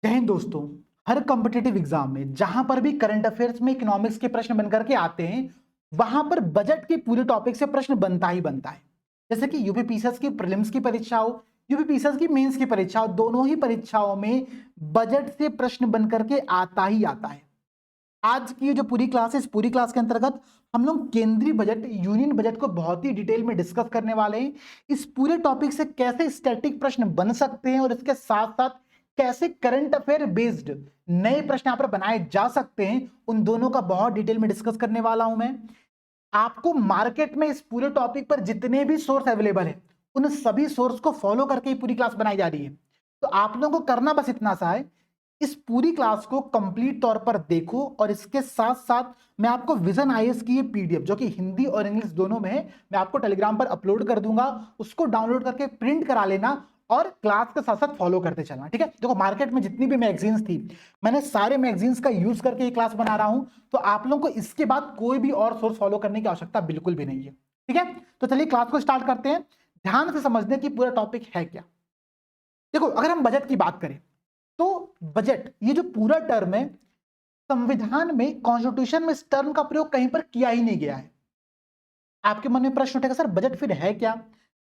जय हिंद दोस्तों। हर competitive exam में जहां पर भी करंट अफेयर्स में इकोनॉमिक्स के प्रश्न बनकर के आते हैं, वहां पर बजट के पूरे टॉपिक से प्रश्न बनता ही बनता है। जैसे कि यूपीपीसीएस की प्रीलिम्स की परीक्षा हो, यूपीपीसीएस की मेंस की परीक्षा हो, दोनों ही परीक्षाओं में बजट से प्रश्न बनकर के आता ही आता है। आज की जो पूरी क्लास है, इस पूरी क्लास के अंतर्गत हम लोग केंद्रीय बजट, यूनियन बजट को बहुत ही डिटेल में डिस्कस करने वाले हैं। इस पूरे टॉपिक से कैसे स्टैटिक प्रश्न बन सकते हैं और इसके साथ साथ कैसे करंट अफेयर बेस्ड नए प्रश्न यहां पर बनाए जा सकते हैं, उन दोनों का बहुत डिटेल में डिस्कस करने वाला हूं मैं। आपको मार्केट में इस पूरे टॉपिक पर जितने भी सोर्स अवेलेबल है, उन सभी सोर्स को फॉलो करके ही पूरी क्लास बनाई जा रही है। तो आप लोगों को करना बस इतना सा है, इस पूरी क्लास को कंप्लीट तौर पर देखो और इसके साथ साथ मैं आपको विजन आईएएस की ये पीडीएफ जो कि हिंदी और इंग्लिश दोनों में है, मैं आपको टेलीग्राम पर अपलोड कर दूंगा। उसको डाउनलोड करके प्रिंट करा लेना और क्लास के साथ साथ फॉलो करते चलना, ठीक है। देखो, मार्केट में जितनी भी मैगजीन्स थी, मैंने सारे मैगजीन्स का यूज करके ये क्लास बना रहा हूं, तो आप लोगों को इसके बाद कोई भी और सोर्स फॉलो करने की आवश्यकता बिल्कुल भी नहीं है, ठीक है। तो चलिए क्लास को स्टार्ट करते हैं, ध्यान से समझने की पूरा टॉपिक है क्या। देखो, अगर हम बजट की बात करें तो बजट ये जो पूरा टर्म है, संविधान में, कॉन्स्टिट्यूशन में इस टर्म का प्रयोग कहीं पर किया ही नहीं गया है। आपके मन में प्रश्न उठेगा, सर बजट फिर है क्या।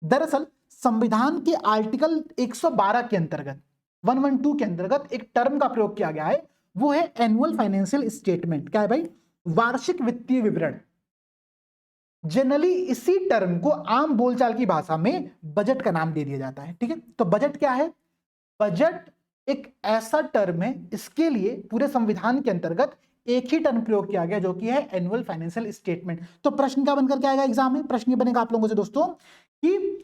दरअसल संविधान के आर्टिकल 112 के अंतर्गत, 112 के अंतर्गत एक टर्म का प्रयोग किया गया है, वो है एनुअल फाइनेंशियल स्टेटमेंट। क्या है भाई? वार्षिक वित्तीय विवरण। जनरली इसी टर्म को आम बोलचाल की भाषा में बजट का नाम दे दिया जाता है, ठीक है। तो बजट क्या है? बजट एक ऐसा टर्म है, इसके लिए पूरे संविधान के अंतर्गत एक ही टर्म प्रयोग किया गया जो कि है एनुअल फाइनेंशियल स्टेटमेंट। तो प्रश्न क्या बनकर के आएगा एग्जाम में? प्रश्न ये बनेगा आप लोगों से दोस्तों कि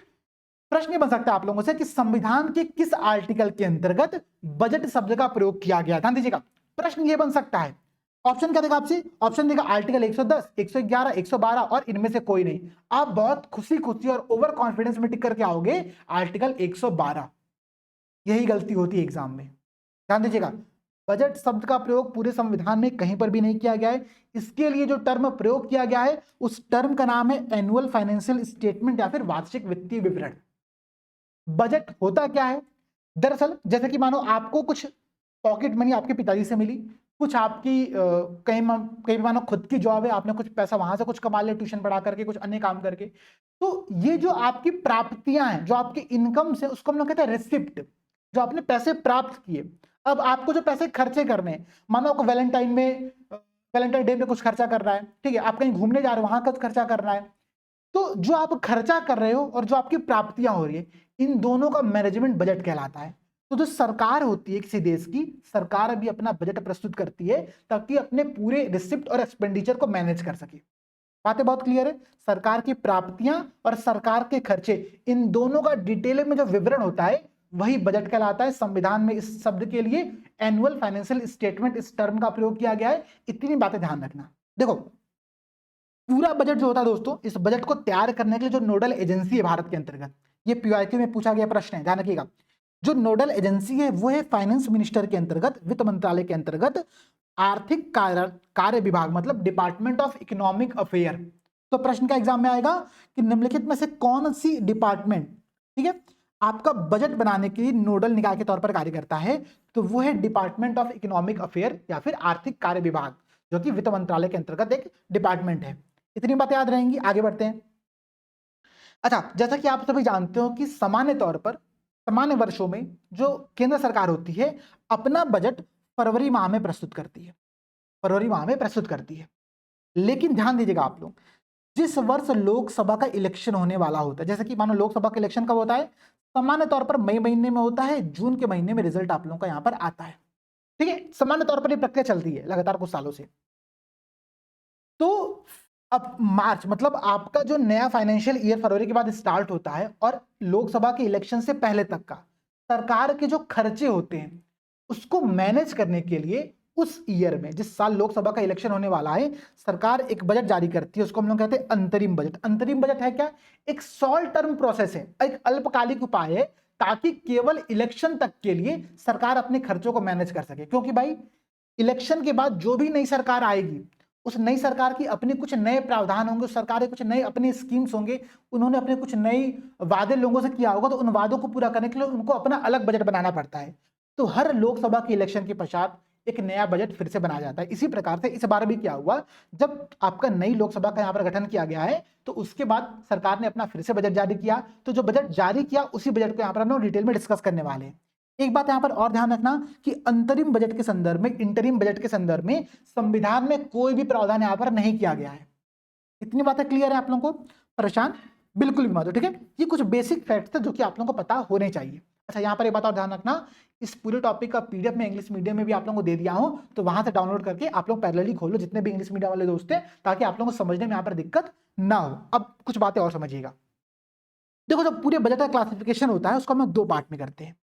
प्रश्न ये बन सकता है आप लोगों से कि संविधान के किस आर्टिकल के अंतर्गत बजट शब्द का प्रयोग किया गया। ध्यान दीजिएगा, प्रश्न ये बन सकता है। ऑप्शन क्या देगा आपसे? ऑप्शन देगा आर्टिकल 110, 111, 112 और इनमें से कोई नहीं। आप बहुत खुशी खुशी और ओवर कॉन्फिडेंस में टिक करके आओगे आर्टिकल 112। यही गलती होती है एग्जाम में। ध्यान दीजिएगा, बजट शब्द का प्रयोग पूरे संविधान में कहीं पर भी नहीं किया गया है। इसके लिए जो टर्म प्रयोग किया गया है, उस टर्म का नाम है एनुअल फाइनेंशियल स्टेटमेंट या फिर वार्षिक वित्तीय विवरण। बजट होता क्या है? दरअसल जैसे कि मानो आपको कुछ पॉकेट मनी आपके पिताजी से मिली, कुछ आपकी कहीं मानो खुद की जॉब है, आपने कुछ पैसा वहां से कुछ कमा लिया, ट्यूशन पढ़ा करके, कुछ अन्य काम करके। तो ये जो आपकी प्राप्तियां हैं, जो आपके इनकम से, उसको हम लोग कहते हैं रिसिप्ट, जो आपने पैसे प्राप्त किए। अब आपको जो पैसे खर्चे करने हैं, मानो आपको वैलेंटाइन डे में कुछ खर्चा कर रहा है, ठीक है, आप कहीं घूमने जा रहे हो, वहां का खर्चा कर रहा है। तो जो आप खर्चा कर रहे हो और जो आपकी प्राप्तियां हो रही है, इन दोनों का मैनेजमेंट बजट कहलाता है। तो जो सरकार होती है किसी देश की, सरकार भी अपना बजट प्रस्तुत करती है ताकि अपने पूरे रिसिप्ट और एक्सपेंडिचर को मैनेज कर सके। बातें बहुत क्लियर है। सरकार की प्राप्तियां और सरकार के खर्चे, इन दोनों का डिटेल में जो विवरण होता है, वही बजट कहलाता है। संविधान में इस शब्द के लिए एनुअल फाइनेंशियल स्टेटमेंट, इस टर्म का प्रयोग किया गया है। इतनी बातें ध्यान रखना। देखो, पूरा बजट जो होता है दोस्तों, इस बजट को तैयार करने के लिए जो नोडल एजेंसी है भारत के अंतर्गत, ये पीवाईक्यू में पूछा गया प्रश्न है, ध्यान रखिएगा। जो नोडल एजेंसी है वो है फाइनेंस मिनिस्टर के अंतर्गत, वित्त मंत्रालय के अंतर्गत आर्थिक कार्य विभाग, मतलब डिपार्टमेंट ऑफ इकोनॉमिक अफेयर। तो प्रश्न का एग्जाम में आएगा कि निम्नलिखित में से कौन सी डिपार्टमेंट, ठीक है, आपका बजट बनाने के लिए नोडल निकाय के तौर पर कार्य करता है। तो वो है डिपार्टमेंट ऑफ इकोनॉमिक अफेयर या फिर आर्थिक कार्य विभाग, जो कि वित्त मंत्रालय के अंतर्गत एक डिपार्टमेंट है। इतनी बातें याद रहेंगी, आगे बढ़ते हैं। अच्छा, जैसा कि आप सभी जानते हो कि सामान्य तौर पर सामान्य वर्षों में जो केंद्र सरकार होती है, अपना बजट फरवरी माह में प्रस्तुत करती है, फरवरी माह में प्रस्तुत करती है। लेकिन ध्यान दीजिएगा आप लोग, जिस वर्ष लोकसभा का इलेक्शन होने वाला होता है, जैसे कि मानो लोकसभा का इलेक्शन कब होता है? सामान्य तौर पर मई महीने में होता है, जून के महीने में रिजल्ट आप लोगों का यहां पर आता है, ठीक है। सामान्य तौर पर यह प्रक्रिया चलती है लगातार कुछ सालों से। तो अब मार्च, मतलब आपका जो नया फाइनेंशियल ईयर फरवरी के बाद स्टार्ट होता है और लोकसभा के इलेक्शन से पहले तक का सरकार के जो खर्चे होते हैं, उसको मैनेज करने के लिए उस ईयर में, जिस साल लोकसभा का इलेक्शन होने वाला है, सरकार एक बजट जारी करती है। उसको हम लोग कहते हैं अंतरिम बजट। अंतरिम बजट है क्या? एक शॉर्ट टर्म प्रोसेस है, एक अल्पकालिक उपाय है, ताकि केवल इलेक्शन तक के लिए सरकार अपने खर्चों को मैनेज कर सके। क्योंकि भाई, इलेक्शन के बाद जो भी नई सरकार आएगी, उस नई सरकार की अपने कुछ नए प्रावधान होंगे, उस सरकार के कुछ नए अपने स्कीम्स होंगे, उन्होंने अपने कुछ नए वादे लोगों से किया होगा, तो उन वादों को पूरा करने के लिए उनको अपना अलग बजट बनाना पड़ता है। तो हर लोकसभा के इलेक्शन के पश्चात एक नया बजट फिर से बनाया जाता है। इसी प्रकार से इस बार भी क्या हुआ, जब आपका नई लोकसभा का यहाँ पर गठन किया गया है तो उसके बाद सरकार ने अपना फिर से बजट जारी किया। तो जो बजट जारी किया उसी बजट को यहाँ पर हम लोग डिटेल में डिस्कस करने वाले हैं। एक बात यहाँ पर और ध्यान रखना कि अंतरिम बजट के संदर्भ में, इंटरिम बजट के संदर्भ में संविधान में कोई भी प्रावधान यहाँ पर नहीं किया गया है। इतनी बातें क्लियर है आप लोगों को? परेशान बिल्कुल भी मत हो, ठीक है। ये कुछ बेसिक फैक्ट्स थे जो कि आप लोगों को पता होने चाहिए। अच्छा, यहाँ पर एक बात और ध्यान रखना, इस पूरे टॉपिक का पीडीएफ में इंग्लिश मीडियम में भी आप लोगों को दे दिया हूं, तो वहां से डाउनलोड करके आप लोग पैरेलली खोलो जितने भी इंग्लिश मीडियम वाले दोस्त हैं, ताकि आप लोगों को समझने में यहाँ पर दिक्कत ना हो। अब कुछ बातें और समझिएगा। देखो, जब पूरे बजट का क्लासिफिकेशन होता है उसको हम दो पार्ट में करते हैं।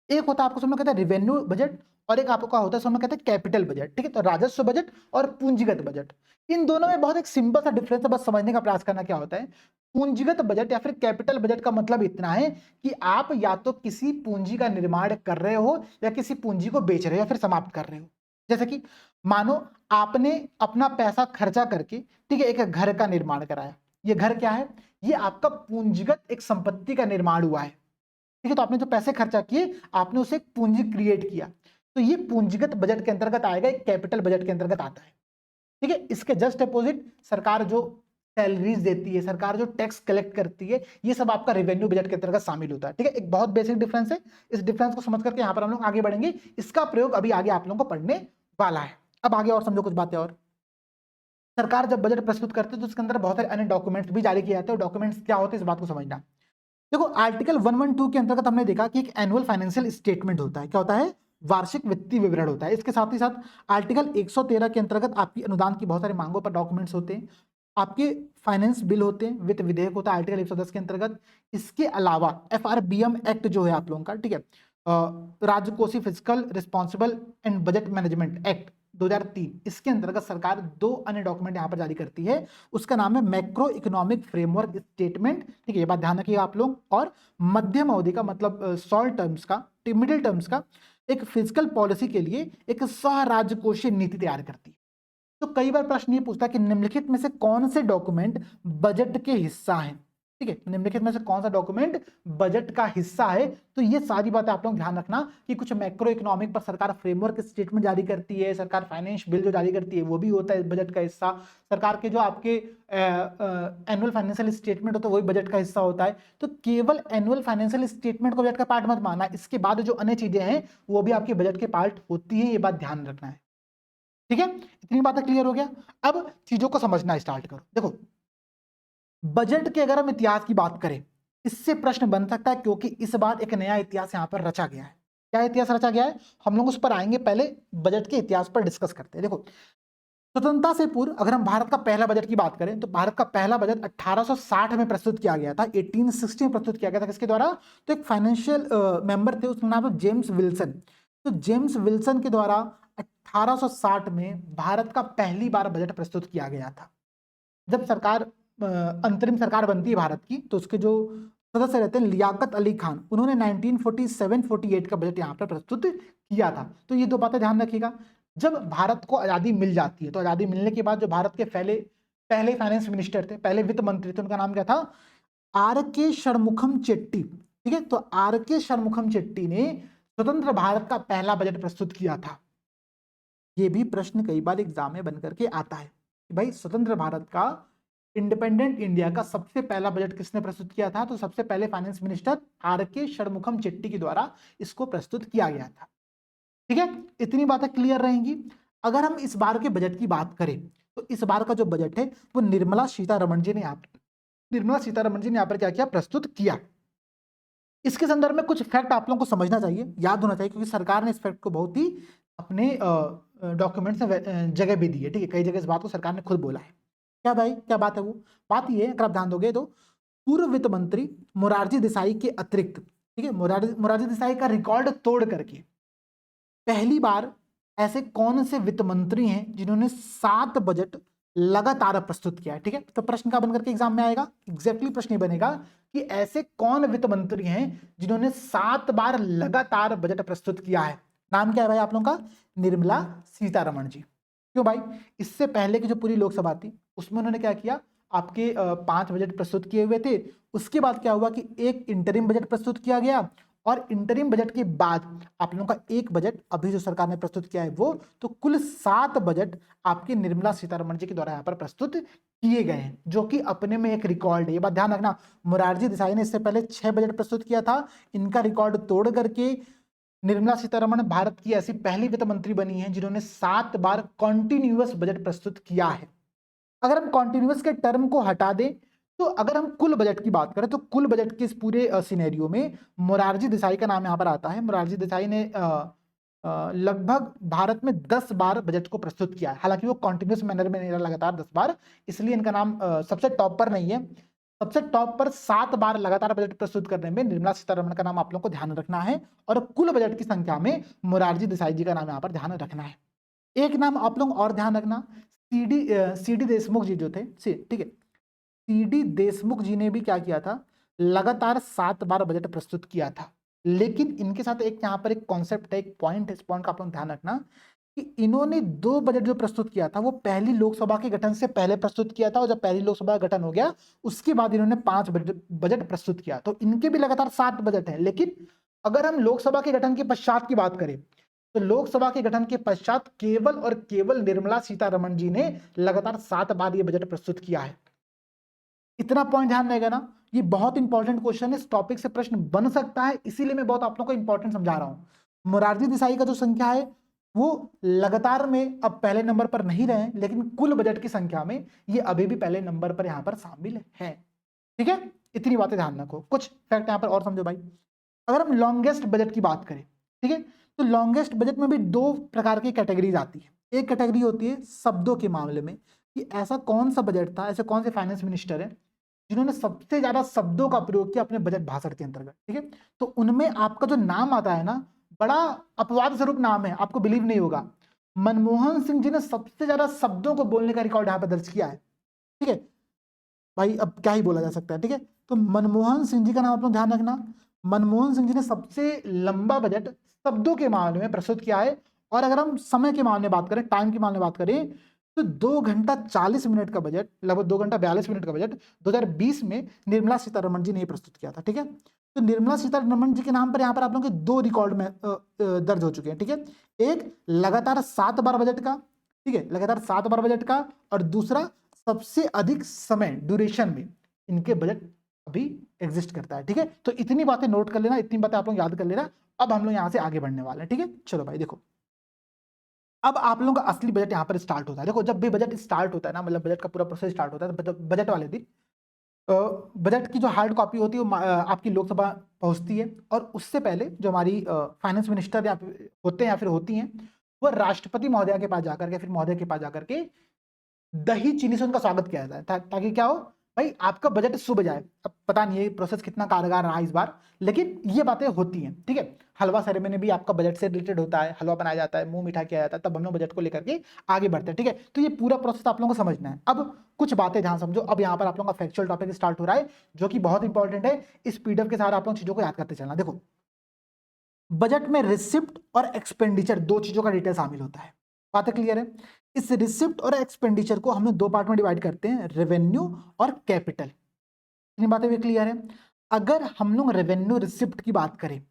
एक होता है आपको समझ में कहते हैं रेवेन्यू बजट, और एक आपका होता है समझ में कहते हैं कैपिटल बजट, ठीक है। तो राजस्व बजट और पूंजीगत बजट, इन दोनों में बहुत एक सिंपल सा डिफरेंस है, बस समझने का प्रयास करना। क्या होता है पूंजीगत बजट या फिर कैपिटल बजट का मतलब इतना है कि आप या तो किसी पूंजी का निर्माण कर रहे हो या किसी पूंजी को बेच रहे हो या फिर समाप्त कर रहे हो। जैसे कि मानो आपने अपना पैसा खर्चा करके, ठीक है, एक घर का निर्माण कराया। ये घर क्या है? ये आपका पूंजीगत एक संपत्ति का निर्माण हुआ है, ठीक है। तो आपने जो पैसे खर्चा किए, आपने उसे एक पूंजी क्रिएट किया, तो ये पूंजीगत बजट के अंतर्गत आएगा, एक कैपिटल बजट के अंतर्गत आता है, ठीक है। इसके जस्ट अपोजिट सरकार जो सैलरीज देती है, सरकार जो टैक्स कलेक्ट करती है, ये सब आपका रेवेन्यू बजट के अंतर्गत शामिल होता है, ठीक है। एक बहुत बेसिक डिफरेंस है। इस डिफरेंस को समझ करके यहाँ पर हम लोग आगे बढ़ेंगे। इसका प्रयोग अभी आगे आप लोगों को पढ़ने वाला है। अब आगे और समझो कुछ बातें और। सरकार जब बजट प्रस्तुत करती है तो उसके अंदर बहुत सारे अन्य डॉक्यूमेंट्स भी जारी किए जाते हैं। डॉक्यूमेंट्स क्या होते हैं इस बात को समझना। देखो, आर्टिकल 112 के अंतर्गत हमने देखा कि एक एनुअल फाइनेंशियल स्टेटमेंट होता है। क्या होता है? वार्षिक वित्तीय विवरण होता है। इसके साथ ही साथ आर्टिकल 113 के अंतर्गत आपकी अनुदान की बहुत सारी मांगों पर डॉक्यूमेंट्स होते हैं, आपके फाइनेंस बिल होते हैं, वित्त विधेयक होता है आर्टिकल 110 के अंतर्गत। इसके अलावा FRBM एक्ट जो है आप लोगों का, ठीक है, राजकोषीय physical responsible and budget management act 2003, इसके अंतर्गत सरकार दो अन्य डॉक्यूमेंट यहाँ पर जारी करती है। उसका नाम है मैक्रो इकोनॉमिक फ्रेमवर्क स्टेटमेंट, ठीक है, ये बात ध्यान रखिएगा आप लोग। और मध्यम अवधि का मतलब शॉर्ट टर्म्स का, मिडिल टर्म्स का एक फिजिकल पॉलिसी के लिए एक सह राजकोषीय नीति तैयार करती है। तो कई बार प्रश्न ये पूछता है कि निम्नलिखित में से कौन से डॉक्यूमेंट बजट के हिस्सा हैं, ठीक है। निम्नलिखित में से कौन सा डॉक्यूमेंट बजट का हिस्सा है? तो ये सारी बातें आप लोग ध्यान रखना कि कुछ मैक्रो इकोनॉमिक पर सरकार फ्रेमवर्क स्टेटमेंट जारी करती है, सरकार फाइनेंस बिल जो जारी करती है वो भी होता है बजट का हिस्सा। सरकार के जो आपके एनुअल फाइनेंशियल स्टेटमेंट होता है वही बजट का हिस्सा होता है। तो केवल एनुअल फाइनेंशियल स्टेटमेंट को बजट का पार्ट मत मानना, इसके बाद जो अन्य चीजें हैं वो भी आपके बजट के पार्ट होती है, ये बात ध्यान रखना है, ठीक है। इतनी बातें क्लियर हो गया। अब चीजों को समझना स्टार्ट करो। देखो, बजट के अगर हम इतिहास की बात करें, इससे प्रश्न बन सकता है क्योंकि इस बार एक नया इतिहास यहां पर रचा गया है। क्या इतिहास रचा गया है? हम लोग उस पर आएंगे, पहले बजट के इतिहास पर डिस्कस करते हैं। देखो, स्वतंत्रता से पूर्व अगर हम भारत का पहला बजट की बात करें तो भारत का पहला बजट 1860 में प्रस्तुत किया गया था, 1860 में प्रस्तुत किया गया था। किसके द्वारा? तो एक फाइनेंशियल मेंबर थे, उसका नाम है जेम्स विल्सन। तो जेम्स विल्सन के द्वारा 1860 में भारत का पहली बार बजट प्रस्तुत किया गया था। जब सरकार अंतरिम सरकार बनती है भारत की, तो उसके जो सदस्य रहते हैं लियाकत अली खान, उन्होंने 1947-48 का बजट यहाँ पर प्रस्तुत किया था। तो ये दो बातें ध्यान रखिएगा। जब भारत को आज़ादी मिल जाती है तो आज़ादी मिलने के बाद जो भारत के पहले फाइनेंस मिनिस्टर थे, पहले वित्त मंत्री थे, उनका नाम क्या था? RK षणमुखम चेट्टी, ठीक है। तो RK षणमुखम चेट्टी ने स्वतंत्र भारत का पहला बजट प्रस्तुत किया था। ये भी प्रश्न कई बार एग्जाम में बनकर के आता है कि भाई स्वतंत्र भारत का, इंडिपेंडेंट इंडिया का सबसे पहला बजट किसने प्रस्तुत किया था? तो सबसे पहले finance minister RK Shanmukham Chetty के द्वारा इसको प्रस्तुत किया गया था, ठीक है। इतनी बातें क्लियर रहेंगी। अगर हम इस बार के बजट की बात करें तो इस बार का जो बजट है वो निर्मला सीतारमण जी ने यहाँ पर क्या किया? प्रस्तुत किया। इसके संदर्भ में कुछ फैक्ट आप लोगों को समझना चाहिए, याद होना चाहिए, क्योंकि सरकार ने इस फैक्ट को बहुत ही अपने डॉक्यूमेंट्स में जगह भी दी है, ठीक है। कई जगह इस बात को सरकार ने खुद बोला है। क्या भाई, क्या बात है? वो बात ये है, अगर आप ध्यान दोगे तो पूर्व वित्त मंत्री मोरारजी देसाई के अतिरिक्त, ठीक है, मोरारजी देसाई का रिकॉर्ड तोड़ करके पहली बार ऐसे कौन से वित्त मंत्री हैं जिन्होंने 7 बजट लगातार प्रस्तुत किया है, ठीक है। तो प्रश्न का बनकर के एग्जाम में आएगा, एग्जैक्टली प्रश्न ये बनेगा कि ऐसे कौन वित्त मंत्री हैं जिन्होंने 7 बार लगातार बजट प्रस्तुत किया है। नाम क्या है भाई आप लोगों का? निर्मला सीतारमण जी। क्यों भाई? इससे पहले की जो पूरी लोकसभा थी उसमें उन्होंने क्या किया? आपके 5 बजट प्रस्तुत किए हुए थे। उसके बाद क्या हुआ कि एक इंटरिम बजट प्रस्तुत किया गया और इंटरिम बजट के बाद आप लोगों का एक बजट अभी जो सरकार ने प्रस्तुत किया है वो, तो कुल 7 बजट आपकी निर्मला सीतारमण जी के द्वारा यहाँ पर प्रस्तुत किए गए हैं, जो कि अपने में एक रिकॉर्ड है। ये बात ध्यान रखना, मोरारजी देसाई ने इससे पहले 6 बजट प्रस्तुत किया था, इनका रिकॉर्ड तोड़ करके निर्मला सीतारमण भारत की ऐसी पहली वित्त मंत्री बनी है जिन्होंने 7 बार कॉन्टिन्यूअस बजट प्रस्तुत किया है। अगर हम कॉन्टिन्यूअस के टर्म को हटा दें, तो अगर हम कुल बजट की बात करें तो कुल बजट के इस पूरे सिनेरियो में मोरारजी देसाई का नाम यहाँ पर आता है। मोरारजी देसाई ने लगभग भारत में 10 बार बजट को प्रस्तुत किया है, हालांकि वो कॉन्टिन्यूअस मैनर में नहीं रहा लगातार 10 बार, इसलिए इनका नाम सबसे टॉप पर नहीं है। सबसे टॉप पर 7 बार लगातार बजट प्रस्तुत करने में निर्मला सीतारमण का नाम आप लोग को ध्यान रखना है, और कुल बजट की संख्या में मोरारजी देसाई जी का नाम यहाँ पर ध्यान रखना है। एक नाम आप लोग और ध्यान रखना, सीडी देशमुख जी जो थे, ठीक है, सीडी देशमुख जी ने भी क्या किया था, लगातार 7 बार बजट प्रस्तुत किया था। लेकिन इनके साथ एक यहाँ पर एक कॉन्सेप्ट है, एक पॉइंट है, इस पॉइंट का आप लोग ध्यान रखना कि इन्होंने 2 बजट जो प्रस्तुत किया था वो पहली लोकसभा के गठन से पहले प्रस्तुत किया था, और जब पहली लोकसभा का गठन हो गया उसके बाद इन्होंने 5 बजट प्रस्तुत किया। तो इनके भी लगातार 7 बजट हैं। लेकिन अगर हम लोकसभा के गठन के पश्चात की बात करें, तो लोकसभा के गठन के पश्चात केवल और केवल निर्मला सीतारमण जी ने लगातार 7 बार ये बजट प्रस्तुत किया है। इतना पॉइंट ध्यान रहेगा ना, ये बहुत इंपॉर्टेंट क्वेश्चन है, इस टॉपिक से प्रश्न बन सकता है, इसीलिए मैं बहुत आप लोगों को इंपॉर्टेंट समझा रहा हूं। मोरारजी देसाई का जो संख्या है वो लगातार में अब पहले नंबर पर नहीं रहे, लेकिन कुल बजट की संख्या में ये अभी भी पहले नंबर पर यहां पर शामिल है। ठीक है, इतनी बातें ध्यान रखो। कुछ फैक्ट यहां पर और समझो भाई। अगर हम लॉन्गेस्ट बजट की बात करें, ठीक है, तो लॉन्गेस्ट बजट में भी 2 प्रकार की कैटेगरीज आती है। एक कैटेगरी होती है शब्दों के मामले में, कि ऐसा कौन सा बजट था, ऐसे कौन से फाइनेंस मिनिस्टर है जिन्होंने सबसे ज्यादा शब्दों का प्रयोग किया अपने बजट भाषण के अंतर्गत। ठीक है, तो उनमें आपका जो नाम आता है ना, बड़ा अपवाद स्वरूप नाम है, आपको बिलीव नहीं होगा। मनमोहन सिंह जी ने सबसे ज्यादा शब्दों को बोलने का रिकॉर्ड यहाँ पर दर्ज किया है। ठीक है भाई, अब क्या ही बोला जा सकता है। ठीक है, तो मनमोहन सिंह जी का नाम आप लोग ध्यान रखना। मनमोहन सिंह जी ने सबसे लंबा बजट शब्दों के मामले में प्रस्तुत किया है। और अगर हम समय के मामले में बात करें, टाइम के मामले में बात करें, तो 2 घंटा 40 मिनट का बजट, लगभग 2 घंटा 42 मिनट का बजट 2020 में निर्मला सीतारमण जी ने प्रस्तुत किया था। ठीक है, तो निर्मला सीतारमण जी के नाम पर यहाँ पर आप लोगों के 2 रिकॉर्ड में दर्ज हो चुके हैं। ठीक है, एक लगातार 7 बार बजट का, ठीक है, लगातार 7 बार बजट का, और दूसरा सबसे अधिक समय ड्यूरेशन में इनके बजट अभी एग्जिस्ट करता है। ठीक है, तो इतनी बातें नोट कर लेना, इतनी बातें आप लोग याद कर लेना। अब हम लोग यहां से आगे बढ़ने वाले हैं। ठीक है, चलो भाई देखो, अब आप लोगों का असली बजट यहां पर स्टार्ट होता है। देखो, जब भी बजट स्टार्ट होता है ना, मतलब बजट का पूरा प्रोसेस स्टार्ट होता है, तो बजट वाले दिन बजट की जो हार्ड कॉपी होती है वो आपकी लोकसभा पहुंचती है, और उससे पहले जो हमारी फाइनेंस मिनिस्टर या होते हैं या फिर होती हैं, वो राष्ट्रपति महोदया के पास जाकर के, फिर महोदय के पास जाकर के दही चीनी से उनका स्वागत किया जाता है, ताकि क्या हो भाई, आपका बजट शुभ जाए। अब पता नहीं ये प्रोसेस कितना कारगर रहा इस बार, लेकिन ये बातें होती हैं। ठीक है, हलवा सेरेमनी भी आपका बजट से रिलेटेड होता है, हलवा बनाया जाता है, मुंह मीठा किया जाता है, तब हम लोग बजट को लेकर के आगे बढ़ते हैं। ठीक है, तो ये पूरा प्रोसेस आप लोगों को समझना है। अब कुछ बातें ध्यान समझो। अब यहाँ पर आप लोगों का फैक्चुअल टॉपिक स्टार्ट हो रहा है, जो कि बहुत इंपॉर्टेंट है। इस पीडीएफ के साथ आप लोग चीजों को याद करते चलना। देखो, बजट में रिसिप्ट और एक्सपेंडिचर 2 चीजों का डिटेल शामिल होता है। बातें क्लियर है? इस रिसिप्ट और एक्सपेंडिचर को हम लोग 2 पार्ट में डिवाइड करते हैं, रेवेन्यू और कैपिटल। इतनी बातें भी क्लियर है? अगर हम लोग रेवेन्यू रिसिप्ट की बात करें,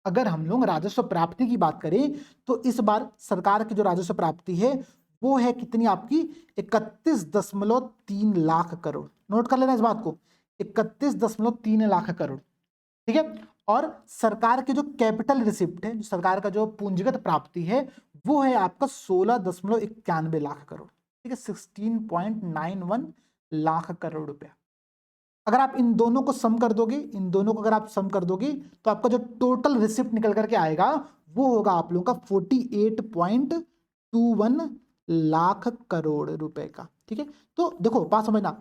अगर हम लोग राजस्व प्राप्ति की बात करें, तो इस बार सरकार की जो राजस्व प्राप्ति है वो है कितनी, आपकी 31.3 लाख करोड़। नोट कर लेना इस बात को, 31.3 लाख करोड़। ठीक है, और सरकार के जो कैपिटल रिसिप्ट है, जो सरकार का जो पूंजीगत प्राप्ति है, वो है आपका 16.91 लाख करोड़। ठीक है, 16.91 लाख करोड़ रुपया। अगर आप इन दोनों को सम कर दोगे, इन दोनों को अगर आप सम कर दोगे, तो आपका जो टोटल रिसिप्ट निकल करके आएगा वो होगा आप लोगों का 48.21 लाख करोड़ रुपए का। ठीक है, तो देखो बात समझना,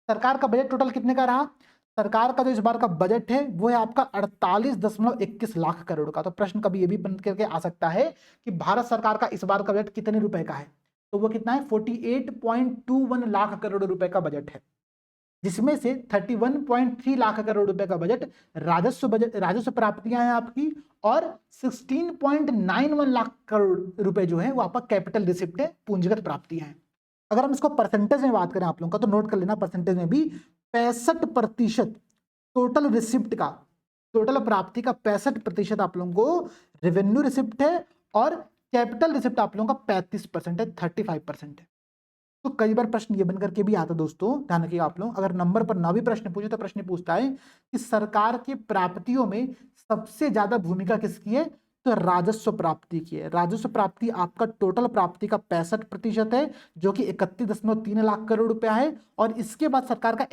सरकार का बजट टोटल कितने का रहा? सरकार का जो इस बार का बजट है वो है आपका 48.21 लाख करोड़ का। तो प्रश्न कभी ये भी बन करके आ सकता है कि भारत सरकार का इस बार का बजट कितने रुपए का है, तो वो कितना है, 48.21 लाख करोड़ रुपए का बजट है, जिसमें से 31.3 लाख करोड़ रुपए का बजट राजस्व प्राप्तियां हैं आपकी, और 16.91 लाख करोड़ रुपए जो है वो आपका कैपिटल रिसिप्ट है, पूंजीगत प्राप्तियां हैं। अगर हम इसको परसेंटेज में बात करें आप लोगों का, तो नोट कर लेना, परसेंटेज में भी 65% टोटल रिसिप्ट का, टोटल प्राप्ति का 65% आप लोगों को रेवेन्यू रिसिप्ट है और कैपिटल रिसिप्ट आप लोगों का 35% है, 35% है। तो कई बार प्रश्न ये बनकर के भी आता है दोस्तों, ध्यान रखिएगा आप लोग, अगर नंबर पर ना भी प्रश्न पूछे तो प्रश्न पूछता है कि सरकार की प्राप्तियों में सबसे ज्यादा भूमिका किसकी है, तो राजस्व प्राप्ति की है। राजस्व प्राप्ति आपका टोटल प्राप्ति का 65% है, जो कि 31.3 लाख करोड़ रुपया है। और इसके बाद सरकार का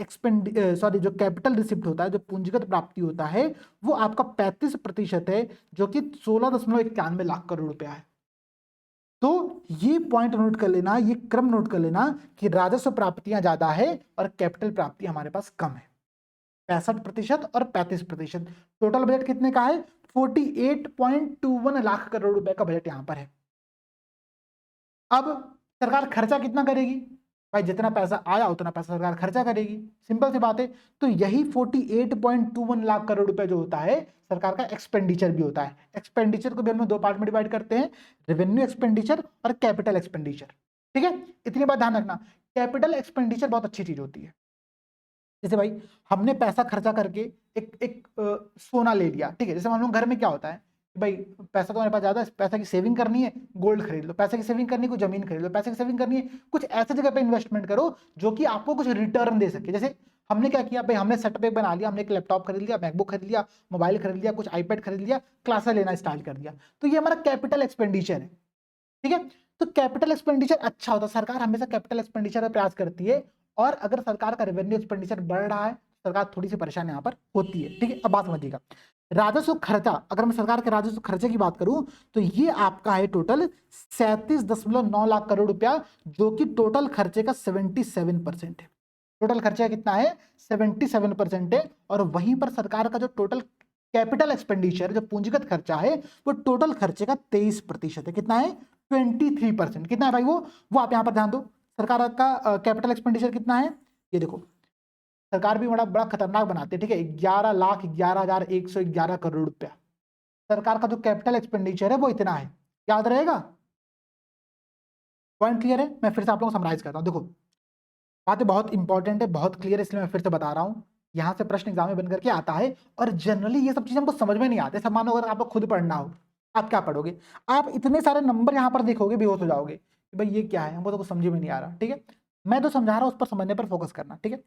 जो कैपिटल रिसिप्ट होता है, जो पूंजीगत प्राप्ति होता है, वो आपका 35% है, जो कि 16.91 लाख करोड़ रुपया है। तो ये पॉइंट नोट कर लेना, ये क्रम नोट कर लेना कि राजस्व प्राप्तियां ज्यादा है और कैपिटल प्राप्ति हमारे पास कम है, 65% और 35%। टोटल बजट कितने का है, 48.21 लाख करोड़ रुपए का बजट यहां पर है। अब सरकार खर्चा कितना करेगी, भाई जितना पैसा आया उतना पैसा सरकार खर्चा करेगी, सिंपल सी बात है। तो यही 48.21 लाख करोड़ रुपए जो होता है सरकार का एक्सपेंडिचर भी होता है। एक्सपेंडिचर को भी हम दो पार्ट में डिवाइड करते हैं, रेवेन्यू एक्सपेंडिचर और कैपिटल एक्सपेंडिचर। ठीक है, इतनी बात ध्यान रखना, कैपिटल एक्सपेंडिचर बहुत अच्छी चीज होती है। जैसे भाई हमने पैसा खर्चा करके एक सोना ले लिया, ठीक है, जैसे हम लोग घर में क्या होता है, भाई पैसा तो हमारे पास ज्यादा है, पैसा की सेविंग करनी है, गोल्ड खरीद लो, पैसे की सेविंग करनी है, कोई जमीन खरीद लो, पैसे की सेविंग करनी है, कुछ ऐसे जगह पे इन्वेस्टमेंट करो जो कि आपको कुछ रिटर्न दे सके। जैसे हमने क्या किया भाई, हमने सेटअप बना लिया, हमने एक लैपटॉप खरीद लिया, मैकबुक खरीद लिया, मोबाइल खरीद लिया, कुछ आईपैड खरीद लिया, क्लासेस लेना स्टार्ट कर दिया, तो ये हमारा कैपिटल एक्सपेंडिचर है। ठीक है, तो कैपिटल एक्सपेंडिचर अच्छा होता है, सरकार हमेशा कैपिटल एक्सपेंडिचर में प्रयास करती है। और अगर सरकार का रेवेन्यू एक्सपेंडिचर बढ़ रहा है, सरकार थोड़ी सी परेशान यहाँ पर होती है। ठीक है, अब बात समझिएगा, राजस्व खर्चा, अगर मैं सरकार के राजस्व खर्चे की बात करूं तो ये आपका है टोटल 37.9 लाख करोड़ रुपया, जो कि टोटल खर्चे का 77% है। टोटल खर्चा कितना है, 77% है। और वहीं पर सरकार का जो टोटल कैपिटल एक्सपेंडिचर, जो पूंजीगत खर्चा है, वो टोटल खर्चे का 23% है। कितना है, 23%। कितना है भाई, वो आप यहां पर ध्यान दो, सरकार का कैपिटल एक्सपेंडिचर कितना है, ये देखो, सरकार भी बड़ा बड़ा खतरनाक बनाते हैं। ठीक है, 11,11,111 करोड़ रुपया सरकार का जो कैपिटल एक्सपेंडिचर है वो इतना है, याद रहेगा, पॉइंट क्लियर है। मैं फिर से आप लोगों को समराइज करता हूं, देखो बातें बहुत इंपॉर्टेंट है, बहुत क्लियर है, इसलिए मैं फिर से बता रहा हूं। यहां से प्रश्न एग्जाम में बन करके आता है, और जनरली ये सब चीजें हमको समझ में नहीं आते। सब मानो अगर आपको खुद पढ़ना हो, आप क्या पढ़ोगे, आप इतने सारे नंबर यहाँ पर देखोगे, बेहोश हो जाओगे कि भाई ये क्या है, हमको तो कुछ समझ में नहीं आ रहा। ठीक है, मैं तो समझा रहा हूँ, उस पर समझने पर फोकस करना। ठीक है,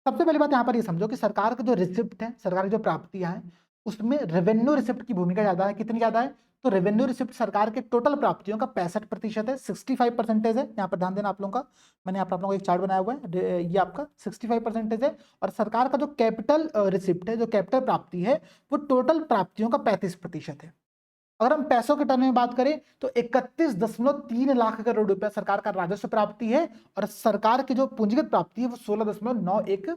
सबसे पहली बात यहाँ पर ये समझो कि सरकार का जो रिसिप्ट है, सरकार की जो प्राप्तियां हैं, उसमें रेवेन्यू रिसिप्ट की भूमिका ज्यादा है। कितनी ज्यादा है, तो रेवेन्यू रिसिप्ट सरकार के टोटल प्राप्तियों का 65% है, 65% है। यहाँ पर ध्यान देना आप लोगों का, मैंने आप लोगों को एक चार्ट बनाया हुआ है, ये आपका 65% है। और सरकार का जो कैपिटल रिसिप्ट है, जो कैपिटल प्राप्ति है, वो टोटल प्राप्तियों का 35% है। अगर हम पैसों के टर्म में बात करें तो 31.3 लाख करोड़ रुपए सरकार का राजस्व प्राप्ति है, और सरकार की जो पूंजीगत प्राप्ति है वो 16.91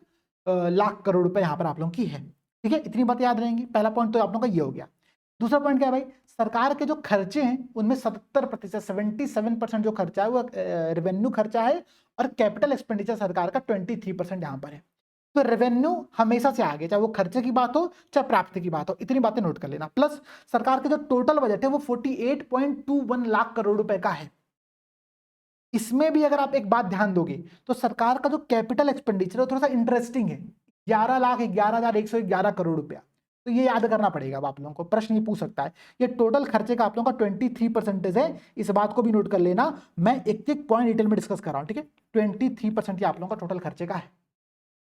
लाख करोड़ रुपए यहां पर आप लोगों की है। ठीक है, इतनी बात याद रहेंगी। पहला पॉइंट तो आप लोगों का ये हो गया। दूसरा पॉइंट क्या है भाई, सरकार के जो खर्चे हैं उनमें 77%, 77% जो खर्चा है वो रेवेन्यू खर्चा है, और कैपिटल एक्सपेंडिचर सरकार का 23% यहां पर है। तो रेवेन्यू हमेशा से आगे, चाहे वो खर्चे की बात हो चाहे प्राप्ति की बात हो, इतनी बातें नोट कर लेना। प्लस सरकार के जो टोटल बजट है वो 48.21 लाख करोड़ रुपए का है। इसमें भी अगर आप एक बात ध्यान दोगे तो सरकार का जो कैपिटल एक्सपेंडिचर है थोड़ा सा इंटरेस्टिंग है, 11,11,111 करोड़ रुपया। तो ये याद करना पड़ेगा अब आप लोगों को, प्रश्न ये पूछ सकता है। ये टोटल खर्चे का आप लोगों का 23% है, इस बात को भी नोट कर लेना। मैं एक एक पॉइंट डिटेल में डिस्कस कर रहा हूं। ठीक है, 23% आप लोगों का टोटल खर्चे का है।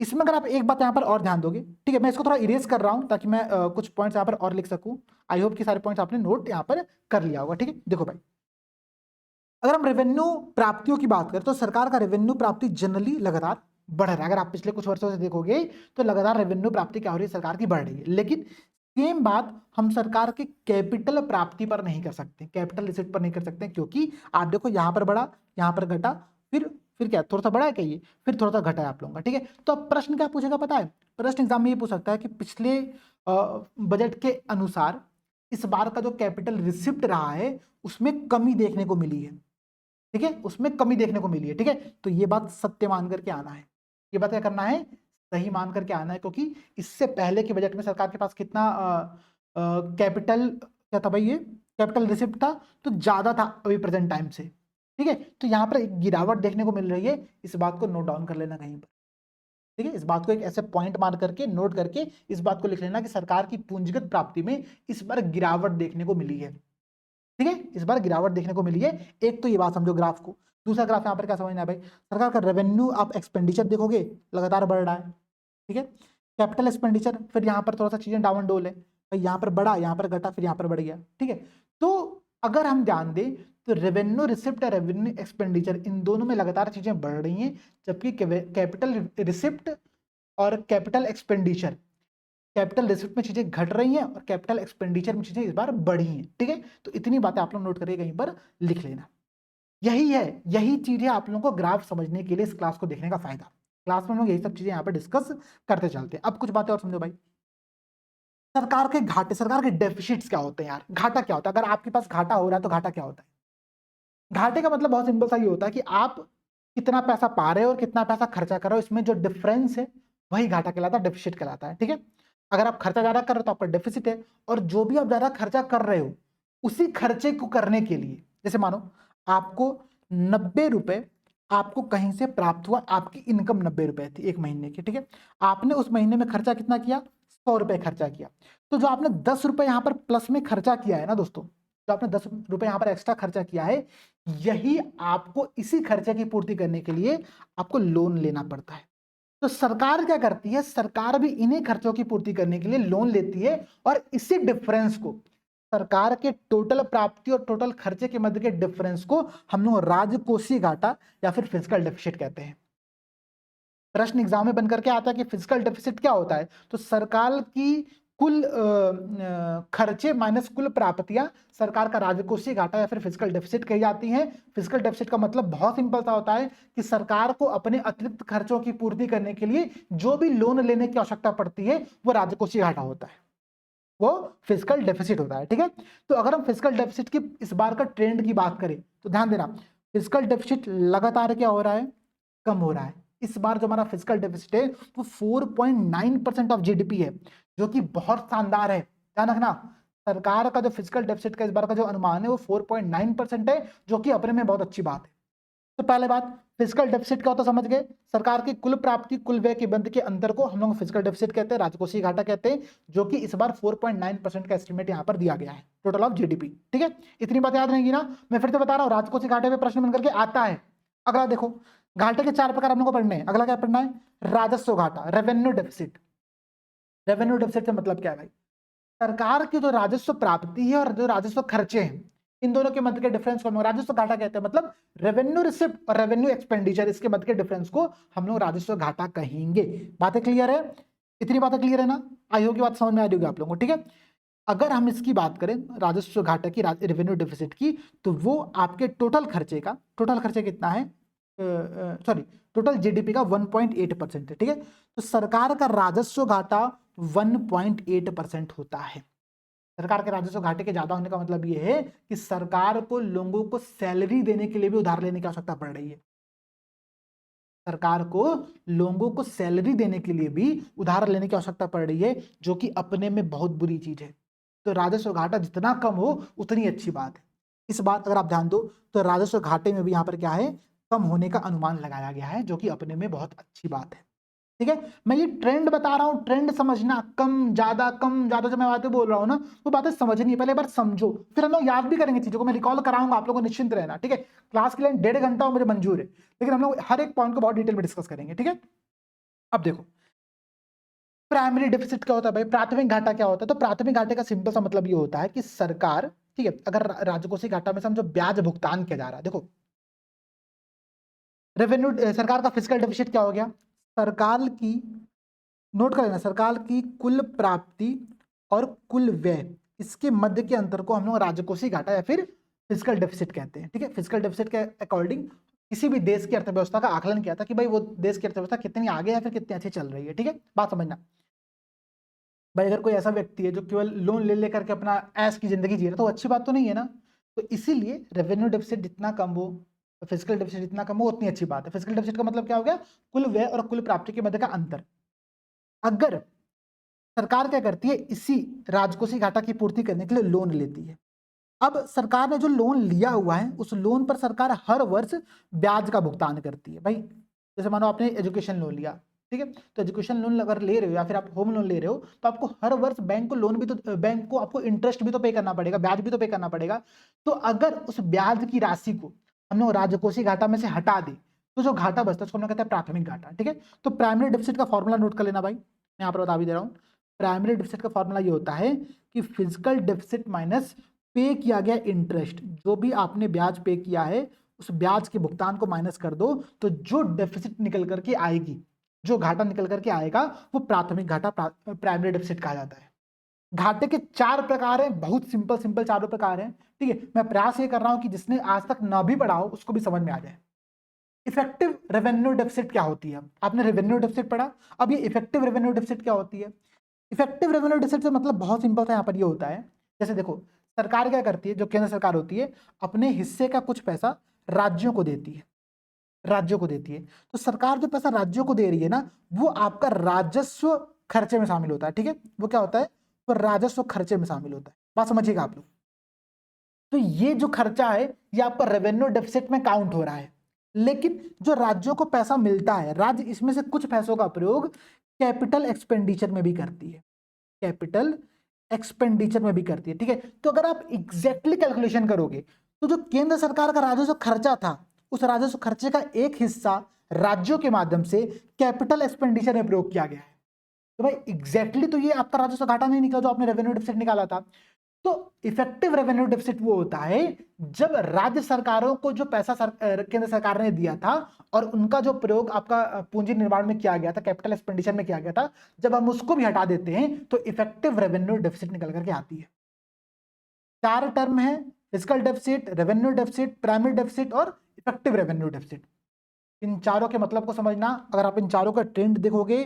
इसमें अगर आप एक बात यहाँ पर और ध्यान दोगे, ठीक है, मैं इसको थोड़ा इरेज कर रहा हूं ताकि मैं कुछ पॉइंट्स यहाँ पर और लिख सकूं। आई होप कि सारे पॉइंट्स आपने नोट यहाँ पर कर लिया होगा। ठीक है, देखो भाई, अगर हम रेवेन्यू प्राप्तियों की बात करें तो सरकार का रेवेन्यू प्राप्ति जनरली लगातार बढ़ रहा है। अगर आप पिछले कुछ वर्षों से देखोगे तो लगातार रेवेन्यू प्राप्ति क्या हो रही है, सरकार की बढ़ रही है। लेकिन सेम बात हम सरकार के कैपिटल प्राप्ति पर नहीं कर सकते, कैपिटल रिसिप्ट पर नहीं कर सकते, क्योंकि आप देखो यहाँ पर बढ़ा, यहाँ पर घटा, फिर क्या थोड़ा सा बढ़ा है क्या, ये फिर थोड़ा सा घटा है आप लोगों का। ठीक है, तो अब प्रश्न क्या पूछेगा पता है, प्रश्न एग्जाम में ये पूछ सकता है कि पिछले बजट के अनुसार इस बार का जो कैपिटल रिसिप्ट रहा है उसमें कमी देखने को मिली है। ठीक है, उसमें कमी देखने को मिली है। ठीक है, तो ये बात सत्य मान करके आना है, ये बात क्या करना है, सही मान करके आना है, क्योंकि इससे पहले के बजट में सरकार के पास कितना कैपिटल क्या था भाई, ये कैपिटल रिसिप्ट था तो ज्यादा था अभी प्रेजेंट टाइम से। ठीक है, तो यहाँ पर एक गिरावट देखने को मिल रही है, इस बात को नोट डाउन कर लेना कहीं पर। ठीक है, इस बात को एक ऐसे पॉइंट मार करके नोट करके इस बात को लिख लेना कि सरकार की पूंजीगत प्राप्ति में इस बार गिरावट देखने को मिली है। ठीक है, इस बार गिरावट देखने को मिली है। एक तो ये बात समझो ग्राफ को। दूसरा ग्राफ यहाँ पर क्या समझना है भाई, सरकार का रेवेन्यू आप एक्सपेंडिचर देखोगे लगातार बढ़ रहा है। ठीक है, कैपिटल एक्सपेंडिचर फिर यहाँ पर थोड़ा सा चीजें डाउन डोल है भाई, यहाँ पर बढ़ा, यहाँ पर घटा, फिर यहाँ पर बढ़ गया। ठीक है, तो अगर हम ध्यान दें तो रेवेन्यू रिसिप्ट और रेवेन्यू एक्सपेंडिचर इन दोनों में लगातार चीजें बढ़ रही हैं, जबकि कैपिटल रिसिप्ट और कैपिटल एक्सपेंडिचर, कैपिटल रिसिप्ट में चीजें घट रही हैं और कैपिटल एक्सपेंडिचर में चीजें इस बार बढ़ी हैं। ठीक है, तो इतनी बातें आप लोग नोट करिए, कहीं पर लिख लेना। यही है, यही चीज है आप लोगों को ग्राफ समझने के लिए इस क्लास को देखने का फायदा। क्लास में हम लोग यही सब चीजें यहाँ पर डिस्कस करते चलते हैं। अब कुछ बातें और समझो भाई, सरकार के घाटे, सरकार के डेफिसिट्स क्या होते हैं यार, घाटा क्या होता है, अगर आपके पास घाटा हो रहा है तो घाटा क्या होता है। घाटे का मतलब बहुत सिंपल सा ये होता है कि आप कितना पैसा पा रहे हो और कितना पैसा खर्चा कर रहे हो, इसमें जो डिफरेंस है वही घाटा कहलाता है, डेफिसिट कहलाता है। ठीक है, अगर आप खर्चा ज्यादा कर रहे हो तो आपका डेफिसिट है, और जो भी आप ज्यादा खर्चा कर रहे हो उसी खर्चे को करने के लिए, जैसे मानो आपको 90 रुपए आपको कहीं से प्राप्त हुआ, आपकी इनकम 90 रुपए थी एक महीने की। ठीक है, आपने उस महीने में खर्चा कितना किया, 100 रुपए खर्चा किया। तो जो आपने 10 रुपए यहाँ पर प्लस में खर्चा किया है ना दोस्तों, जो आपने 10 रुपए यहाँ पर एक्स्ट्रा खर्चा किया है, यही आपको इसी खर्चे की पूर्ति करने के लिए आपको लोन लेना पड़ता है। तो सरकार क्या करती है, सरकार भी इन्हीं खर्चों की पूर्ति करने के लिए लोन लेती है, और इसी डिफरेंस को, सरकार के टोटल प्राप्ति और टोटल खर्चे के मध्य के डिफरेंस को हम लोग राजकोषीय घाटा या फिर फिजिकल डेफिसिट कहते हैं। प्रश्न एग्जाम में बनकर के आता है कि फिजिकल डेफिसिट क्या होता है, तो सरकार की कुल खर्चे माइनस कुल प्राप्तियां सरकार का राजकोषीय घाटा या फिर फिजिकल डेफिसिट कही जाती हैं। फिजिकल डेफिसिट का मतलब बहुत सिंपल सा होता है कि सरकार को अपने अतिरिक्त खर्चों की पूर्ति करने के लिए जो भी लोन लेने की आवश्यकता पड़ती है वो राजकोषीय घाटा होता है, वो फिजिकल डेफिसिट होता है। ठीक है, तो अगर हम फिजिकल डेफिसिट की इस बार का ट्रेंड की बात करें तो ध्यान देना, फिजिकल डेफिसिट लगातार क्या हो रहा है, कम हो रहा है। इस बार जो हमारा फिजिकल डेफिसिट है वो 4.9% ऑफ जीडीपी है, जो कि बहुत शानदार है। ध्यान रखना, सरकार का जो फिजिकल डेफिसिट का इस बार का जो अनुमान है वो 4.9% है, जो कि अपने में बहुत अच्छी बात है। तो पहले बात, फिजिकल डेफिसिट क्या होता है समझ गए, सरकार की कुल प्राप्ति कुल व्यय के बंद के अंतर को हम लोग फिजिकल डेफिसिट कहते हैं, राजकोषीय घाटा कहते हैं, जो कि इस बार 4.9% का एस्टिमेट यहाँ पर दिया गया है टोटल ऑफ जीडीपी। ठीक है, इतनी बात याद रहेगी ना, मैं फिर से बता रहा हूँ, राजकोषीय घाटे पे प्रश्न बनकर के आता है। अगला देखो, घाटे के 4 प्रकार हम लोग को पढ़ने हैं। अगला क्या पढ़ना है, राजस्व घाटा, रेवेन्यू डेफिसिट। रेवेन्यू डेफिसिट से मतलब क्या है भाई, सरकार की जो राजस्व प्राप्ति है और जो राजस्व खर्चे हैं, इन दोनों के मध्य के डिफरेंस को हम लोग राजस्व घाटा कहते हैं। मतलब रेवेन्यू रिसिप्ट और रेवेन्यू एक्सपेंडिचर, इसके मध्य के डिफरेंस को हम लोग राजस्व घाटा कहेंगे। बातें क्लियर है, इतनी बातें क्लियर है ना, आई होगी, बात समझ में आ रही होगी आप लोगों को। ठीक है, अगर हम इसकी बात करें राजस्व घाटा की, रेवेन्यू डेफिसिट की, तो वो आपके टोटल खर्चे का, टोटल खर्चे कितना है, सॉरी टोटल जीडीपी का 1.8% है। ठीक है, तो सरकार का राजस्व घाटा 1.8% होता है। सरकार के राजस्व घाटे के ज्यादा होने का मतलब ये है कि सरकार को लोगों को सैलरी देने के लिए भी उधार लेने की आवश्यकता पड़ रही है। सरकार को लोगों को सैलरी देने के लिए भी उधार लेने की आवश्यकता पड़ रही है, जो कि अपने में बहुत बुरी चीज है। तो राजस्व घाटा जितना कम हो उतनी अच्छी बात है। इस बात अगर आप ध्यान दो तो राजस्व घाटे में भी यहाँ पर क्या है, कम होने का अनुमान लगाया गया है, जो कि अपने में बहुत अच्छी बात है। ठीक है, मैं ये ट्रेंड बता रहा हूं, ट्रेंड समझना, कम ज्यादा जो मैं बातें बोल रहा हूं ना, वो बातें समझनी है, पहले एक बार समझो, फिर हम लोग याद भी करेंगे चीजों को, मैं रिकॉल कराऊंगा, आप लोगों को निश्चिंत रहना। ठीक है, क्लास के लिए 1.5 घंटा मुझे मंजूर है, लेकिन हम लोग हर एक पॉइंट को बहुत डिटेल में डिस्कस करेंगे। ठीक है, अब देखो प्राइमरी डेफिसिट क्या होता है भाई, प्राथमिक घाटा क्या होता है, तो प्राथमिक घाटे का सिंपल सा मतलब ये होता है कि सरकार, ठीक है, अगर राजकोषीय घाटा में से हम जो ब्याज भुगतान किया जा रहा है, देखो रेवेन्यू, सरकार का फिजिकल डेफिसिट क्या हो गया, सरकार की, नोट कर लेना, सरकार की कुल प्राप्ति और कुल व्यय, इसके मध्य के अंतर को हम लोग राजकोषीय घाटा या फिर फिजिकल डेफिसिट कहते हैं। ठीक है, फिजिकल डेफिसिट के अकॉर्डिंग किसी भी देश की अर्थव्यवस्था का आकलन किया था कि भाई वो देश की अर्थव्यवस्था कितनी आगे है, फिर कितनी अच्छी चल रही है। ठीक है, बात समझना भाई, अगर कोई ऐसा व्यक्ति है जो केवल लोन ले लेकर के अपना ऐश की जिंदगी जी रहा है, तो अच्छी बात तो नहीं है ना। तो इसीलिए रेवेन्यू डेफिसिट जितना कम हो, फिजिकल डेफिसिट जितना कम हो, उतनी अच्छी बात है। फिजिकल डेफिसिट का मतलब क्या हो गया, कुल व्यय और कुल प्राप्ति के मध्य का अंतर। अगर सरकार क्या करती है, इसी राजकोषीय घाटा की पूर्ति करने के लिए लोन लेती है। अब सरकार ने जो लोन लिया हुआ है, उस लोन पर सरकार हर वर्ष ब्याज का भुगतान करती है। भाई जैसे मानो आपने एजुकेशन लोन लिया, ठीक है। तो एजुकेशन लोन अगर ले रहे हो या फिर आप होम लोन ले रहे हो तो आपको हर वर्ष बैंक को लोन भी तो बैंक को आपको इंटरेस्ट भी तो पे करना पड़ेगा, ब्याज भी तो पे करना पड़ेगा। तो अगर उस ब्याज की राशि को हम लोग राजकोषीय घाटा में से हटा दें तो जो घाटा बचता है उसको हम लोग कहते हैं प्राथमिक घाटा। ठीक है, तो प्राइमरी डिफिसिट का फॉर्मूला नोट कर लेना भाई, मैं यहाँ पर बता भी दे रहा हूँ। प्राइमरी डिफिसिट का फॉर्मूला ये होता है कि फिजिकल डिफिसिट माइनस पे किया गया इंटरेस्ट, जो भी आपने ब्याज पे किया है उस ब्याज के भुगतान को माइनस कर दो, तो जो डेफिसिट निकल करके आएगी, जो घाटा निकल करके आएगा वो प्राथमिक घाटा प्राइमरी डेफिसिट कहा जाता है। घाटे के 4 प्रकार हैं, बहुत सिंपल सिंपल चारों प्रकार हैं। ठीक है, मैं प्रयास ये कर रहा हूं कि जिसने आज तक ना भी पढ़ा हो उसको भी समझ में आ जाए। इफेक्टिव रेवेन्यू डेफिसिट क्या होती है? आपने रेवेन्यू डेफिसिट पढ़ा, अब ये इफेक्टिव रेवेन्यू डेफिसिट क्या होती है? इफेक्टिव रेवेन्यू डेफिसिट से मतलब बहुत सिंपल सा यहाँ पर ये होता है, जैसे देखो सरकार क्या करती है, जो केंद्र सरकार होती है अपने हिस्से का कुछ पैसा राज्यों को देती है, राज्यों को देती है। तो सरकार जो पैसा राज्यों को दे रही है ना, वो आपका राजस्व खर्चे में शामिल होता है। ठीक है, वो क्या होता है, वो राजस्व खर्चे में शामिल होता है। बात समझिएगा आप लोग। तो ये जो खर्चा है ये आपका रेवेन्यू डेफिसिट में काउंट हो रहा है, लेकिन जो राज्यों को पैसा मिलता है, राज्य इसमें से कुछ पैसों का प्रयोग कैपिटल एक्सपेंडिचर में भी करती है, कैपिटल एक्सपेंडिचर में भी करती है। ठीक है, तो अगर आप एग्जैक्टली कैलकुलेशन करोगे तो जो केंद्र सरकार का राजस्व खर्चा था, उस राजस्व खर्चे का एक हिस्सा राज्यों के माध्यम से कैपिटल एक्सपेंडिचर में प्रयोग किया गया है। तो भाई एग्जैक्टली तो ये आपका राजस्व घाटा नहीं निकला जो आपने रेवेन्यू डेफिसिट निकाला था। तो इफेक्टिव रेवेन्यू डेफिसिट वो होता है जब राज्य सरकारों को जो पैसा केंद्र सरकार ने दिया था और उनका जो प्रयोग आपका पूंजी निर्माण में किया गया था, कैपिटल एक्सपेंडिचर में किया गया था, जब हम उसको भी हटा देते हैं तो इफेक्टिव रेवेन्यू डेफिसिट निकल करके आती है। 4 टर्म है, fiscal deficit, revenue deficit, primary deficit और इफेक्टिव रेवेन्यू डेफिसिट। इन चारों के मतलब को समझना, अगर आप इन चारों का ट्रेंड देखोगे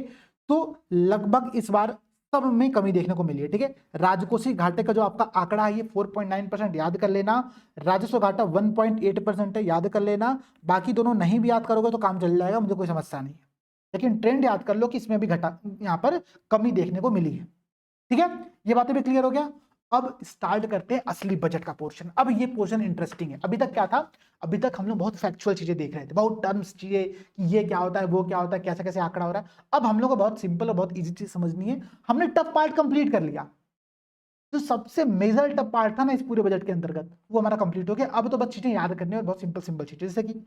तो लगभग इस बार सब में कमी देखने को मिली है। ठीक है, राजकोषीय घाटे का जो आपका आंकड़ा है ये 4.9% याद कर लेना, राजस्व घाटा 1.8% है, याद कर लेना। बाकी दोनों नहीं भी याद करोगे तो काम चल जाएगा, मुझे कोई समस्या नहीं है, लेकिन ट्रेंड याद कर लो कि इसमें भी घटा यहाँ पर कमी देखने को मिली है। ठीक है, ये बातें भी क्लियर हो गया। अब स्टार्ट करते हैं असली बजट का पोर्शन। अब ये पोर्शन इंटरेस्टिंग है। अभी तक क्या था, अभी तक हम लोग बहुत फैक्चुअल चीजें देख रहे थे, बहुत टर्म्स चीजें कि ये क्या होता है, वो क्या होता है, कैसे कैसे आंकड़ा हो रहा है। अब हम लोग को बहुत सिंपल और बहुत इजी चीज समझनी है। हमने टफ पार्ट कंप्लीट कर लिया, जो सबसे मेजर टफ पार्ट था ना इस पूरे बजट के अंतर्गत, वो हमारा कंप्लीट हो गया। अब तो बस चीजें याद करनी है और बहुत सिंपल सिंपल चीजें, जैसे कि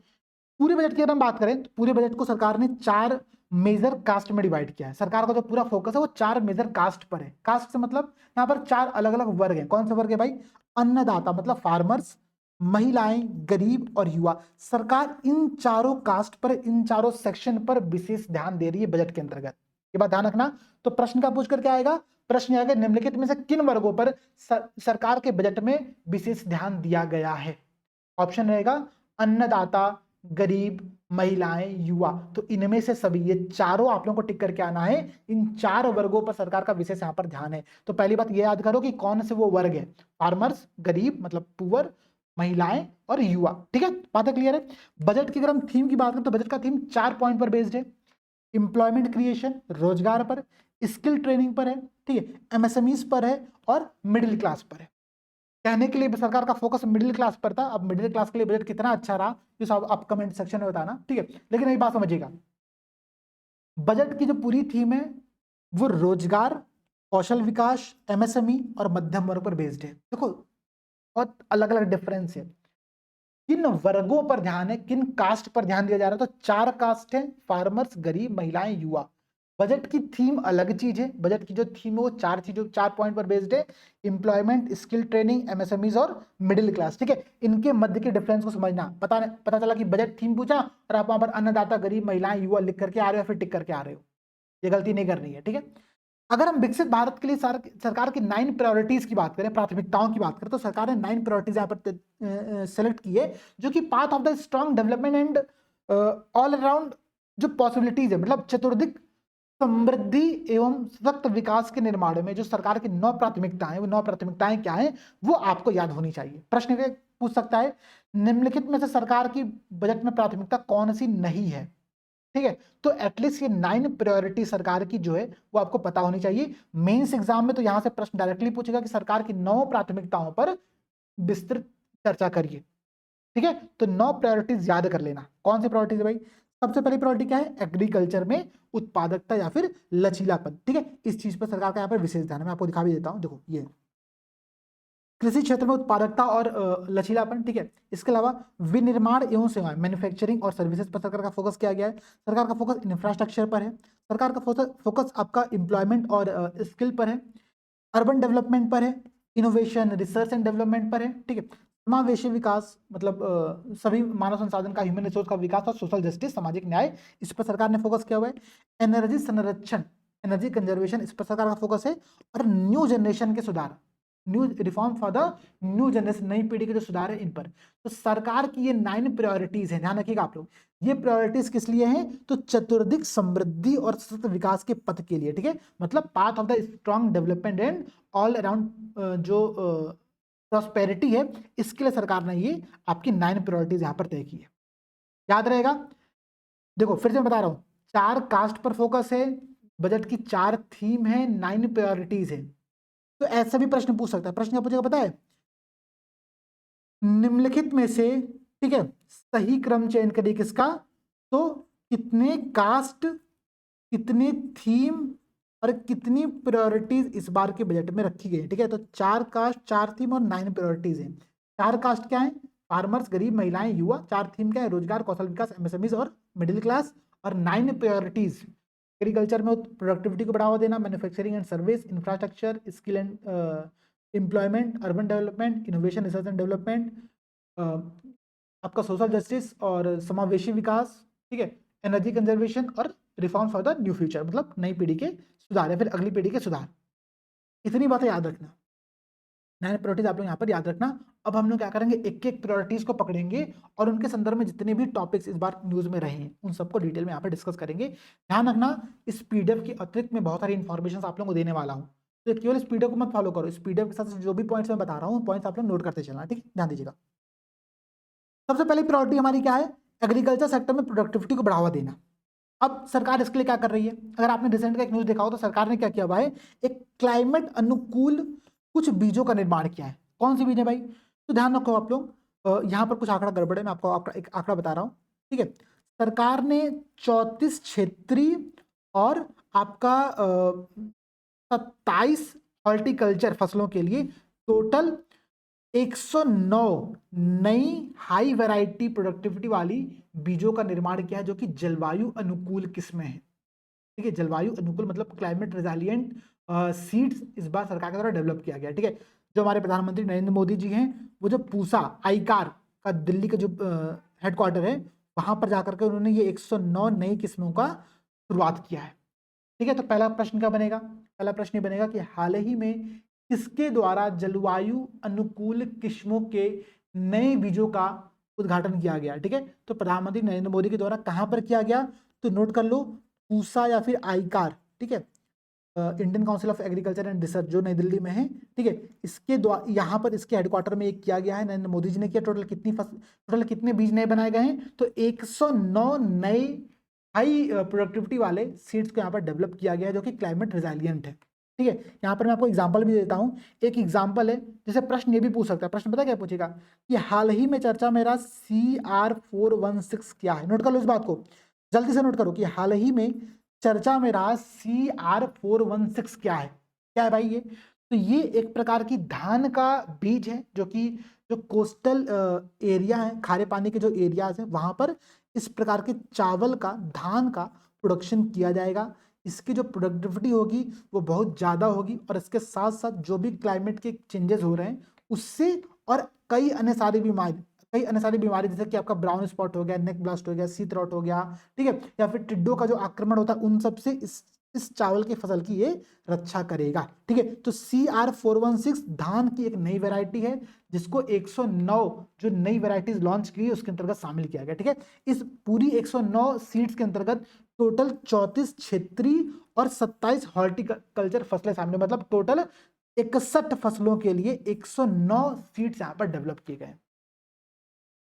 पूरे बजट की अगर हम बात करें तो पूरे बजट को सरकार ने 4 मेजर कास्ट में डिवाइड किया है। सरकार का जो पूरा फोकस है वो 4 मेजर कास्ट पर है। कास्ट से मतलब यहाँ पर 4 अलग अलग वर्ग हैं। कौन से वर्ग है भाई? अन्नदाता मतलब फार्मर्स, महिलाएं, गरीब और युवा। सरकार इन चारों कास्ट पर, इन चारों सेक्शन पर विशेष ध्यान दे रही है बजट के अंतर्गत। ये बात ध्यान रखना। तो प्रश्न का पूछ करके आएगा, प्रश्न आएगा निम्नलिखित में से किन वर्गों पर सरकार के बजट में विशेष ध्यान दिया गया है? ऑप्शन रहेगा अन्नदाता, गरीब, महिलाएं, युवा। तो इनमें से सभी, ये चारों आप लोगों को टिक करके आना है। इन 4 वर्गों पर सरकार का विशेष यहाँ पर ध्यान है। तो पहली बात ये याद करो कि कौन से वो वर्ग है, फार्मर्स, गरीब मतलब पुअर, महिलाएं और युवा। ठीक है, बात क्लियर है। बजट की अगर हम थीम की बात करें तो बजट का थीम 4 पॉइंट पर बेस्ड है। एम्प्लॉयमेंट क्रिएशन, रोजगार पर, स्किल ट्रेनिंग पर है, ठीक है, एमएसएमईज पर है और मिडिल क्लास पर है। कहने के लिए सरकार का फोकस मिडिल क्लास पर था। अब मिडिल क्लास के लिए बजट कितना अच्छा रहा ये सब आप कमेंट सेक्शन में बताना। ठीक है, लेकिन एक बात समझिएगा, बजट की जो पूरी थीम है वो रोजगार, कौशल विकास, एमएसएमई और मध्यम वर्ग पर बेस्ड है। देखो बहुत अलग अलग डिफरेंस है, किन वर्गों पर ध्यान है, किन कास्ट पर ध्यान दिया जा रहा है। तो 4 कास्ट है, फार्मर्स, गरीब, महिलाएं, युवा। बजट की थीम अलग चीज है। बजट की जो थीम है वो 4 चीजों, 4 पॉइंट पर बेस्ड है। एम्प्लॉयमेंट, स्किल ट्रेनिंग, एमएसएमईज और मिडिल क्लास। ठीक है, इनके मध्य के डिफरेंस को समझना। पता चला कि बजट थीम पूछा और आप वहां पर अन्नदाता, गरीब, महिलाएं, युवा लिख करके आ रहे हो, फिर टिक करके आ रहे हो, ये गलती नहीं करनी है। ठीक है, अगर हम विकसित भारत के लिए सरकार की 9 प्रायोरिटीज की बात करें, प्राथमिकताओं की बात करें, तो सरकार ने 9 प्रायोरिटीज यहाँ पर सेलेक्ट की है, जो कि path of the strong development and all around जो पॉसिबिलिटीज है, मतलब चतुर्दिक समृद्धि एवं सशक्त विकास के निर्माण में जो सरकार की 9 प्राथमिकताएं, वो 9 प्राथमिकताएं क्या हैं वो आपको याद होनी चाहिए। प्रश्न पूछ सकता है, निम्नलिखित में से सरकार की बजट में प्राथमिकता कौन सी नहीं है? ठीक है, तो एटलीस्ट ये 9 प्रायोरिटी सरकार की जो है वो आपको पता होनी चाहिए। मेंस एग्जाम में तो यहां से प्रश्न डायरेक्टली पूछेगा कि सरकार की 9 प्राथमिकताओं पर विस्तृत चर्चा करिए। ठीक है, तो 9 प्रायोरिटीज याद कर लेना। कौन सी प्रायोरिटीज है भाई? सबसे पहली प्रायोरिटी क्या है, एग्रीकल्चर में उत्पादकता या फिर लचीलापन। ठीक है, इस चीज पर सरकार का यहाँ पर विशेष ध्यान है। मैं आपको दिखा भी देता हूँ, देखो ये कृषि क्षेत्र में उत्पादकता और लचीलापन। ठीक है, इसके अलावा विनिर्माण एवं सेवाएं, मैन्युफैक्चरिंग और सर्विसेज पर सरकार का फोकस किया गया है। सरकार का फोकस इंफ्रास्ट्रक्चर पर है। सरकार का फोकस आपका एम्प्लॉयमेंट और स्किल पर है। अर्बन डेवलपमेंट पर है। इनोवेशन, रिसर्च एंड डेवलपमेंट पर है। ठीक है, समावेशी विकास मतलब सभी मानव संसाधन का, ह्यूमन रिसोर्स का विकास और सोशल जस्टिस, सामाजिक न्याय, इस पर सरकार ने फोकस किया हुआ है। एनर्जी संरक्षण, एनर्जी कंजर्वेशन, इस पर सरकार का फोकस है। और न्यू जनरेशन के सुधार, new reform for the new generation, नई पीढ़ी के जो सुधार है इन पर। तो सरकार की ये 9 प्रायोरिटीज है, ध्यान रखिएगा आप लोग। ये प्रायोरिटीज किस लिए हैं, तो चतुर्दिक समृद्धि और सतत विकास के पथ के लिए। ठीक है, मतलब path of the strong development and all around जो प्रॉस्पेरिटी है, इसके लिए सरकार ने ये आपकी 9 प्रायोरिटीज यहाँ पर तय की है। याद रहेगा, देखो फिर से मैं बता रहा हूँ, 4 कास्ट पर फोकस है, बजट की 4 थीम है, 9 प्रायोरिटीज है। तो ऐसा भी प्रश्न पूछ सकता है। प्रश्न क्या पूछेगा पता है, निम्नलिखित में से, ठीक है, सही क्रम चयन करिए किसका, तो कितने कास्ट, कितने थीम और कितनी प्रायोरिटीज इस बार के बजट में रखी गई। ठीक है, तो 4 कास्ट, 4 थीम और 9 प्रायोरिटीज हैं। 4 कास्ट क्या है, फार्मर्स, गरीब, महिलाएं, युवा। 4 थीम क्या है, रोजगार, कौशल विकास, एमएसएमईज और मिडिल क्लास। और 9 प्रायोरिटीज, एग्रीकल्चर में प्रोडक्टिविटी को बढ़ावा देना, manufacturing and service, infrastructure, skill and employment, urban development, innovation, research and development, आपका सोशल जस्टिस और समावेशी विकास। ठीक है, एनर्जी कंजर्वेशन और reform for the new future, मतलब नई पीढ़ी के सुधार या फिर अगली पीढ़ी के सुधार। इतनी बातें याद रखना, 9 प्रायोरिटीज आप लोग यहाँ पर याद रखना। अब हम लोग क्या करेंगे, एक एक प्रायोरिटीज को पकड़ेंगे और उनके संदर्भ में जितने भी टॉपिक्स इस बार न्यूज में रहे हैं उन सबको डिटेल में यहाँ पर डिस्कस करेंगे। ध्यान रखना, इस पीडीएफ की अतिरिक्त में बहुत सारी इन्फॉर्मेशन आप लोगों को देने वाला हूँ, तो केवल इस पीडीएफ को मत फॉलो करो, इस पीडीएफ के साथ जो भी पॉइंट्स मैं बता रहा हूँ पॉइंट्स आप लोग नोट करते चलना। ठीक है, ध्यान दीजिएगा। सबसे पहली प्रायोरिटी हमारी क्या है, एग्रीकल्चर सेक्टर में प्रोडक्टिविटी को बढ़ावा देना। अब सरकार इसके लिए क्या कर रही है, अगर आपने रिसेंट का एक न्यूज देखा हो तो सरकार ने क्या किया हुआ है, एक क्लाइमेट अनुकूल कुछ बीजों का निर्माण किया है। कौन सी बीज है भाई, तो ध्यान रखो आप लोग, यहाँ पर कुछ आंकड़ा गड़बड़ है, मैं आपको एक आंकड़ा बता रहा हूँ। ठीक है, सरकार ने 34 क्षेत्रीय और आपका 27 हॉर्टिकल्चर फसलों के लिए टोटल 109 नई हाई वैरायटी प्रोडक्टिविटी वाली बीजों का निर्माण किया है, जो कि जलवायु अनुकूल किस्में हैं। ठीक है, जलवायु अनुकूल मतलब क्लाइमेट रेजिलिएंट सीड्स इस बार सरकार के द्वारा डेवलप किया गया। ठीक है, जो हमारे प्रधानमंत्री नरेंद्र मोदी जी हैं, वो जो पूसा आईकार का दिल्ली का जो हेडक्वार्टर है, वहां पर जाकर के उन्होंने ये 109 नई किस्मों का शुरुआत किया है। ठीक है, तो पहला प्रश्न क्या बनेगा, पहला प्रश्न ये बनेगा कि हाल ही में किसके द्वारा जलवायु अनुकूल किस्मों के नए बीजों का उद्घाटन किया गया। ठीक है, तो प्रधानमंत्री नरेंद्र मोदी के द्वारा कहां पर किया गया, तो नोट कर लो, पूसा या फिर आईकार। ठीक है, Indian council of agriculture and research जो नई दिल्ली में है। ठीक है, इसके द्वारा यहाँ पर इसके हेडक्वार्टर में एक किया गया है, नरेंद्र मोदी जी ने किया। टोटल कितने बीज नए बनाए गए हैं, तो 109 नए हाई प्रोडक्टिविटी वाले सीड्स को यहाँ पर डेवलप किया गया है, जो कि क्लाइमेट रेजिलिएंट है। ठीक है, यहाँ पर मैं आपको एग्जांपल भी देता हूँ। एक एग्जांपल है, जैसे प्रश्न ये भी पूछ सकता है, प्रश्न पता क्या पूछेगा कि हाल ही में चर्चा में रहा CR416 क्या है। नोट कर लो इस बात को, जल्दी से नोट करो कि हाल ही में चर्चा में रहा CR416 क्या है। क्या है भाई ये, तो ये एक प्रकार की धान का बीज है, जो कि जो कोस्टल एरिया है, खारे पानी के जो एरियाज हैं वहां पर इस प्रकार के चावल का, धान का प्रोडक्शन किया जाएगा। इसकी जो प्रोडक्टिविटी होगी वो बहुत ज़्यादा होगी, और इसके साथ साथ जो भी क्लाइमेट के चेंजेस हो रहे हैं उससे, और कई अन्य सारी बीमारी जैसे कि आपका ब्राउन स्पॉट हो गया, नेक ब्लास्ट हो गया, सीथ रॉट हो गया, ठीक है, या फिर टिड्डों का जो आक्रमण होता है, उन सब से इस चावल की फसल की ये रक्षा करेगा। ठीक है, तो CR416 धान की एक नई वैरायटी है, जिसको 109 जो नई वैरायटीज लॉन्च की उसके अंतर्गत शामिल किया गया। ठीक है, इस पूरी 109 सीड्स के अंतर्गत टोटल 34 क्षेत्रीय और 27 हॉर्टिकल्चर फसलें शामिल, मतलब टोटल 61 फसलों के लिए 109 सीड्स यहाँ पर डेवलप किए गए।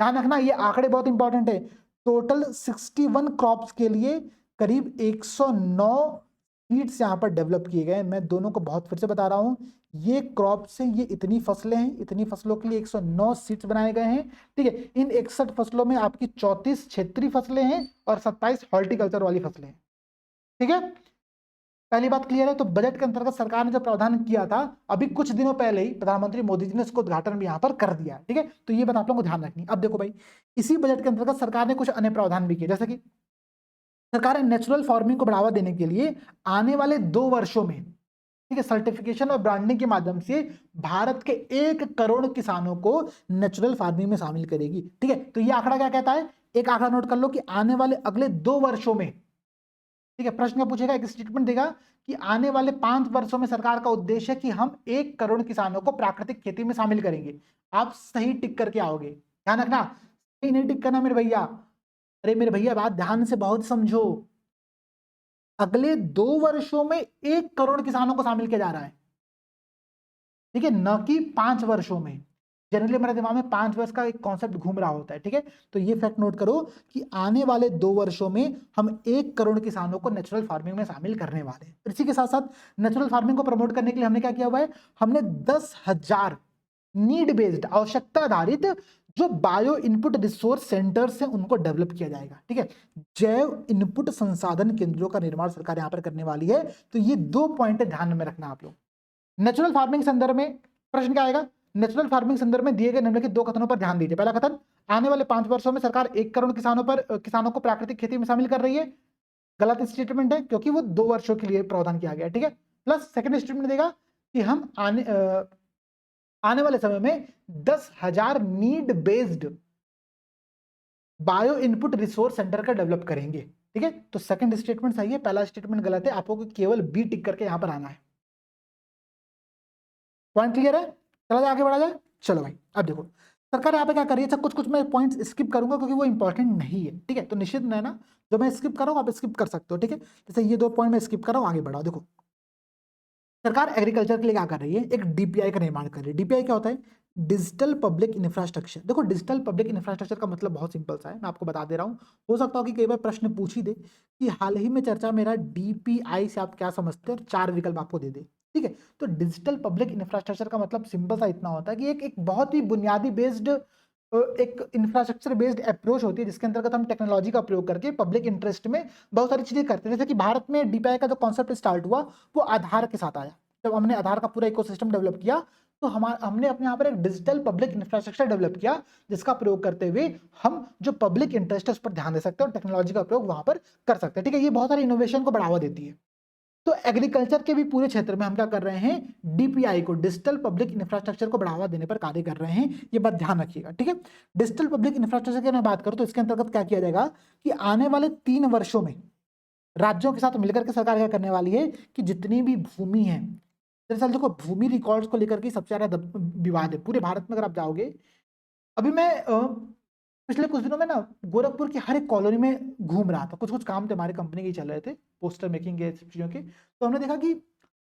ध्यान रखना, ये आंकड़े बहुत इंपॉर्टेंट है। टोटल 61 क्रॉप्स के लिए करीब 109 सीड्स यहाँ पर डेवलप किए गए। मैं दोनों को बहुत फिर से बता रहा हूँ, ये क्रॉप से ये इतनी फसलें हैं, इतनी फसलों के लिए 109 सीड्स बनाए गए हैं। ठीक है, इन 61 फसलों में आपकी 34 क्षेत्रीय फसलें हैं और 27 हॉर्टिकल्चर वाली फसलें हैं। ठीक है, पहली बात क्लियर है। तो बजट के अंतर्गत सरकार ने जो प्रावधान किया था, अभी कुछ दिनों पहले ही प्रधानमंत्री मोदी जी ने इसको उद्घाटन भी यहाँ पर कर दिया। ठीक है, तो ये बात आप लोगों को ध्यान रखनी। अब देखो भाई, इसी बजट के अंतर्गत सरकार ने कुछ अन्य प्रावधान भी किए, जैसे कि सरकार ने नेचुरल फार्मिंग को बढ़ावा देने के लिए आने वाले 2 वर्षों में, ठीक है, सर्टिफिकेशन और ब्रांडिंग के माध्यम से भारत के 1 करोड़ किसानों को नेचुरल फार्मिंग में शामिल करेगी। ठीक है, तो ये आंकड़ा क्या कहता है, एक आंकड़ा नोट कर लो कि आने वाले अगले 2 वर्षों में, ठीक है, प्रश्न क्या पूछेगा, एक स्टेटमेंट देगा कि आने वाले 5 वर्षों में सरकार का उद्देश्य है कि हम 1 करोड़ किसानों को प्राकृतिक खेती में शामिल करेंगे। आप सही टिक करके आओगे, ध्यान रखना, सही नहीं टिक करना मेरे भैया। अरे मेरे भैया बात ध्यान से बहुत समझो, अगले 2 वर्षों में 1 करोड़ किसानों को शामिल किया जा रहा है। ठीक है, न कि 5 वर्षों में। जनरली मेरे दिमाग में 5 वर्ष का एक कॉन्सेप्ट घूम रहा होता है। ठीक है, तो ये फैक्ट नोट करो कि आने वाले 2 वर्षों में हम 1 करोड़ किसानों को नेचुरल फार्मिंग में शामिल करने वाले हैं। इसी के साथ साथ नेचुरल फार्मिंग को प्रमोट करने के लिए हमने क्या किया हुआ है, हमने 10,000 नीड बेस्ड, आवश्यकता आधारित जो बायो इनपुट रिसोर्स सेंटर्स हैं उनको डेवलप किया जाएगा। ठीक है, जैव इनपुट संसाधन केंद्रों का निर्माण सरकार यहां पर करने वाली है। तो ये 2 पॉइंट ध्यान में रखना आप लोग। नेचुरल फार्मिंग संदर्भ में प्रश्न क्या आएगा, नेचुरल फार्मिंग संदर्भ में दिए गए निम्नलिखित 2 कथनों पर ध्यान दीजिए। पहला कथन, आने वाले 5 वर्षों में सरकार 1 करोड़ किसानों को प्राकृतिक खेती में शामिल कर रही है। गलत स्टेटमेंट है, क्योंकि वो 2 वर्षों के लिए प्रावधान किया गया। ठीक है, प्लस सेकंड स्टेटमेंट देगा कि हम आने वाले समय में 10,000 need based bio input resource centre का डेवलप करेंगे। ठीक है, तो सेकंड स्टेटमेंट सही है, पहला स्टेटमेंट गलत है। आपको केवल बी टिक करके यहां पर आना है। पॉइंट क्लियर है, चला जाए आगे बढ़ा जाए। चलो भाई, अब देखो सरकार यहाँ पे क्या कर रही है। अच्छा, कुछ कुछ मैं पॉइंट्स स्किप करूंगा क्योंकि वो इंपॉर्टेंट नहीं है। ठीक है, तो निश्चित है ना, जो मैं स्किप कर रहा हूँ आप स्किप कर सकते हो। ठीक है, जैसे ये 2 पॉइंट मैं स्किप कर रहा हूँ, आगे बढ़ाओ। देखो सरकार एग्रीकल्चर के लिए क्या कर रही है, एक डीपीआई का निर्माण कर रही है। डीपीआई क्या होता है, डिजिटल पब्लिक इंफ्रास्ट्रक्चर। देखो डिजिटल पब्लिक इंफ्रास्ट्रक्चर का मतलब बहुत सिंपल सा है, मैं आपको बता दे रहा हूँ। हो सकता हो कि कई बार प्रश्न पूछ ही दे कि हाल ही में चर्चा मेरा डीपीआई से आप क्या समझते हो, और 4 विकल्प आपको दे दे। ठीक है, तो डिजिटल पब्लिक इंफ्रास्ट्रक्चर का मतलब सिंपल सा इतना होता है कि एक बहुत ही बुनियादी बेस्ड एक इंफ्रास्ट्रक्चर बेस्ड अप्रोच होती है, जिसके अंतर्गत हम टेक्नोलॉजी का प्रयोग करके पब्लिक इंटरेस्ट में बहुत सारी चीजें करते हैं। जैसे कि भारत में डीपीआई का जो कॉन्सेप्ट स्टार्ट हुआ वो आधार के साथ आया। जब हमने आधार का पूरा इकोसिस्टम डेवलप किया तो हमने अपने यहाँ पर एक डिजिटल पब्लिक इंफ्रास्ट्रक्चर डेवलप किया, जिसका प्रयोग करते हुए हम जो पब्लिक इंटरेस्ट है उस पर ध्यान दे सकते हैं और टेक्नोलॉजी का प्रयोग वहां पर कर सकते हैं। ठीक है, ये बहुत सारी इनोवेशन को बढ़ावा देती है। तो एग्रीकल्चर के भी पूरे क्षेत्र में हम क्या कर रहे हैं, डीपीआई को, डिजिटल पब्लिक इंफ्रास्ट्रक्चर को बढ़ावा देने पर कार्य कर रहे हैं। ये बात ध्यान रखिएगा। ठीक है, डिजिटल पब्लिक इंफ्रास्ट्रक्चर की मैं बात करूं तो इसके अंतर्गत क्या किया जाएगा कि आने वाले 3 वर्षों में राज्यों के साथ मिलकर के सरकार क्या करने वाली है कि जितनी भी भूमि है, दरअसल देखो भूमि रिकॉर्ड्स को लेकर के सबसे ज्यादा विवाद है पूरे भारत में। अगर आप जाओगे, अभी मैं पिछले कुछ दिनों में ना गोरखपुर की हर एक कॉलोनी में घूम रहा था, कुछ कुछ काम थे हमारे कंपनी के चल रहे थे, पोस्टर मेकिंग के चीजों के। तो हमने देखा कि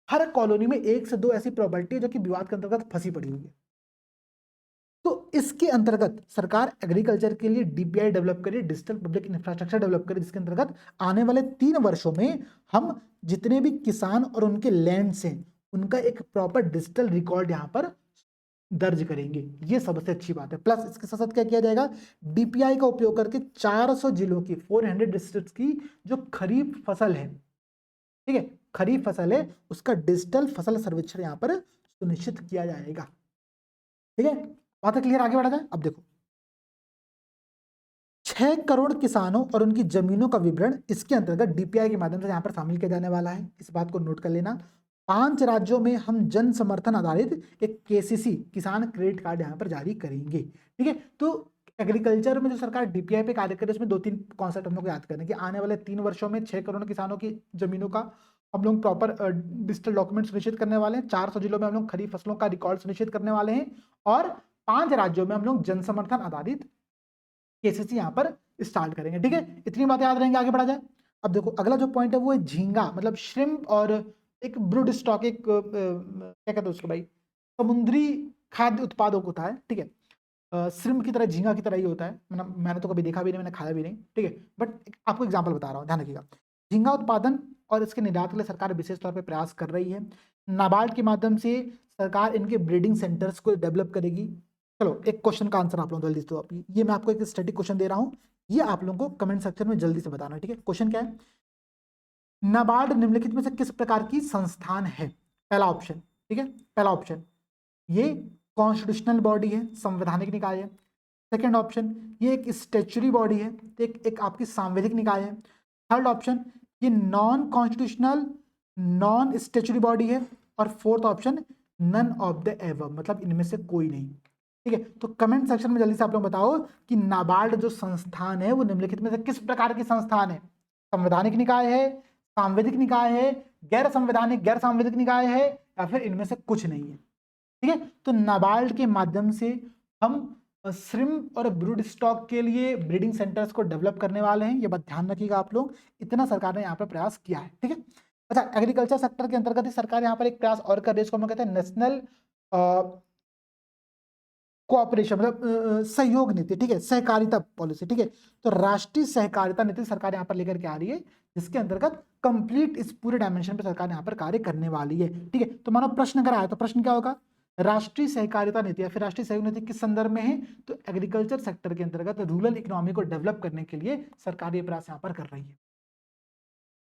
हर कॉलोनी में 1 से 2 ऐसी प्रॉपर्टी है जो कि विवाद के अंतर्गत फंसी पड़ी हुई है। तो इसके अंतर्गत सरकार एग्रीकल्चर के लिए डीपीआई डेवलप करी, डिजिटल पब्लिक इंफ्रास्ट्रक्चर डेवलप करी, जिसके अंतर्गत आने वाले 3 वर्षों में हम जितने भी किसान और उनके लैंड्स हैं उनका एक प्रॉपर डिजिटल रिकॉर्ड यहाँ पर दर्ज करेंगे। ये सबसे अच्छी बात है। प्लस इसके साथ साथ क्या किया जाएगा, डीपीआई का उपयोग करके 400 जिलों की 400 डिस्ट्रिक्ट्स की जो खरीफ फसल है, ठीक है, खरीफ फसल है, उसका डिजिटल फसल सर्वेक्षण यहाँ पर सुनिश्चित किया जाएगा। ठीक है, बात क्लियर, आगे बढ़ा जाए। अब देखो 6 करोड़ किसानों और उनकी जमीनों का विवरण इसके अंतर्गत डीपीआई के माध्यम से यहाँ पर शामिल किया जाने वाला है। इस बात को नोट कर लेना। 5 राज्यों में हम जन समर्थन आधारित एक केसीसी, किसान क्रेडिट कार्ड यहाँ पर जारी करेंगे। ठीक है, तो एग्रीकल्चर में जो सरकार डीपीआई पे कार्य करे उसमें 2-3 कॉन्सेप्ट हम लोग को याद करने कि आने वाले 3 वर्षों में 6 करोड़ किसानों की जमीनों का हम लोग प्रॉपर डिजिटल डॉक्यूमेंट सुनिश्चित करने वाले हैं। 400 जिलों में हम लोग खरीफ फसलों का रिकॉर्ड सुनिश्चित करने वाले हैं और 5 राज्यों में हम लोग जन समर्थन आधारित केसीसी यहाँ पर स्टार्ट करेंगे। ठीक है, इतनी बातें याद रहेंगे, आगे बढ़ा जाए। अब देखो अगला जो पॉइंट है वो है झींगा, मतलब श्रिम्प और एक ब्रूड स्टॉक, एक क्या कहते हैं उसको भाई, समुद्री खाद्य उत्पादक होता है। ठीक है, श्रिम्प की तरह, झींगा की तरह ही होता है। मैंने तो कभी देखा भी नहीं, मैंने खाया भी नहीं। ठीक है, बट आपको एग्जाम्पल बता रहा हूँ, ध्यान रखिएगा। झींगा उत्पादन और इसके निदान के लिए सरकार विशेष तौर पे प्रयास कर रही है। नाबार्ड के माध्यम से सरकार इनके ब्रीडिंग सेंटर्स को डेवलप करेगी। चलो एक क्वेश्चन का आंसर आप लोग जल्दी से दो। अभी ये मैं आपको एक स्टैटिक क्वेश्चन दे रहा हूँ, ये आप लोगों को कमेंट सेक्शन में जल्दी से बताना है, ठीक है। क्वेश्चन क्या है, नाबार्ड निम्नलिखित में से किस प्रकार की संस्थान है? पहला ऑप्शन, ठीक है, पहला ऑप्शन ये कॉन्स्टिट्यूशनल बॉडी है, संवैधानिक निकाय है। सेकंड ऑप्शन ये एक स्टैच्यूटरी बॉडी है, एक आपकी सांविधिक निकाय है। थर्ड ऑप्शन ये non constitutional non statutory body है। और fourth option none of the above, मतलब इनमें से कोई नहीं, ठीक है। तो कमेंट सेक्शन में जल्दी से आप लोग बताओ कि नाबार्ड जो संस्थान है वो निम्नलिखित में से किस प्रकार की संस्थान है? संवैधानिक निकाय है, सांविधिक निकाय है, गैर संवैधानिक गैर सांविधिक निकाय है, या फिर इनमें से कुछ नहीं है, ठीक है। तो नाबार्ड के माध्यम से हम श्रिम्प और ब्रूड स्टॉक के लिए ब्रीडिंग सेंटर्स को डेवलप करने वाले हैं, ये बात ध्यान रखिएगा आप लोग, इतना सरकार ने यहाँ पर प्रयास किया है, ठीक है। अच्छा, एग्रीकल्चर सेक्टर के अंतर्गत ही सरकार यहाँ पर एक प्रयास और कर रही है, इसको हम लोग कहते हैं नेशनल कोऑपरेशन, मतलब सहयोग नीति, ठीक है, सहकारिता पॉलिसी, ठीक है। तो राष्ट्रीय सहकारिता नीति सरकार यहाँ पर लेकर के आ रही है, जिसके अंतर्गत कंप्लीट इस पूरे डायमेंशन पे सरकार यहाँ पर कार्य करने वाली है, ठीक है। तो मानो प्रश्न अगर आया तो प्रश्न क्या होगा, राष्ट्रीय सहकारिता नीति या फिर राष्ट्रीय सहयोग नीति किस संदर्भ में है? तो एग्रीकल्चर सेक्टर के अंतर्गत रूरल इकोनॉमी को डेवलप करने के लिए सरकार ये प्रयास यहाँ पर कर रही है,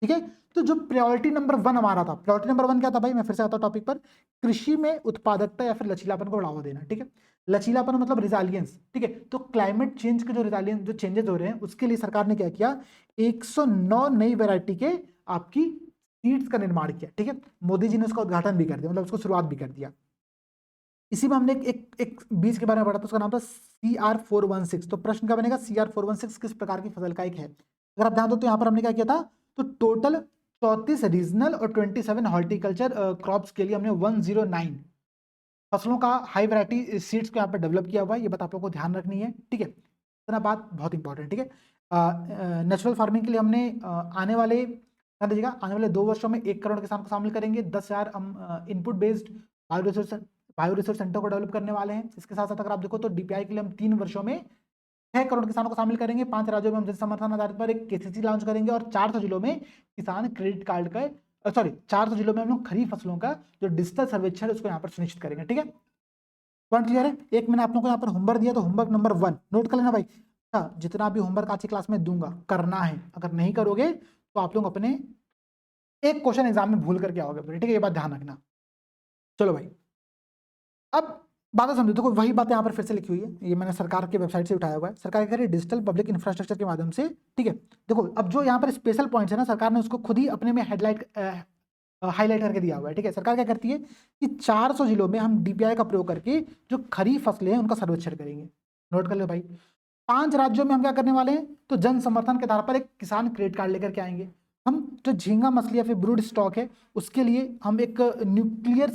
ठीक है। तो जो प्रायोरिटी नंबर 1 हमारा था, प्रायोरिटी नंबर 1 क्या था भाई? मैं फिर से आता हूं टॉपिक पर, कृषि में उत्पादकता या फिर लचीलापन को बढ़ावा देना, ठीक है। लचीलापन मतलब रिजालियंस, ठीक है। तो क्लाइमेट चेंज के जो रिजालियंस जो चेंजेस हो रहे हैं उसके लिए सरकार ने क्या किया, 109 नई वैरायटी के आपकी सीड्स का निर्माण किया, ठीक है। मोदी जी ने उसका उद्घाटन भी कर दिया, मतलब उसको शुरुआत भी कर दिया। इसी में हमने एक बीज के बारे में पढ़ा था, उसका नाम था CR416। तो प्रश्न क्या बनेगा, CR416 किस प्रकार की फसल का एक है? अगर आप ध्यान दो तो यहाँ पर हमने क्या किया था, तो टोटल 34 रीजनल और 27 हॉर्टिकल्चर क्रॉप्स के लिए हमने 109 फसलों का हाई वैरायटी सीड्स को यहाँ पर डेवलप किया हुआ है, ये बात आप लोगों को ध्यान रखनी है, ठीक है। इतना बात बहुत इंपॉर्टेंट, ठीक है। नेचुरल फार्मिंग के लिए हमने आने वाले ध्यान दीजिएगा, आने वाले 2 वर्षों में 1 करोड़ किसान को शामिल करेंगे, 10,000 हम input based bio resource centre को डेवलप करने वाले हैं। इसके साथ साथ अगर आप देखो तो DPI के लिए हम 3 वर्षों में 6 करोड़ किसानों को शामिल करेंगे, 5 राज्यों में हम जन समर्थन आधारित पर एक KCC लॉन्च करेंगे, और 400 जिलों में किसान क्रेडिट कार्ड का 400 जिलों में हम लोग खरीफ फसलों का जो डिजिटल सर्वेक्षण है उसको यहाँ पर सुनिश्चित करेंगे, ठीक है। पॉइंट क्लियर है? एक मैंने आप लोगों को यहाँ पर होमवर्क दिया, तो होमवर्क नंबर 1 नोट कर लेना भाई। अच्छा, जितना भी होमवर्क आज की क्लास में दूंगा करना है, अगर नहीं करोगे तो आप लोग अपने एक क्वेश्चन एग्जाम में भूल करके आओगे, ठीक है, ये बात ध्यान रखना। चलो भाई, अब बातें समझो, देखो वही बातें यहाँ पर फिर से लिखी हुई है, ये मैंने सरकार की वेबसाइट से उठाया हुआ है। सरकार कह रही है डिजिटल पब्लिक इंफ्रास्ट्रक्चर के माध्यम से, ठीक है। देखो अब जो यहाँ पर स्पेशल पॉइंट्स है ना, सरकार ने उसको खुद ही अपने में हाईलाइट करके दिया हुआ है, ठीक है। सरकार क्या करती है कि 400 जिलों में हम DPI का प्रयोग करके जो खरीफ फसलें हैं उनका सर्वेक्षण करेंगे। नोट कर लो भाई, 5 राज्यों में हम क्या करने वाले हैं, तो जन समर्थन के आधार पर एक किसान क्रेडिट कार्ड लेकर के आएंगे। हम जो झींगा मछली या फिर ब्रूड स्टॉक है उसके लिए हम एक न्यूक्लियर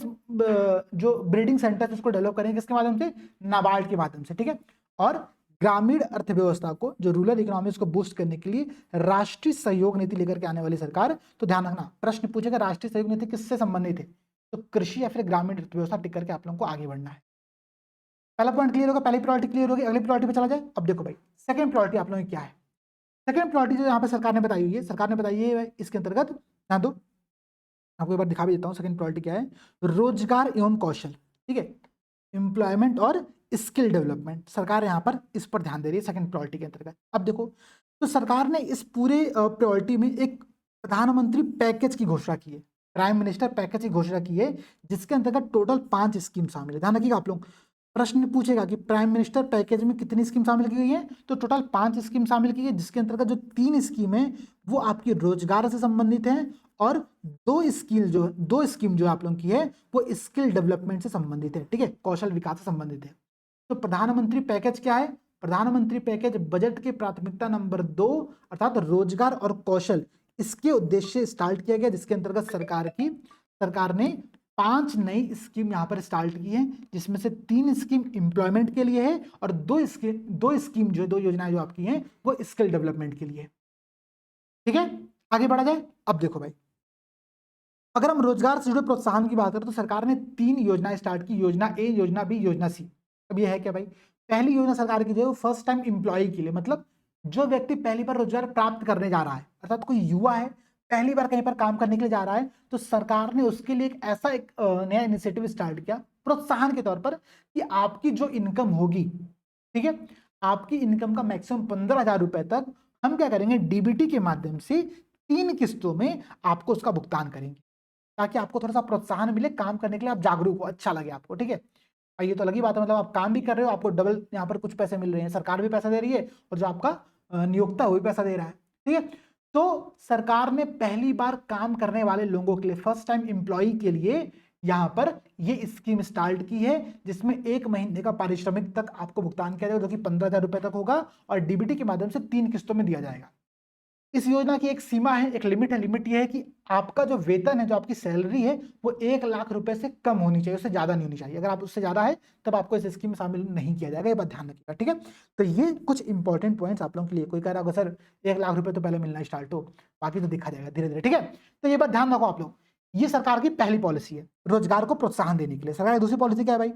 जो ब्रीडिंग सेंटर उसको डेवलप करेंगे, किसके माध्यम से? नाबार्ड के माध्यम से, ठीक है। और ग्रामीण अर्थव्यवस्था को, जो रूरल इकोनॉमी को बूस्ट करने के लिए राष्ट्रीय सहयोग नीति लेकर के आने वाली सरकार। तो ध्यान रखना, प्रश्न पूछेगा राष्ट्रीय सहयोग नीति किससे संबंधित है, तो कृषि या फिर ग्रामीण अर्थव्यवस्था टिक करके आप लोगों को आगे बढ़ना है। पहला पॉइंट क्लियर होगा, पहली प्रायोरिटी क्लियर होगी, अगली प्रायोरिटी पे चला जाए। अब देखो भाई, सेकंड प्रायोरिटी आप लोगों की क्या है? सेकंड प्रायोरिटी जो यहाँ पे सरकार ने बताई हुई है, सरकार ने बताई है इसके अंतर्गत ध्यान दो, आपको एक बार दिखा भी देता हूँ। सेकंड प्रायोरिटी क्या है? रोजगार एवं कौशल, ठीक है, एम्प्लॉयमेंट और स्किल डेवलपमेंट। सरकार यहाँ पर इस पर ध्यान दे रही है सेकंड प्रायोरिटी के अंतर्गत। अब देखो, तो सरकार ने इस पूरे प्रायोरिटी में एक प्रधानमंत्री पैकेज की घोषणा की है, प्राइम मिनिस्टर पैकेज की घोषणा की है, जिसके अंतर्गत टोटल 5 स्कीम शामिल है। ध्यान रखिएगा आप लोग, प्रश्न पूछेगा कि प्राइम मिनिस्टर पैकेज में कितनी स्कीम शामिल की गई है, तो टोटल 5 स्कीम शामिल की है, जिसके अंतर्गत जो 3 स्कीम है वो आपकी रोजगार से संबंधित है, और 2 स्कीम जो आप लोगों की है वो स्किल डेवलपमेंट से संबंधित है, ठीक है, कौशल विकास से संबंधित है। तो प्रधानमंत्री पैकेज क्या है? प्रधानमंत्री पैकेज बजट की प्राथमिकता नंबर 2 अर्थात रोजगार और कौशल, इसके उद्देश्य से स्टार्ट किया गया, जिसके अंतर्गत सरकार ने 5 नई स्कीम यहाँ पर स्टार्ट की है, जिसमें से 3 स्कीम एम्प्लॉयमेंट के लिए है और 2 स्कीम जो 2 योजनाएं जो आपकी हैं वो स्किल डेवलपमेंट के लिए, ठीक है। आगे बढ़ा जाए। अब देखो भाई, अगर हम रोजगार से जुड़े प्रोत्साहन की बात करें तो सरकार ने 3 योजनाएं स्टार्ट की, योजना ए, योजना बी, योजना सी। अब यह है क्या भाई? पहली योजना सरकार की जो है फर्स्ट टाइम एम्प्लॉय के लिए, मतलब जो व्यक्ति पहली बार रोजगार प्राप्त करने जा रहा है, अर्थात कोई युवा है पहली बार कहीं पर काम करने के लिए जा रहा है, तो सरकार ने उसके लिए एक ऐसा एक नया इनिशिएटिव स्टार्ट किया प्रोत्साहन के तौर पर कि आपकी जो इनकम होगी, ठीक है, आपकी इनकम का मैक्सिमम 15,000 रुपए तक हम क्या करेंगे, डीबीटी के माध्यम से 3 किस्तों में आपको उसका भुगतान करेंगे, ताकि आपको थोड़ा सा प्रोत्साहन मिले काम करने के लिए, आप जागरूक हो, अच्छा लगे आपको, ठीक है। और ये तो अलग ही बात है, मतलब आप काम भी कर रहे हो, आपको डबल यहाँ पर कुछ पैसे मिल रहे हैं, सरकार भी पैसा दे रही है और जो आपका नियोक्ता है वो भी पैसा दे रहा है, ठीक है। तो सरकार ने पहली बार काम करने वाले लोगों के लिए, फर्स्ट टाइम एम्प्लॉई के लिए यहाँ पर ये स्कीम स्टार्ट की है, जिसमें 1 महीने का पारिश्रमिक तक आपको भुगतान किया जाएगा, जो कि 15,000 रुपए तक होगा और डीबीटी के माध्यम से 3 किस्तों में दिया जाएगा। इस योजना की एक सीमा है, एक लिमिट है, लिमिट ये है कि आपका जो वेतन है, जो आपकी सैलरी है, वो 1 लाख रुपए से कम होनी चाहिए, उससे ज्यादा नहीं होनी चाहिए। अगर आप उससे ज्यादा है तब आपको इस स्कीम में शामिल नहीं किया जाएगा, ये बात ध्यान रखिएगा, ठीक है। तो ये कुछ इंपॉर्टेंट पॉइंट्स आप लोगों के लिए। कोई कह रहा होगा सर 1 लाख रुपए तो पहले मिलना स्टार्ट हो, बाकी तो देखा जाएगा धीरे धीरे, ठीक है। तो ये बात ध्यान रखो आप लोग, ये सरकार की पहली पॉलिसी है रोजगार को प्रोत्साहन देने के लिए। सरकार की दूसरी पॉलिसी क्या है भाई,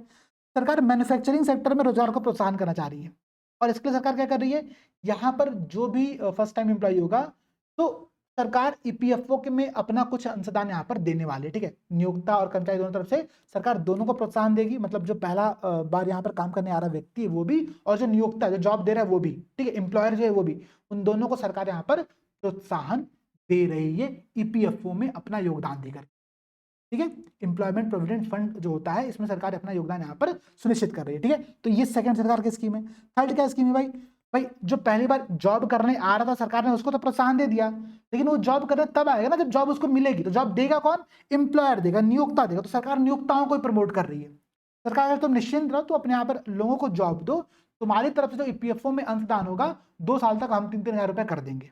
सरकार मैन्युफैक्चरिंग सेक्टर में रोजगार को प्रोत्साहन करना चाह रही है, और इसके लिए सरकार क्या कर रही है, यहाँ पर जो भी फर्स्ट टाइम एम्प्लॉय होगा, तो सरकार ईपीएफओ के में अपना कुछ अंशदान यहाँ पर देने वाले, ठीक है। नियोक्ता और कर्मचारी दोनों तरफ से सरकार दोनों को प्रोत्साहन देगी, मतलब जो पहला बार यहाँ पर काम करने आ रहा व्यक्ति है वो भी, और जो नियोक्ता जो जॉब दे रहा है वो भी, ठीक है, एम्प्लॉयर जो है वो भी, उन दोनों को सरकार यहाँ पर प्रोत्साहन दे रही है ईपीएफओ में अपना योगदान देकर, ठीक है। एम्प्लॉयमेंट प्रोविडेंट फंड जो होता है, इसमें सरकार अपना योगदान यहाँ पर सुनिश्चित कर रही है, ठीक है। तो ये सेकंड सरकार की स्कीम है। थर्ड क्या स्कीम है भाई, भाई जो पहली बार जॉब करने आ रहा था सरकार ने उसको तो प्रोत्साहन दे दिया, लेकिन वो जॉब करने तब आएगा ना जब जॉब उसको मिलेगी। तो जॉब देगा कौन, एम्प्लॉयर देगा, नियोक्ता देगा। तो सरकार नियोक्ताओं को प्रमोट कर रही है। सरकार अगर तुम निश्चिंत रहो, तो अपने यहाँ पर लोगों को जॉब दो, तुम्हारी तरफ से जो ईपीएफओ में अंशदान होगा 2 साल तक हम 3-3 हजार रुपए कर देंगे,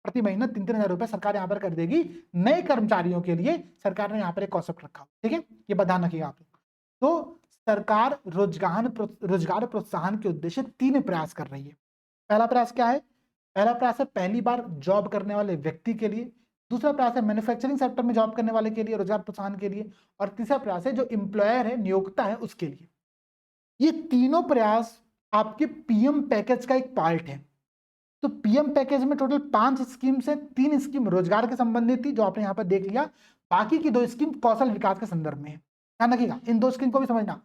प्रति महीना 3-3 हजार रुपए सरकार यहाँ पर कर देगी। नए कर्मचारियों के लिए सरकार ने यहाँ पर एक कॉन्सेप्ट रखा, ठीक है, ये बात ध्यान रखिएगा आप लोग। तो सरकार रोजगार प्रोत्साहन के उद्देश्य 3 प्रयास कर रही है। पहला प्रयास क्या है, पहला प्रयास है पहली बार जॉब करने वाले व्यक्ति के लिए, दूसरा प्रयास है मैन्युफैक्चरिंग सेक्टर में जॉब करने वाले के लिए रोजगार प्रोत्साहन के लिए, और तीसरा प्रयास है जो एम्प्लॉयर है, नियोक्ता है, उसके लिए। ये तीनों प्रयास आपके पीएम पैकेज का एक पार्ट है। तो पीएम पैकेज में टोटल 5 स्कीम से 3 स्कीम रोजगार के संबंधित थी, जो आपने यहाँ पर देख लिया। बाकी की 2 स्कीम कौशल विकास के संदर्भ में है, ध्यान रखिएगा, इन 2 स्कीम को भी समझना।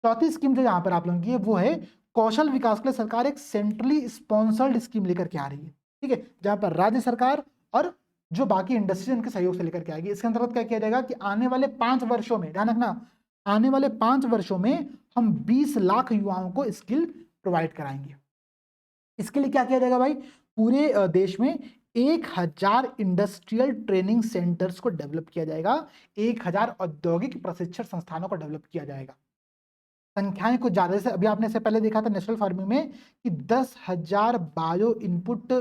चौथी स्कीम जो यहाँ पर आप लोगों की है वो है कौशल विकास के लिए सरकार एक सेंट्रली स्पॉन्सर्ड स्कीम लेकर के आ रही है, ठीक है, जहां पर राज्य सरकार और जो बाकी इंडस्ट्री उनके सहयोग से लेकर के आएगी। इसके अंतर्गत क्या किया जाएगा कि आने वाले 5 वर्षों में, ध्यान रखना, आने वाले 5 वर्षों में हम 20 लाख युवाओं को स्किल प्रोवाइड कराएंगे। इसके लिए क्या किया जाएगा भाई, पूरे देश में 1000 इंडस्ट्रियल ट्रेनिंग सेंटर्स को डेवलप किया जाएगा, 1000 औद्योगिक प्रशिक्षण संस्थानों को डेवलप किया जाएगा। संख्याएं कुछ ज्यादा, जैसे अभी आपने इससे पहले देखा था नेशनल फार्मिंग में कि 10,000 बायो इनपुट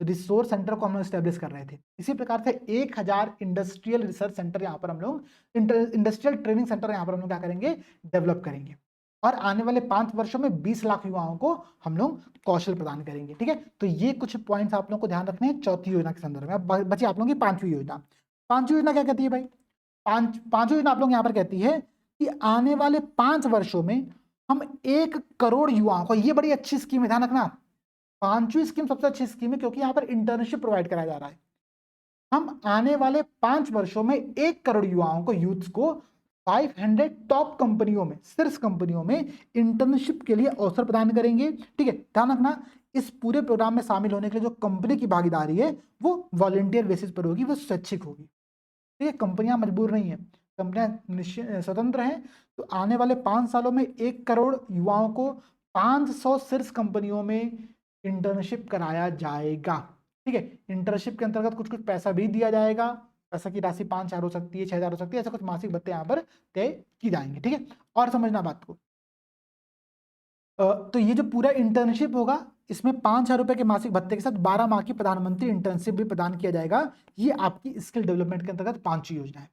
रिसोर्स सेंटर को हम लोग स्टैब्लिश कर रहे थे। इसी प्रकार से 1000 इंडस्ट्रियल रिसर्च सेंटर यहाँ पर हम लोग, इंडस्ट्रियल ट्रेनिंग सेंटर यहाँ पर हम लोग क्या करेंगे, डेवलप करेंगे। और आने वाले 5 वर्षों में 20 लाख युवाओं को हम लोग कौशल प्रदान करेंगे, ठीक है। तो ये कुछ पॉइंट्स आप लोगों को ध्यान रखने हैं चौथी योजना के संदर्भ में। अब बची आप लोगों की 5वीं योजना। 5वीं योजना क्या कहती है भाई, पांचवी योजना आप लोग यहाँ पर कहती है कि आने वाले 5 वर्षों में हम 1 करोड़ युवाओं को, ये बड़ी अच्छी स्कीम है, ध्यान रखना, 5वीं स्कीम सबसे अच्छी स्कीम है क्योंकि यहाँ पर इंटर्नशिप प्रोवाइड कराया जा रहा है। हम आने वाले 5 वर्षों में 1 करोड़ युवाओं को, यूथ्स को 500 टॉप कंपनियों में, शीर्ष कंपनियों में इंटर्नशिप के लिए अवसर प्रदान करेंगे, ठीक है। ध्यान रखना, इस पूरे प्रोग्राम में शामिल होने के लिए जो कंपनी की भागीदारी है वो वॉलंटियर बेसिस पर होगी, वो स्वैच्छिक होगी, ठीक है। कंपनियां मजबूर नहीं है, कंपनियां स्वतंत्र हैं। तो आने वाले 5 सालों में 1 करोड़ युवाओं को 500 शीर्ष कंपनियों में इंटर्नशिप कराया जाएगा, ठीक है। इंटर्नशिप के अंतर्गत कुछ कुछ पैसा भी दिया जाएगा, पैसा की राशि 5,000 हो सकती है, 6,000 हो सकती है, ऐसा कुछ मासिक भत्ते यहाँ पर तय की जाएंगे, ठीक है। और समझना बात को, तो ये जो पूरा इंटर्नशिप होगा, इसमें 5,000 रुपए के मासिक भत्ते के साथ 12 माह की प्रधानमंत्री इंटर्नशिप भी प्रदान किया जाएगा। ये आपकी स्किल डेवलपमेंट के अंतर्गत 5वीं योजना है।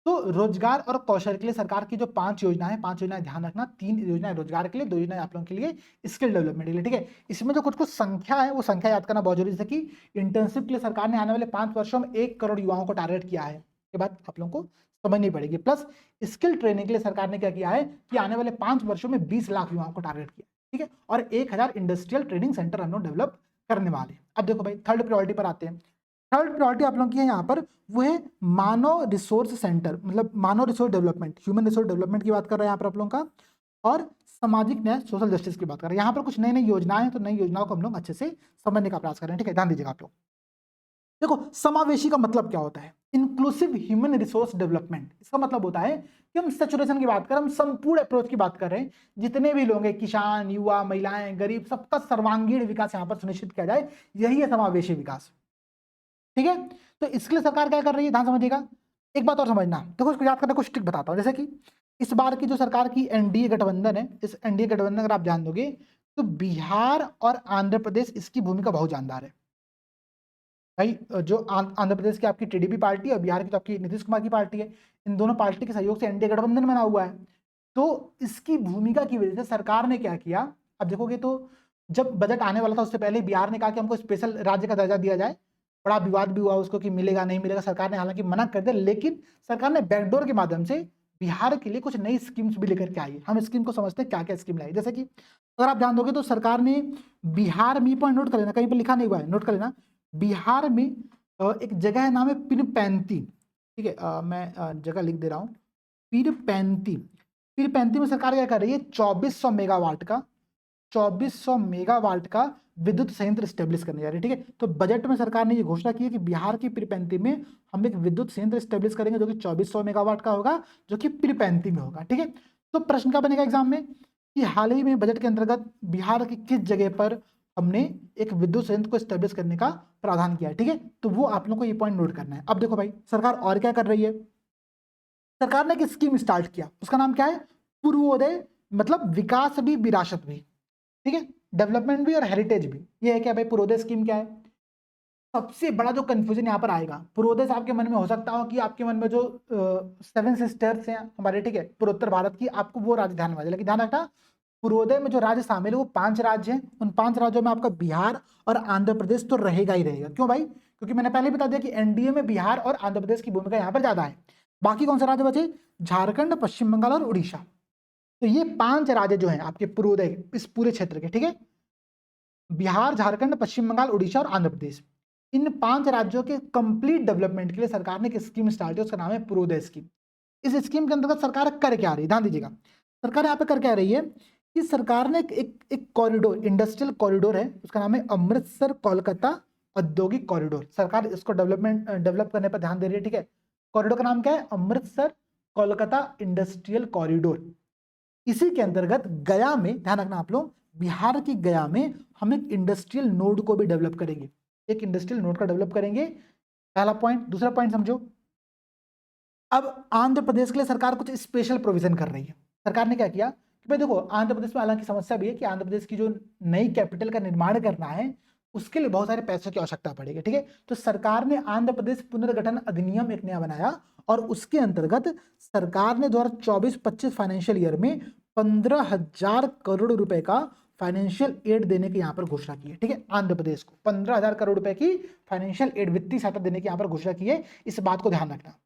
तो रोजगार और कौशल के लिए सरकार की जो 5 योजना है, 5 योजनाएं ध्यान रखना, 3 योजनाएं रोजगार के लिए, 2 योजनाएं आप लोगों के लिए स्किल डेवलपमेंट के लिए, ठीक है। इसमें जो कुछ कुछ संख्या है वो संख्या याद करना बहुत जरूरी है, कि इंटर्नशिप के लिए सरकार ने आने वाले 5 वर्षों में 1 करोड़ युवाओं को टारगेट किया है, ये बात आप लोगों को समझनी पड़ेगी। प्लस स्किल ट्रेनिंग के लिए सरकार ने क्या किया है कि आने वाले 5 वर्षों में 20 लाख युवाओं को टारगेट किया, ठीक है। और 1000 इंडस्ट्रियल ट्रेनिंग सेंटर हम लोग डेवलप करने वाले हैं। अब देखो भाई, थर्ड प्रायोरिटी पर आते हैं। थर्ड प्रायोरिटी आप लोगों की है यहाँ पर, वो है मानव रिसोर्स सेंटर, मतलब मानव resource development, human resource development की बात कर रहे हैं यहाँ पर आप लोगों का, और सामाजिक न्याय सोशल जस्टिस की बात कर रहे हैं। यहाँ पर कुछ नई नई योजनाएं हैं, तो नई योजनाओं को हम लोग अच्छे से समझने का प्रयास कर रहे हैं। ठीक है, ध्यान दीजिएगा आप लोग। देखो, समावेशी का मतलब क्या होता है? Inclusive human resource development. इसका मतलब होता है कि हम सैचुरेशन की बात कर रहे हैं, हम संपूर्ण अप्रोच की बात कर रहे हैं, जितने भी लोग हैं, किसान, युवा, महिलाएं, गरीब, सबका सर्वांगीण विकास यहाँ पर सुनिश्चित किया जाए, यही है समावेशी विकास। ठीक है, तो इसके लिए सरकार क्या कर रही है, ध्यान समझिएगा। एक बात और समझना, देखो इसको याद करने कुछ ट्रिक बताता हूं। जैसे कि इस बार की जो सरकार की एनडीए गठबंधन है, इस एनडीए गठबंधन अगर आप जान दोगे तो बिहार और आंध्र प्रदेश इसकी भूमिका बहुत जानदार है भाई। जो आंध्र प्रदेश की आपकी टीडीपी पार्टी और बिहार की तो आपकी नीतीश कुमार की पार्टी है, इन दोनों पार्टी के सहयोग से एनडीए गठबंधन बना हुआ है। तो इसकी भूमिका की वजह से सरकार ने क्या किया, अब देखोगे तो जब बजट आने वाला था उससे पहले बिहार ने कहा कि हमको स्पेशल राज्य का दर्जा दिया जाए। बड़ा विवाद भी हुआ उसको कि मिलेगा नहीं मिलेगा, सरकार ने हालांकि मना कर दिया, लेकिन सरकार ने बैकडोर के माध्यम से बिहार के लिए कुछ नई स्कीम्स भी लेकर के आई है। हम स्कीम को समझते हैं क्या क्या स्कीम लाई। जैसे कि अगर आप ध्यान दोगे तो सरकार ने बिहार में, पॉइंट नोट कर लेना, कहीं पर लिखा नहीं हुआ है, नोट कर लेना, बिहार में एक जगह है, नाम है पिरपैंती। ठीक है, मैं जगह लिख दे रहा हूँ, पिरपैंती। पिरपैंती में सरकार क्या कर रही है, 2400 मेगावाट का, 2400 मेगावाट का विद्युत संयंत्र स्टेब्लिश करने जा रही है। ठीक है, तो बजट में सरकार ने ये घोषणा की है कि बिहार की पिरपैंती में हम एक विद्युत संयंत्र स्टेब्लिश करेंगे जो कि 2400 मेगावाट का होगा, जो कि पिरपैंती में होगा। ठीक है, तो प्रश्न क्या बनेगा एग्जाम में कि हाल ही में बजट के अंतर्गत बिहार की किस जगह पर हमने एक विद्युत संयंत्र को स्टेब्लिश करने का प्रावधान किया है। ठीक है, तो वो आप लोग को ये पॉइंट नोट करना है। अब देखो भाई, सरकार और क्या कर रही है, सरकार ने एक स्कीम स्टार्ट किया, उसका नाम क्या है, पूर्वोदय, मतलब विकास भी विरासत भी। ठीक है, डेवलपमेंट भी और हेरिटेज भी। ये है क्या भाई, पूर्वोदय स्कीम क्या है? सबसे बड़ा जो कंफ्यूजन यहाँ पर आएगा, पूर्वोदय से आपके मन में हो सकता हो कि आपके मन में जो 7 सिस्टर्स हैं हमारे, ठीक है, पूर्वोत्तर भारत की, आपको वो राज्य ध्यान में आ जाए। लेकिन ध्यान रखना, पूर्वोदय में जो राज्य शामिल है वो 5 राज्य हैं। उन 5 राज्यों में आपका बिहार और आंध्र प्रदेश तो रहेगा ही रहेगा। क्यों भाई? क्योंकि मैंने पहले बता दिया कि एनडीए में बिहार और आंध्र प्रदेश की भूमिका यहाँ पर ज्यादा है। बाकी कौन से राज्य बचे? झारखंड, पश्चिम बंगाल और उड़ीसा। तो ये 5 राज्य जो हैं आपके पूर्वोदय इस पूरे क्षेत्र के, ठीक है, बिहार, झारखंड, पश्चिम बंगाल, उड़ीसा और आंध्र प्रदेश, इन 5 राज्यों के कंप्लीट डेवलपमेंट के लिए सरकार ने एक स्कीम स्टार्ट की, उसका नाम है पूर्वोदय स्कीम। इस स्कीम के अंतर्गत सरकार कर क्या रही है, ध्यान दीजिएगा। सरकार यहाँ पे कर क्या रही है कि सरकार ने एक कॉरिडोर, इंडस्ट्रियल कॉरिडोर है, उसका नाम है अमृतसर कोलकाता औद्योगिक कॉरिडोर। सरकार इसको डेवलप करने पर ध्यान दे रही है। ठीक है, कॉरिडोर का नाम क्या है, अमृतसर कोलकाता इंडस्ट्रियल कॉरिडोर। इसी के अंतर्गत गया में, ध्यान रखना आप लोग, बिहार की गया में हम एक इंडस्ट्रियल नोड को भी डेवलप करेंगे, एक इंडस्ट्रियल नोड का डेवलप करेंगे। पहला पॉइंट। दूसरा पॉइंट समझो, अब आंध्र प्रदेश के लिए सरकार कुछ स्पेशल प्रोविजन कर रही है। सरकार ने क्या किया कि भाई देखो, आंध्र प्रदेश में हालांकि समस्या भी है कि आंध्र प्रदेश की जो नई कैपिटल का निर्माण करना है उसके लिए बहुत सारे पैसों की आवश्यकता पड़ेगी। ठीक है, तो सरकार ने आंध्र प्रदेश पुनर्गठन अधिनियम एक नया बनाया और उसके अंतर्गत सरकार ने 2024-25 फाइनेंशियल ईयर में 15,000 करोड़ रुपए का फाइनेंशियल एड देने की यहाँ पर घोषणा की है। ठीक है, आंध्र प्रदेश को 15,000 करोड़ रुपए की फाइनेंशियल एड, वित्तीय सहायता देने की यहाँ पर घोषणा की है। इस बात को ध्यान रखना।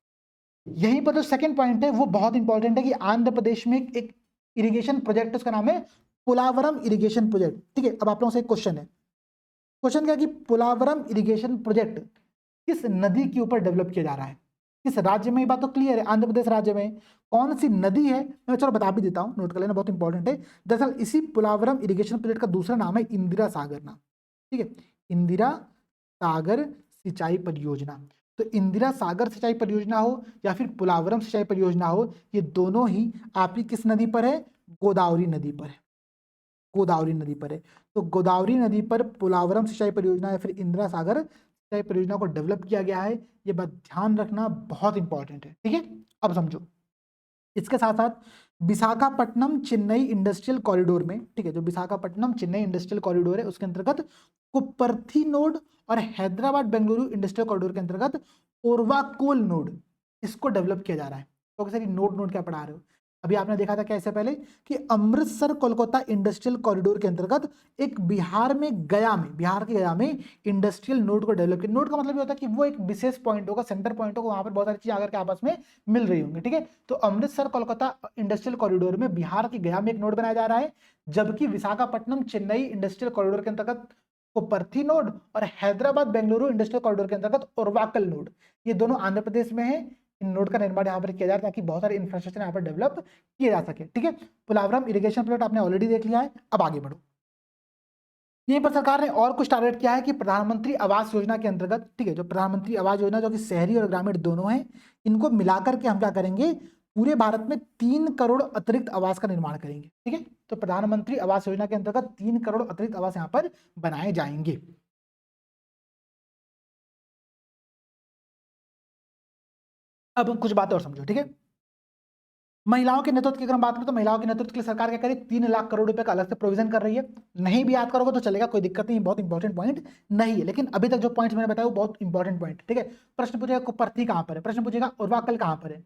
यहीं पर जो सेकंड पॉइंट है वो बहुत इंपॉर्टेंट है कि आंध्र प्रदेश में एक इरिगेशन प्रोजेक्ट, उसका नाम है पोलावरम इरिगेशन प्रोजेक्ट। ठीक है, अब आप लोगों से एक क्वेश्चन है, क्वेश्चन क्या कि पोलावरम इरिगेशन प्रोजेक्ट किस नदी के ऊपर डेवलप किया जा रहा है, किस राज्य में? ये बात तो क्लियर है, आंध्र प्रदेश राज्य में। कौन सी नदी है मैं चलो बता भी देता हूं, नोट कर लेना, बहुत इंपॉर्टेंट है। दरअसल इसी पोलावरम इरिगेशन प्रोजेक्ट का दूसरा नाम है इंदिरा सागर नाम। ठीक है, इंदिरा सागर सिंचाई परियोजना। तो इंदिरा सागर सिंचाई परियोजना हो या फिर पोलावरम सिंचाई परियोजना हो, ये दोनों ही आपकी किस नदी पर है? गोदावरी नदी पर है, गोदावरी नदी पर है। तो गोदावरी नदी पर पोलावरम सिंचाई परियोजना या फिर इंदिरा सागर सिंचाई परियोजना को डेवलप किया गया है। ये बात ध्यान रखना, बहुत इंपॉर्टेंट है। ठीक है, अब समझो, इसके साथ साथ विशाखापट्टनम चेन्नई इंडस्ट्रियल कॉरिडोर में, ठीक है, जो विशाखापट्टनम चेन्नई इंडस्ट्रियल कॉरिडोर है उसके अंतर्गत कुपर्थी नोड और हैदराबाद बेंगलुरु इंडस्ट्रियल कॉरिडोर के अंतर्गत ओरवाकोल नोड, इसको डेवलप किया जा रहा है। तो सर नोड नोड क्या पढ़ा रहे हो? अभी आपने देखा था क्या इससे पहले कि अमृतसर कोलकाता इंडस्ट्रियल कॉरिडोर के अंतर्गत एक बिहार में गया में, बिहार के गया में इंडस्ट्रियल नोड को डेवलप किया। नोड का मतलब ये होता है कि वो एक विशेष पॉइंट होगा, सेंटर पॉइंट होगा, वहां पर बहुत सारी चीजें आकर के आपस में मिल रही होंगी। ठीक है, तो अमृतसर कोलकाता इंडस्ट्रियल कॉरिडोर में बिहार के गया में एक नोड बनाया जा रहा है, जबकि विशाखापट्टनम चेन्नई इंडस्ट्रियल कॉरिडोर के अंतर्गत कोपर्थी नोड और हैदराबाद बेंगलुरु इंडस्ट्रियल कॉरिडोर के अंतर्गत उर्वाकल नोड, ये दोनों आंध्र प्रदेश में है। इन नोड का निर्माण यहाँ पर किया जा रहा है ताकि बहुत सारे इंफ्रास्ट्रक्चर यहाँ पर डेवलप किए जा सके। ठीक है, पोलावरम इरिगेशन प्रोजेक्ट आपने ऑलरेडी देख लिया है, अब आगे बढ़ो। यहीं पर सरकार ने और कुछ टारगेट किया है कि प्रधानमंत्री आवास योजना के अंतर्गत, ठीक है, जो प्रधानमंत्री आवास योजना जो कि शहरी और ग्रामीण दोनों है, इनको मिलाकर के हम क्या करेंगे, पूरे भारत में 3 करोड़ अतिरिक्त आवास का निर्माण करेंगे। ठीक है, तो प्रधानमंत्री आवास योजना के अंतर्गत 3 करोड़ अतिरिक्त आवास यहाँ पर बनाए जाएंगे। अब हम कुछ बातें और समझो। ठीक है, महिलाओं के नेतृत्व की अगर हम बात करें तो महिलाओं के नेतृत्व के लिए सरकार क्या करे, 3 लाख करोड़ रुपए का अलग से प्रोविजन कर रही है। नहीं भी याद करोगे तो चलेगा, कोई दिक्कत नहीं, बहुत इंपॉर्टेंट पॉइंट नहीं है, लेकिन अभी तक जो पॉइंट मैंने बताया वो बहुत इंपॉर्टेंट पॉइंट। ठीक है, प्रश्न पूछेगा कुपर्थी कहां पर है, प्रश्न पूछेगा उर्वाकल कहां पर है,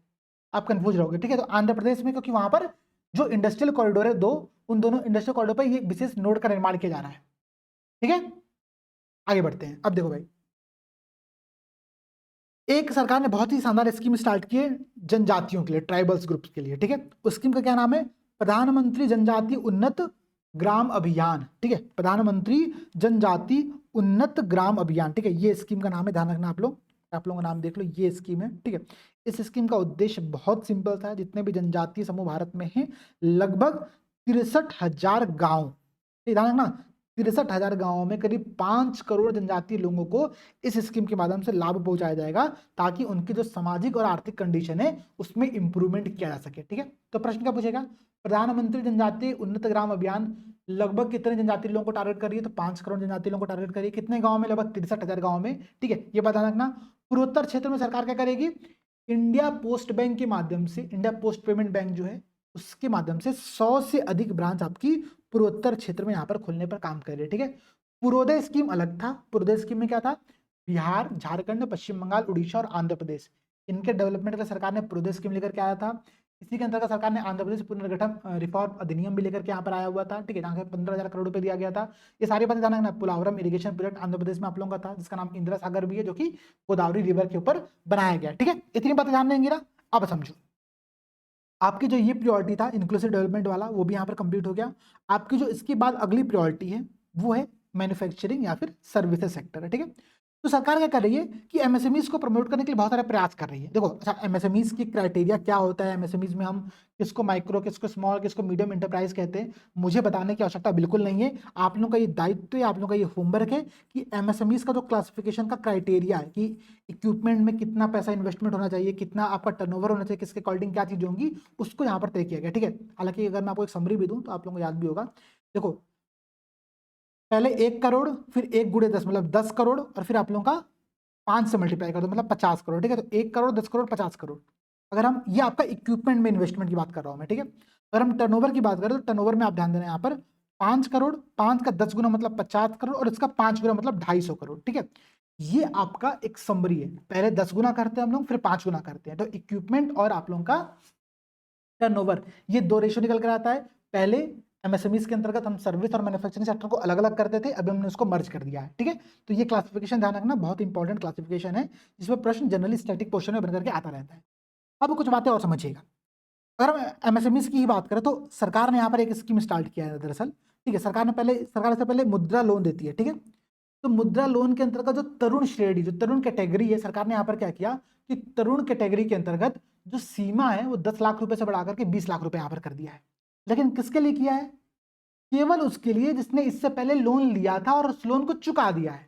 आप कंफ्यूज रहोगे। ठीक है, तो आंध्र प्रदेश में, क्योंकि वहां पर जो इंडस्ट्रियल कॉरिडोर है दो, उन दोनों इंडस्ट्रियल कॉरिडोर पर ये विशेष नोड का निर्माण किया जा रहा है। ठीक है, आगे बढ़ते हैं। अब देखो भाई, एक सरकार ने बहुत ही शानदार स्कीम स्टार्ट की है जनजातियों के लिए, ट्राइबल्स ग्रुप्स के लिए। ठीक है, उस स्कीम का क्या नाम है, प्रधानमंत्री जनजाति उन्नत ग्राम अभियान। ठीक है, प्रधानमंत्री जनजाति उन्नत ग्राम अभियान। ठीक है, ये स्कीम का नाम है, ध्यान रखना आप लोगों का नाम देख लो, ये स्कीम है। ठीक है, इस स्कीम का उद्देश्य बहुत सिंपल था, जितने भी जनजातीय समूह भारत में हैं लगभग 63,000 गांव, ध्यान रखना 63,000 गांवों में करीब 5 करोड़ जनजातीय लोगों को इस स्कीम के माध्यम से लाभ पहुंचाया जाएगा, ताकि उनकी जो सामाजिक और आर्थिक कंडीशन है उसमें इंप्रूवमेंट किया जा सके। ठीक है, तो प्रश्न क्या पूछेगा, प्रधानमंत्री जनजातीय उन्नत ग्राम अभियान लगभग कितने जनजातीय लोगों को टारगेट करिए, तो 5 करोड़ जनजातीय लोगों को टारगेट करिए, कितने गाँव में, लगभग 63,000 गाँव में। ठीक है, ये बता रखना। पूर्वोत्तर क्षेत्र में सरकार क्या करेगी, इंडिया पोस्ट बैंक के माध्यम से, इंडिया पोस्ट पेमेंट बैंक जो है उसके माध्यम से 100 से अधिक ब्रांच आपकी पूर्वोत्तर क्षेत्र में यहाँ पर खुलने पर काम कर रहे हैं। ठीक है, पूर्वोदय स्कीम अलग था, पूर्वोदय स्कीम में क्या था, बिहार, झारखंड, पश्चिम बंगाल, उड़ीसा और आंध्र प्रदेश, इनके डेवलपमेंट के लिए सरकार ने पूर्वोदय स्कीम लेकर के आया था। इसी के अंतर्गत सरकार ने आंध्र प्रदेश पुनर्गठन रिफॉर्म अधिनियम भी लेकर के यहाँ पर आया हुआ था। ठीक है, जहाँ से 15,000 करोड़ रुपए दिया गया था। ये सारी बातें जाना, पोलावरम इरिगेशन प्रोजेक्ट आंध्र प्रदेश में आप लोगों का था, जिसका नाम इंदिरा सागर भी है, जो कि गोदावरी रिवर के ऊपर बनाया गया। ठीक है, इतनी बातें ध्यान देंगे ना। अब समझो, आपकी जो ये प्रायोरिटी था इंक्लूसिव डेवलपमेंट वाला, वो भी यहाँ पर कंप्लीट हो गया। आपकी जो इसके बाद अगली प्रायोरिटी है वो है मैन्युफैक्चरिंग या फिर सर्विसेज सेक्टर है। ठीक है, तो सरकार क्या कर रही है कि एमएसएमईज को प्रमोट करने के लिए बहुत सारे प्रयास कर रही है। देखो, अच्छा, एमएसएमईज की क्राइटेरिया क्या होता है, एमएसएमईज में हम किसको माइक्रो, किसको स्मॉल, किसको मीडियम इंटरप्राइज कहते हैं, मुझे बताने की आवश्यकता बिल्कुल नहीं है। आप लोगों का ये दायित्व है, आप लोगों का ये होमवर्क है कि एमएसएमईज का जो क्लासिफिकेशन का क्राइटेरिया है कि इक्विपमेंट में कितना पैसा इन्वेस्टमेंट होना चाहिए, कितना आपका टर्नओवर होना चाहिए, किसके अकॉर्डिंग क्या चीज़ होंगी, उसको यहाँ पर तय किया गया। ठीक है, हालांकि अगर मैं आपको एक समरी भी दूँ तो आप लोगों को याद भी होगा। देखो, पहले 1 करोड़, फिर 1 गुणे 10 मतलब 10 करोड़, और फिर आप लोगों का 5 से मल्टीप्लाई कर दो मतलब 50 करोड़। ठीक है, तो 1 करोड़, 10 करोड़, 50 करोड़। अगर हम, ये आपका इक्विपमेंट में इन्वेस्टमेंट की बात कर रहा हूं मैं। ठीक है, अगर हम टर्नओवर की बात करें तो टर्नओवर में आप ध्यान देना, यहाँ पर 5 करोड़, 5 का 10 गुना मतलब 50 करोड़, और इसका 5 गुना मतलब 250 करोड़। ठीक है, ये आपका एक समरी है, पहले 10 गुना करते हैं हम लोग, फिर 5 गुना करते हैं। तो इक्विपमेंट और आप लोगों का टर्नओवर, ये 2 रेशियो निकल कर आता है। पहले एमएसएमईज के अंतर्गत हम सर्विस और मैन्युफैक्चरिंग सेक्टर को अलग अलग करते थे, अभी हमने उसको मर्ज कर दिया है। ठीक है, तो ये क्लासिफिकेशन ध्यान रखना, बहुत इंपॉर्टेंट क्लासिफिकेशन है, जिसमें प्रश्न जनरली स्टैटिक क्वेश्चन में बनकर के आता रहता है। अब कुछ बातें और समझिएगा। अगर हम एमएसएमईज की ही बात करें तो सरकार ने यहाँ पर एक स्कीम स्टार्ट किया है दरअसल। ठीक है, सरकार से पहले मुद्रा लोन देती है। ठीक है, तो मुद्रा लोन के अंतर्गत जो तरुण श्रेणी, जो तरुण कैटेगरी है, सरकार ने यहाँ पर क्या किया कि तरुण कैटेगरी के अंतर्गत जो सीमा है वो 10 लाख रुपए से बढ़ाकर के 20 लाख रुपए यहाँ पर कर दिया है। लेकिन किसके लिए किया है, केवल उसके लिए जिसने इससे पहले लोन लिया था और उस लोन को चुका दिया है।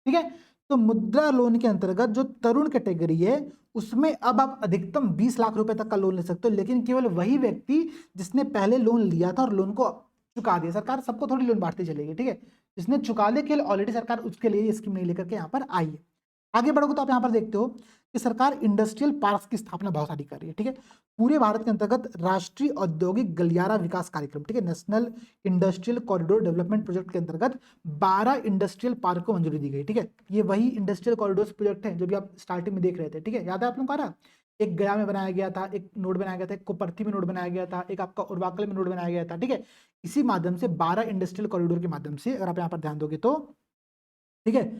ठीक है, तो मुद्रा लोन के अंतर्गत जो तरुण कैटेगरी है उसमें अब आप अधिकतम 20 लाख रुपए तक का लोन ले सकते हो, लेकिन केवल वही व्यक्ति जिसने पहले लोन लिया था और लोन को चुका दिया। सरकार सबको थोड़ी लोन बांटती चलेगी। ठीक है, जिसने चुका दिया केवल ऑलरेडी सरकार उसके लिए स्कीम नहीं लेकर के यहाँ पर आई है। आगे बढ़ोगे तो आप यहाँ पर देखते हो कि सरकार इंडस्ट्रियल पार्क की स्थापना बहुत सारी कर रही है। ठीक है, पूरे भारत के अंतर्गत राष्ट्रीय औद्योगिक गलियारा विकास कार्यक्रम, ठीक है, national industrial corridor development project के अंतर्गत 12 इंडस्ट्रियल पार्क को मंजूरी दी गई। ठीक है, ये वही इंडस्ट्रियल कॉरिडोर प्रोजेक्ट है जो भी आप स्टार्टिंग में देख रहे थे। ठीक है, याद है आप लोगों को, आ रहा, एक गया में बनाया गया था, एक नोड बनाया गया था, एक कोपर्थी में नोड बनाया गया था, एक आपका उर्वाकल में नोड बनाया गया था। ठीक है, इसी माध्यम से 12 इंडस्ट्रियल कॉरिडोर के माध्यम से अगर आप यहाँ पर ध्यान दोगे तो, ठीक है,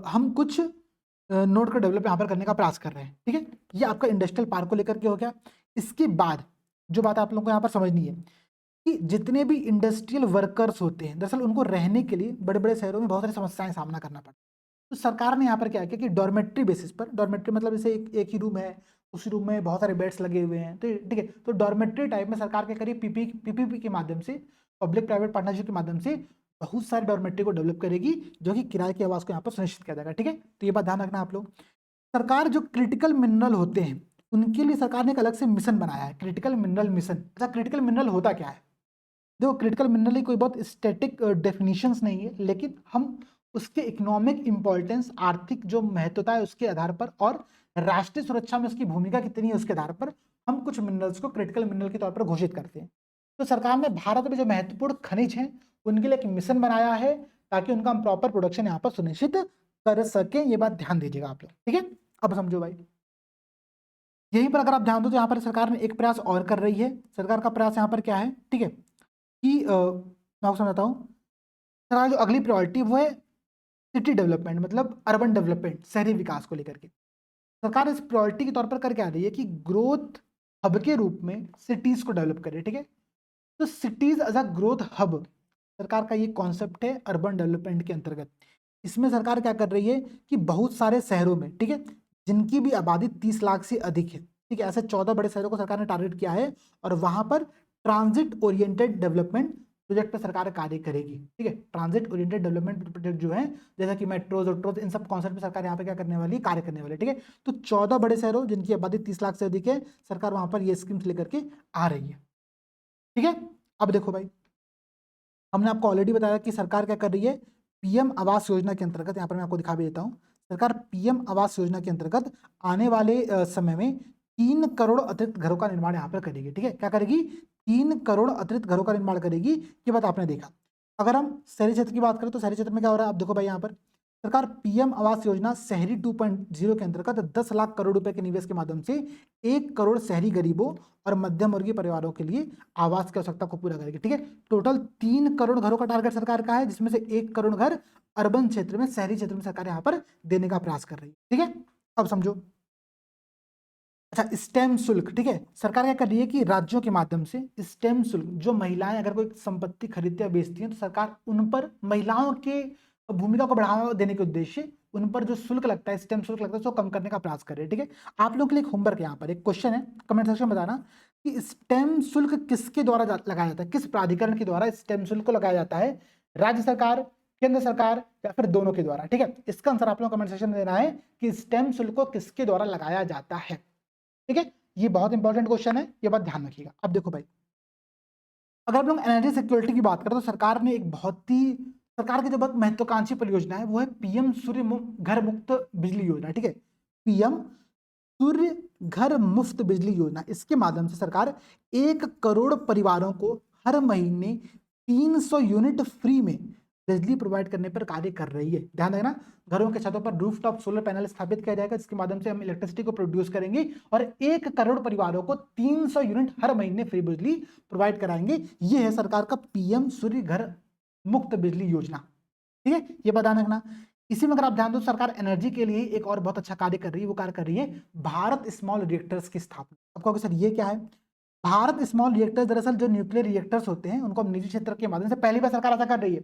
हम कुछ नोड का डेवलप यहाँ पर करने का प्रयास कर रहे हैं। ठीक है, ये आपका इंडस्ट्रियल पार्क को लेकर के हो गया। इसके बाद जो बात आप लोगों को यहाँ पर समझनी है, कि जितने भी इंडस्ट्रियल वर्कर्स होते हैं, दरअसल उनको रहने के लिए बड़े-बड़े शहरों में बहुत सारी समस्याएँ सामना करना पड़ता है। तो सरकार ने यहाँ पर क्या किया कि डॉर्मेट्री बेसिस पर, डॉर्मेट्री मतलब जैसे एक ही रूम है, उस रूम में बहुत सारे बेड्स लगे हुए हैं, तो ठीक है, तो डॉर्मेट्री टाइप में सरकार क्या करी, पीपीपी के माध्यम से, पब्लिक प्राइवेट पार्टनरशिप के माध्यम से बहुत सारे डॉर्मेट्री को डेवलप करेगी, जो कि किराए की आवास को यहाँ पर सुनिश्चित किया जाएगा। ठीक है, तो ये बात ध्यान रखना आप लोग। सरकार जो क्रिटिकल मिनरल होते हैं, उनके लिए सरकार ने एक अलग से मिशन बनाया है, क्रिटिकल मिनरल मिशन। अच्छा, क्रिटिकल मिनरल होता क्या है? देखो, क्रिटिकल मिनरल की कोई बहुत स्टैटिक डेफिनेशंस नहीं है, लेकिन हम उसके इकोनॉमिक इंपॉर्टेंस, आर्थिक जो महत्वता है उसके आधार पर, और राष्ट्रीय सुरक्षा में उसकी भूमिका कितनी है उसके आधार पर हम कुछ मिनरल्स को क्रिटिकल मिनरल के तौर पर घोषित करते हैं। तो सरकार ने भारत में जो महत्वपूर्ण खनिज हैं उनके लिए एक मिशन बनाया है, ताकि उनका हम प्रॉपर प्रोडक्शन यहाँ पर सुनिश्चित कर सकें। ये बात ध्यान दीजिएगा आप लोग। ठीक है, अब समझो भाई, यहीं पर अगर आप ध्यान दो तो यहाँ पर सरकार ने एक प्रयास और कर रही है। सरकार का प्रयास यहाँ पर क्या है, ठीक है, कि मैं आपको समझाता हूँ। सरकार जो अगली प्रायोरिटी वो है सिटी डेवलपमेंट, मतलब अर्बन डेवलपमेंट, शहरी विकास को लेकर के। सरकार इस प्रायोरिटी के तौर पर करके आ रही है कि ग्रोथ हब के रूप में सिटीज को डेवलप करे। ठीक है, तो cities as a growth hub, सरकार का ये कॉन्सेप्ट है अर्बन डेवलपमेंट के अंतर्गत। इसमें सरकार क्या कर रही है कि बहुत सारे शहरों में, ठीक है, जिनकी भी आबादी 30 लाख से अधिक है, ठीक है, ऐसे 14 बड़े शहरों को सरकार ने टारगेट किया है, और वहां पर ट्रांजिट ओरिएंटेड डेवलपमेंट प्रोजेक्ट पर सरकार कार्य करेगी। ठीक है, ट्रांजिट ओरिएंटेड डेवलपमेंट प्रोजेक्ट जो है, जैसा कि मेट्रोज और इन सब कॉन्सेप्ट पे सरकार यहाँ पे क्या करने वाली है, कार्य करने वाली है। ठीक है, तो 14 बड़े शहरों जिनकी आबादी 30 लाख से अधिक है, सरकार वहां पर ये स्कीम्स लेकर के आ रही है। ठीक है, अब देखो भाई, हमने आपको ऑलरेडी बताया कि सरकार क्या कर रही है, पीएम आवास योजना के अंतर्गत, यहाँ पर मैं आपको दिखा भी देता हूँ, सरकार पीएम आवास योजना के अंतर्गत आने वाले समय में 3 करोड़ अतिरिक्त घरों का निर्माण यहाँ पर करेगी। ठीक है, क्या करेगी, 3 करोड़ अतिरिक्त घरों का निर्माण करेगी। ये बात आपने देखा। अगर हम शहरी क्षेत्र की बात करें तो शहरी क्षेत्र में क्या हो रहा है, आप देखो भाई, यहाँ पर सरकार पीएम आवास योजना शहरी 2.0 के अंतर्गत 10 लाख करोड़ रुपए के निवेश के माध्यम से 1 करोड़ शहरी गरीबों और मध्यम वर्गीय परिवारों के लिए आवास की आवश्यकता को पूरा करेगी। ठीक है, टोटल 3 करोड़ घरों का टारगेट सरकार का है, जिसमें से 1 करोड़ घर अर्बन क्षेत्र में, शहरी क्षेत्र में सरकार यहाँ पर देने का प्रयास कर रही है। ठीक है, अब समझो। अच्छा, स्टेम शुल्क, ठीक है, सरकार क्या कर रही है कि राज्यों के माध्यम से स्टेम शुल्क, जो महिलाएं अगर कोई संपत्ति खरीदती या बेचती हैं तो सरकार उन पर महिलाओं के भूमिका को बढ़ावा देने के उद्देश्य उन पर जो शुल्क लगता है, स्टेम शुल्क लगता है, उसको कम करने का प्रयास कर रही है। ठीक है, आप लोगों के लिए एक होमवर्क है, यहाँ पर एक क्वेश्चन है, कमेंट सेक्शन में बताना कि स्टेम शुल्क किसके द्वारा लगाया जाता है, किस प्राधिकरण के द्वारा स्टेम शुल्क को लगाया जाता है, राज्य सरकार, केंद्र सरकार, या फिर दोनों के द्वारा। ठीक है, इसका आंसर आप लोग कमेंट सेक्शन में देना है कि स्टेम शुल्क को किसके द्वारा लगाया जाता है। ठीक है, ये बहुत इंपॉर्टेंट क्वेश्चन है, ये बात ध्यान रखिएगा। अब देखो भाई, अगर हम लोग एनर्जी सिक्योरिटी की बात करें तो सरकार ने एक बहुत ही, सरकार की जो बहुत महत्वाकांक्षी परियोजना है वो है पीएम सूर्य घर मुक्त बिजली योजना। ठीक है, पीएम सूर्य घर मुफ्त बिजली योजना, इसके माध्यम से सरकार 1 करोड़ परिवारों को हर महीने 300 यूनिट फ्री में बिजली प्रोवाइड करने पर कार्य कर रही है। ध्यान देना, घरों के छतों पर रूफटॉप सोलर पैनल स्थापित किया जाएगा, जिसके माध्यम से हम इलेक्ट्रिसिटी को प्रोड्यूस करेंगे और 1 करोड़ परिवारों को 300 यूनिट हर महीने फ्री बिजली प्रोवाइड कराएंगे। ये है सरकार का पीएम सूर्य घर मुक्त बिजली योजना। ठीक है, ये बता रखना। इसी में अगर आप ध्यान दो, सरकार एनर्जी के लिए एक और बहुत अच्छा कार्य कर रही है, वो कार्य कर रही है भारत स्मॉल रिएक्टर्स की स्थापना। आपको सर ये क्या है, भारत स्मॉल रिएक्टर्स, दरअसल जो न्यूक्लियर रिएक्टर्स होते हैं उनको निजी क्षेत्र के माध्यम से पहली बार सरकार ऐसा कर रही है।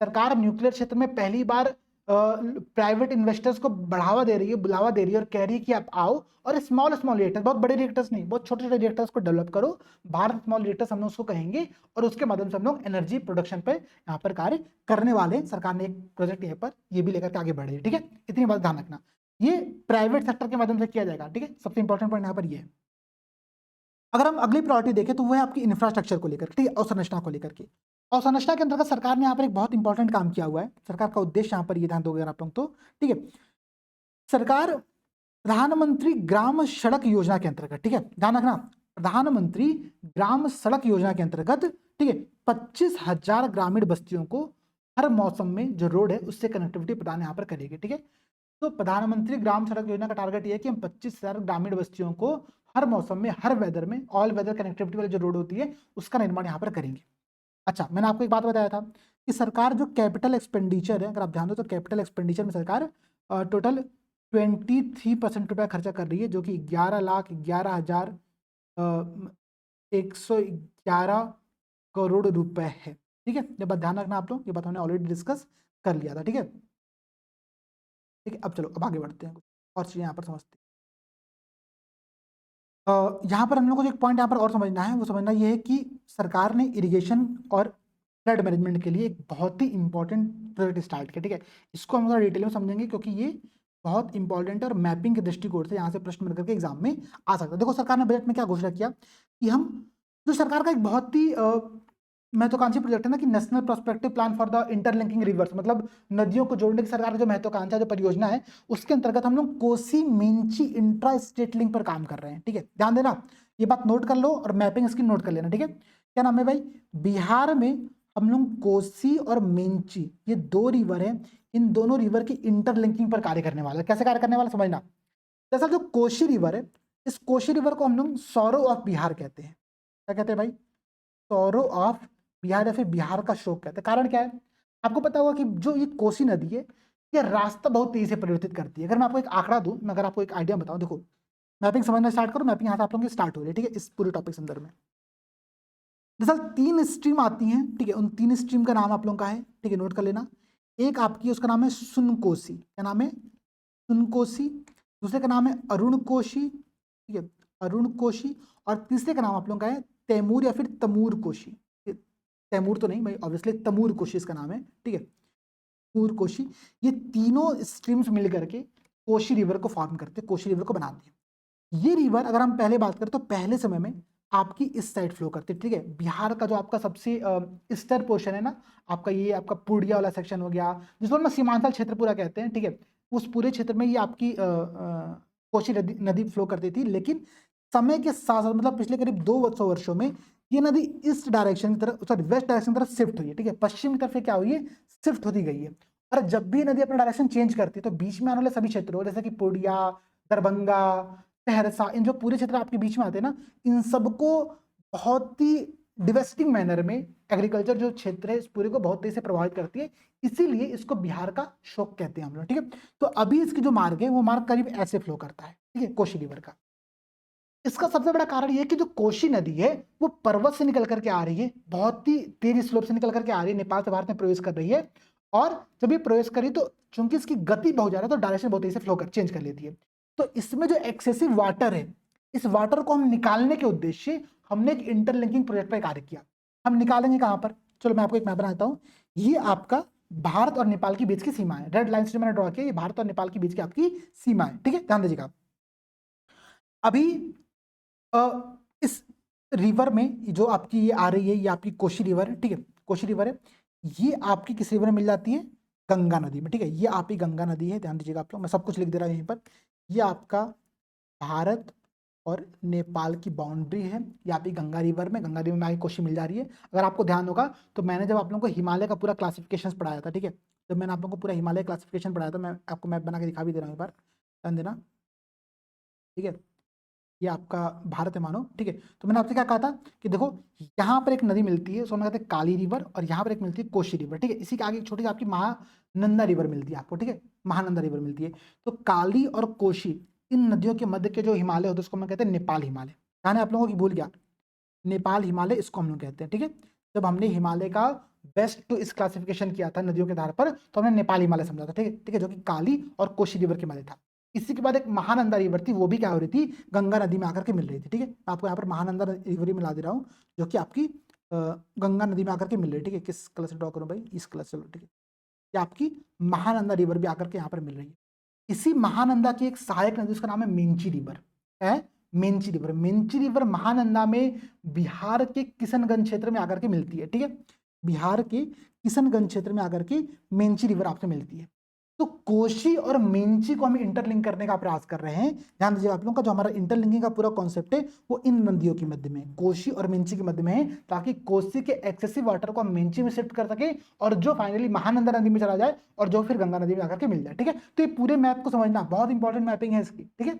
सरकार न्यूक्लियर क्षेत्र में पहली बार प्राइवेट इन्वेस्टर्स को बढ़ावा दे रही है, बुलावा दे रही है, और कह रही है कि आप आओ और स्मॉल स्मॉल रिएक्टर, बहुत बड़े रिएक्टर्स नहीं, बहुत छोटे छोटे रिएक्टर्स को डेवलप करो। भारत स्मॉल रिएक्टर्स हम लोग उसको कहेंगे, और उसके माध्यम से हम लोग एनर्जी प्रोडक्शन पे यहाँ पर कार्य करने वाले हैं। सरकार ने एक प्रोजेक्ट यहाँ पर ये भी लेकर के आगे बढ़ रही है। ठीक है, इतनी बात ध्यान रखना, ये प्राइवेट सेक्टर के माध्यम से किया जाएगा। ठीक है, सबसे इंपॉर्टेंट पॉइंट यहाँ पर ये है। अगर हम अगली प्रायोरिटी देखें तो वो है आपकी इंफ्रास्ट्रक्चर को लेकर, ठीक है, अवसंरचना को लेकर के। अवसंरचना के अंतर्गत सरकार ने यहाँ पर एक बहुत इंपॉर्टेंट काम किया हुआ है। सरकार का उद्देश्य यहाँ पर ये ध्यान दोगे आप लोग तो, ठीक है, सरकार प्रधानमंत्री ग्राम सड़क योजना के अंतर्गत, ठीक है, ध्यान रखना, प्रधानमंत्री ग्राम सड़क योजना के अंतर्गत, ठीक है, 25,000 ग्रामीण बस्तियों को हर मौसम में जो रोड है उससे कनेक्टिविटी प्रदान यहाँ पर करेगी। ठीक है, तो प्रधानमंत्री ग्राम सड़क योजना का टारगेट ये है कि हम 25,000 ग्रामीण बस्तियों को हर मौसम में, हर वेदर में, ऑल वेदर कनेक्टिविटी वाली जो रोड होती है उसका निर्माण यहाँ पर करेंगे। अच्छा, मैंने आपको एक बात बताया था कि सरकार जो कैपिटल एक्सपेंडिचर है, अगर आप ध्यान दो तो कैपिटल एक्सपेंडिचर में सरकार टोटल 23% रुपया खर्चा कर रही है, जो कि 11,11,111 करोड़ रुपए है। ठीक है, ये बात ध्यान रखना आप लोग, ये बात हमने ऑलरेडी डिस्कस कर लिया था। ठीक है, ठीक है, अब चलो अब आगे बढ़ते हैं, कुछ और चीजें यहाँ पर समझते हैं। यहाँ पर हम लोग को जो एक पॉइंट यहाँ पर और समझना है, वो समझना ये है कि सरकार ने इरिगेशन और फ्लड मैनेजमेंट के लिए एक बहुत ही इंपॉर्टेंट प्रोजेक्ट स्टार्ट किया। ठीक है, इसको हम थोड़ा डिटेल में समझेंगे क्योंकि ये बहुत इंपॉर्टेंट है और मैपिंग के दृष्टिकोण से यहाँ से प्रश्न बनकर के एग्जाम में आ सकता है। देखो सरकार ने बजट में क्या घोषणा किया कि हम, जो सरकार का एक बहुत ही महत्वाकांक्षी प्रोजेक्ट है ना कि national prospective plan for the interlinking reverse, मतलब नदियों को जोड़ने की सरकार का जो महत्वाकांक्षा जो परियोजना है, उसके अंतर्गत हम लोग Kosi Mechi intra state link पर काम कर रहे हैं। ठीक है, ध्यान देना, ये बात नोट कर लो और मैपिंग इसकी नोट कर लेना। ठीक है, क्या नाम है भाई, बिहार में हम लोग कोसी और मेंची, ये दो रिवर है, इन दोनों रिवर की इंटरलिंकिंग पर कार्य करने वाला है। कैसे कार्य करने वाला समझना, दरअसल जो कोसी रिवर है, इस कोसी रिवर को हम लोग सौरो ऑफ बिहार कहते हैं। क्या कहते हैं भाई, सौरो ऑफ बिहार या फिर बिहार का शोक कहते हैं। कारण क्या है, आपको पता होगा कि जो ये कोसी नदी है, ये रास्ता बहुत तेजी से परिवर्तित करती है। अगर मैं आपको एक आंकड़ा दूं, मैं अगर आपको एक आइडिया बताऊं, देखो मैपिंग समझना स्टार्ट करो, मैपिंग यहाँ से आप लोगों की स्टार्ट हो रही है। ठीक है, इस पूरे टॉपिक संदर्भ में दरअसल 3 स्ट्रीम आती हैं। ठीक है, उन 3 स्ट्रीम का नाम आप लोगों का है, ठीक है, नोट कर लेना। एक आपकी, उसका नाम है सुनकोसी, क्या नाम है, सुनकोसी। दूसरे का नाम है अरुण कोशी, ठीक है, अरुण कोशी। और तीसरे का नाम आप लोगों का है तैमूर या फिर तमूर कोशी। तैमूर तो नहीं भाई, ऑब्वियसली तमूर कोशी इसका नाम है। ठीक है, तमूर कोशी। ये तीनों स्ट्रीम्स मिल करके कोशी रिवर को फॉर्म करते हैं, कोशी रिवर को बनाते हैं। ये रिवर अगर हम पहले बात करें तो पहले समय में आपकी इस साइड फ्लो करते, ठीक है, बिहार का जो आपका सबसे ईस्टर्न पोर्शन है ना, आपका ये आपका पूर्णिया वाला सेक्शन हो गया, जिसको हम सीमांचल क्षेत्र पूरा कहते हैं। ठीक है, उस पूरे क्षेत्र में ये आपकी कोसी नदी फ्लो करती थी। लेकिन समय के साथ साथ, मतलब पिछले करीब 200 वर्षों में ये नदी ईस्ट डायरेक्शन की तरफ, सॉरी वेस्ट डायरेक्शन की तरफ शिफ्ट हुई है। ठीक है, पश्चिम की तरफ क्या हुई है, शिफ्ट होती गई है। और जब भी नदी अपना डायरेक्शन चेंज करती है तो बीच में आने वाले सभी क्षेत्रों, जैसे कि पूर्णिया, दरभंगा, सहरसा, इन जो पूरे क्षेत्र आपके बीच में आते हैं ना, इन सबको बहुत ही डिवेस्टिंग मैनर में एग्रीकल्चर जो क्षेत्र है इस पूरे को बहुत तेजी से प्रभावित करती है। इसीलिए इसको बिहार का शोक कहते हैं हम लोग। ठीक है, तो अभी इसकी जो मार्ग है वो मार्ग करीब ऐसे फ्लो करता है, ठीक है, कोशी रिवर का। इसका सबसे बड़ा कारण ये है कि जो कोशी नदी है वो पर्वत से निकल करके आ रही है, बहुत ही तेज स्लोप से निकल करके आ रही है, नेपाल से भारत में प्रवेश कर रही है। और जब ये प्रवेश करी तो चूंकि इसकी गति बहुत ज्यादा है तो डायरेक्शन बहुत तेजी से फ्लो कर चेंज कर लेती है। तो इसमें जो एक्सेसिव वाटर है, इस वाटर को हम निकालने के उद्देश्य हमने एक इंटरलिंकिंग प्रोजेक्ट पर कार्य किया। हम निकालेंगे कहां पर, चलो मैं आपको एक मैप बनाता हूं। ये आपका भारत और नेपाल के बीच की सीमा है, रेड लाइन से मैंने ड्रॉ किया, ये भारत और नेपाल के बीच की आपकी सीमा है। ठीक है, ध्यान दीजिएगा। अभी इस रिवर में जो आपकी ये आ रही है, ये आपकी कोशी रिवर है। ठीक है, कोशी रिवर है, ये आपकी किस रिवर में मिल जाती है, गंगा नदी में। ठीक है, ये आपकी गंगा नदी है, ध्यान दीजिएगा आप लोग, मैं सब कुछ लिख दे रहा हूँ यहीं पर। ये आपका भारत और नेपाल की बाउंड्री है, ये आपकी गंगा रिवर में, गंगा रिवर में आगे कोशी मिल जा रही है। अगर आपको ध्यान होगा तो मैंने जब आप लोगों को हिमालय का पूरा क्लासिफिकेशन पढ़ाया था, ठीक है, जब मैंने आप लोगों को पूरा हिमालय क्लासिफिकेशन पढ़ाया था, मैं आपको मैप बना के दिखा भी दे रहा हूँ एक बार, ध्यान देना। ठीक है, ये आपका भारत है मानो। ठीक है, तो मैंने आपसे क्या कहा था कि देखो यहाँ पर एक नदी मिलती है, उसको हम कहते हैं काली रिवर, और यहाँ पर एक मिलती है कोशी रिवर। ठीक है, इसी के आगे एक छोटी सी आपकी महानंदा रिवर मिलती है आपको। ठीक है, महानंदा रिवर मिलती है। तो काली और कोशी, इन नदियों के मध्य के जो हिमालय होते हैं उसको हम कहते हैं नेपाल हिमालय। ध्यान है आप लोगों की, भूल गया, नेपाल हिमालय इसको हम लोग कहते हैं। ठीक है, जब हमने हिमालय का बेस्ट टू इस क्लासिफिकेशन किया था नदियों के आधार पर, तो हमने नेपाल हिमालय समझा था। ठीक है, ठीक है, जो कि काली और कोशी रिवर के मध्य था। इसी के बाद एक महानंदा रिवर थी, वो भी क्या हो रही थी, गंगा नदी में आकर के मिल रही थी। ठीक है, मैं आपको यहाँ पर महानंदा रिवर ही मिला दे रहा हूँ, जो कि आपकी गंगा नदी में आकर के मिल रही है। ठीक है, किस कलर से ड्रॉ करूँ भाई, इस कलर से। ठीक है, ये आपकी महानंदा रिवर भी आकर के यहाँ पर मिल रही है। इसी महानंदा की एक सहायक नदी, उसका नाम है मेंची रिवर है, मेंची रिवर। मेंची रिवर महानंदा में बिहार के किशनगंज क्षेत्र में आकर के मिलती है। ठीक है, बिहार के किशनगंज क्षेत्र में आकर के मेंची रिवर आपसे मिलती है। तो कोशी और मेंची को हम इंटरलिंक करने का प्रयास कर रहे हैं। ध्यान दीजिए आप लोगों का, जो हमारा इंटरलिंकिंग का पूरा कॉन्सेप्ट है वो इन नदियों के मध्य में, कोशी और मेंची के मध्य में है, ताकि कोसी के एक्सेसिव वाटर को हम मेंची में शिफ्ट कर सके और जो फाइनली महानंदा नदी में चला जाए और जो फिर गंगा नदी में आकर के मिल जाए। ठीक है, तो ये पूरे मैप को समझना, बहुत इंपॉर्टेंट मैपिंग है इसकी। ठीक है,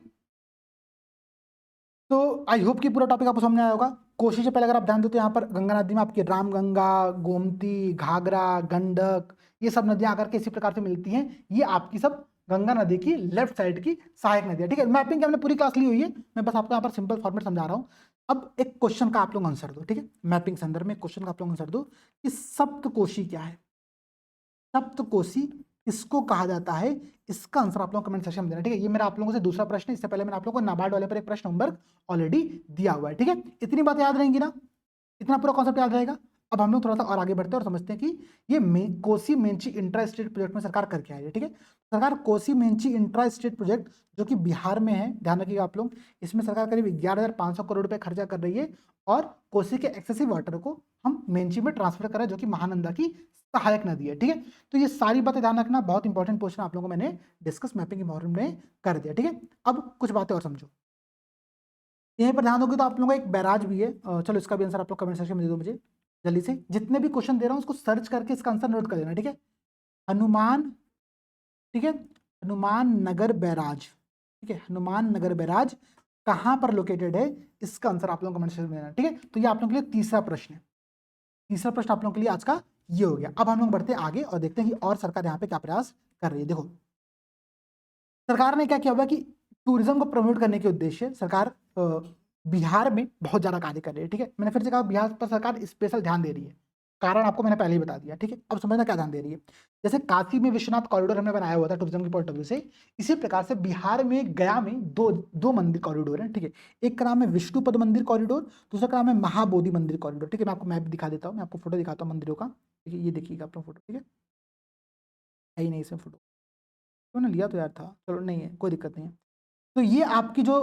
तो आई होप कि पूरा टॉपिक आपको समझ आया होगा। कोशी से पहले अगर आप ध्यान दो तो यहाँ पर गंगा नदी में आपकी रामगंगा, गोमती, घाघरा, गंडक, ये सब नदियां आकर के इसी प्रकार से मिलती हैं। ये आपकी सब गंगा नदी की लेफ्ट साइड की सहायक नदी है। ठीक है, मैपिंग की हमने पूरी क्लास ली हुई है, मैं बस आपको यहाँ पर सिंपल फॉर्मेट समझा रहा हूँ। अब एक क्वेश्चन का आप लोग आंसर दो। ठीक है, मैपिंग संदर्भ में क्वेश्चन का आप लोग आंसर दो कि सप्तकोशी क्या है, सप्तकोशी किसको कहा जाता है, इसका आंसर आप लोग कमेंट सेक्शन में देना। ठीक है, ये मेरा आप लोगों से दूसरा प्रश्न है, इससे पहले मैंने आप लोगों को नाबार्ड वाले पर एक प्रश्न होमवर्क ऑलरेडी दिया हुआ है। ठीक है, इतनी बात याद रहेंगी ना, इतना पूरा कॉन्सेप्ट याद रहेगा। अब हम लोग थोड़ा सा और आगे बढ़ते हैं और समझते हैं कि ये Kosi Mechi intra state project में सरकार कर क्या है। ठीक है, सरकार Kosi Mechi intra state project जो कि बिहार में है, ध्यान रखिएगा आप लोग, इसमें सरकार करीब 11,500 करोड़ रुपए खर्चा कर रही है और कोसी के एक्सेसिव वाटर को हम मेंची में ट्रांसफर कर रहे हैं जो कि महानंदा की सहायक नदी है। ठीक है, तो ये सारी बातें ध्यान रखना, बहुत इंपॉर्टेंट क्वेश्चन आप लोगों को मैंने डिस्कस मैपिंग के बारे में कर दिया। ठीक है, अब कुछ बातें और समझो, यहीं पर ध्यान दोगे तो आप लोगों का एक बैराज भी है, चलो इसका भी आंसर आप लोग कमेंट सेक्शन में दे दो मुझे जल्दी से। जितने भी क्वेश्चन दे रहा हूँ उसको सर्च करके इसका आंसर नोट कर देना। ठीक है, हनुमान, ठीक है, हनुमान नगर बैराज, ठीक है, हनुमान नगर बैराज कहाँ पर लोकेटेड है, इसका आंसर आप लोग कमेंट सेक्शन में देना। ठीक है, तो ये आप लोगों के लिए तीसरा प्रश्न है, तीसरा प्रश्न आप लोगों के लिए आज का ये हो गया। अब हम लोग बढ़ते हैं आगे और देखते हैं कि और सरकार यहाँ पे क्या प्रयास कर रही है। देखो सरकार ने क्या किया हुआ कि टूरिज्म को प्रमोट करने के उद्देश्य सरकार बिहार में बहुत ज्यादा कार्य कर रही है। ठीक है, मैंने फिर से कहा बिहार पर सरकार स्पेशल ध्यान दे रही है, कारण आपको मैंने पहले ही बता दिया। ठीक है, अब समझना क्या ध्यान दे रही है। जैसे काशी में विश्वनाथ कॉरिडोर हमने बनाया हुआ था टूरिज्म के पॉइंट ऑफ व्यू से, इसी प्रकार से बिहार में गया में दो मंदिर कॉरिडोर है। ठीक है, एक का नाम है विष्णुपद मंदिर कॉरिडोर, दूसरा का नाम है महाबोधि मंदिर कॉरिडोर। ठीक है, मैं आपको मैप दिखा देता हूँ, मैं आपको फोटो दिखाता हूँ मंदिरों का। ठीक है, ये देखिएगा आप लोग फोटो, ठीक है ही नहीं इसमें फोटो, क्यों ना लिया तो यार था, चलो नहीं है कोई दिक्कत नहीं है। तो ये आपकी जो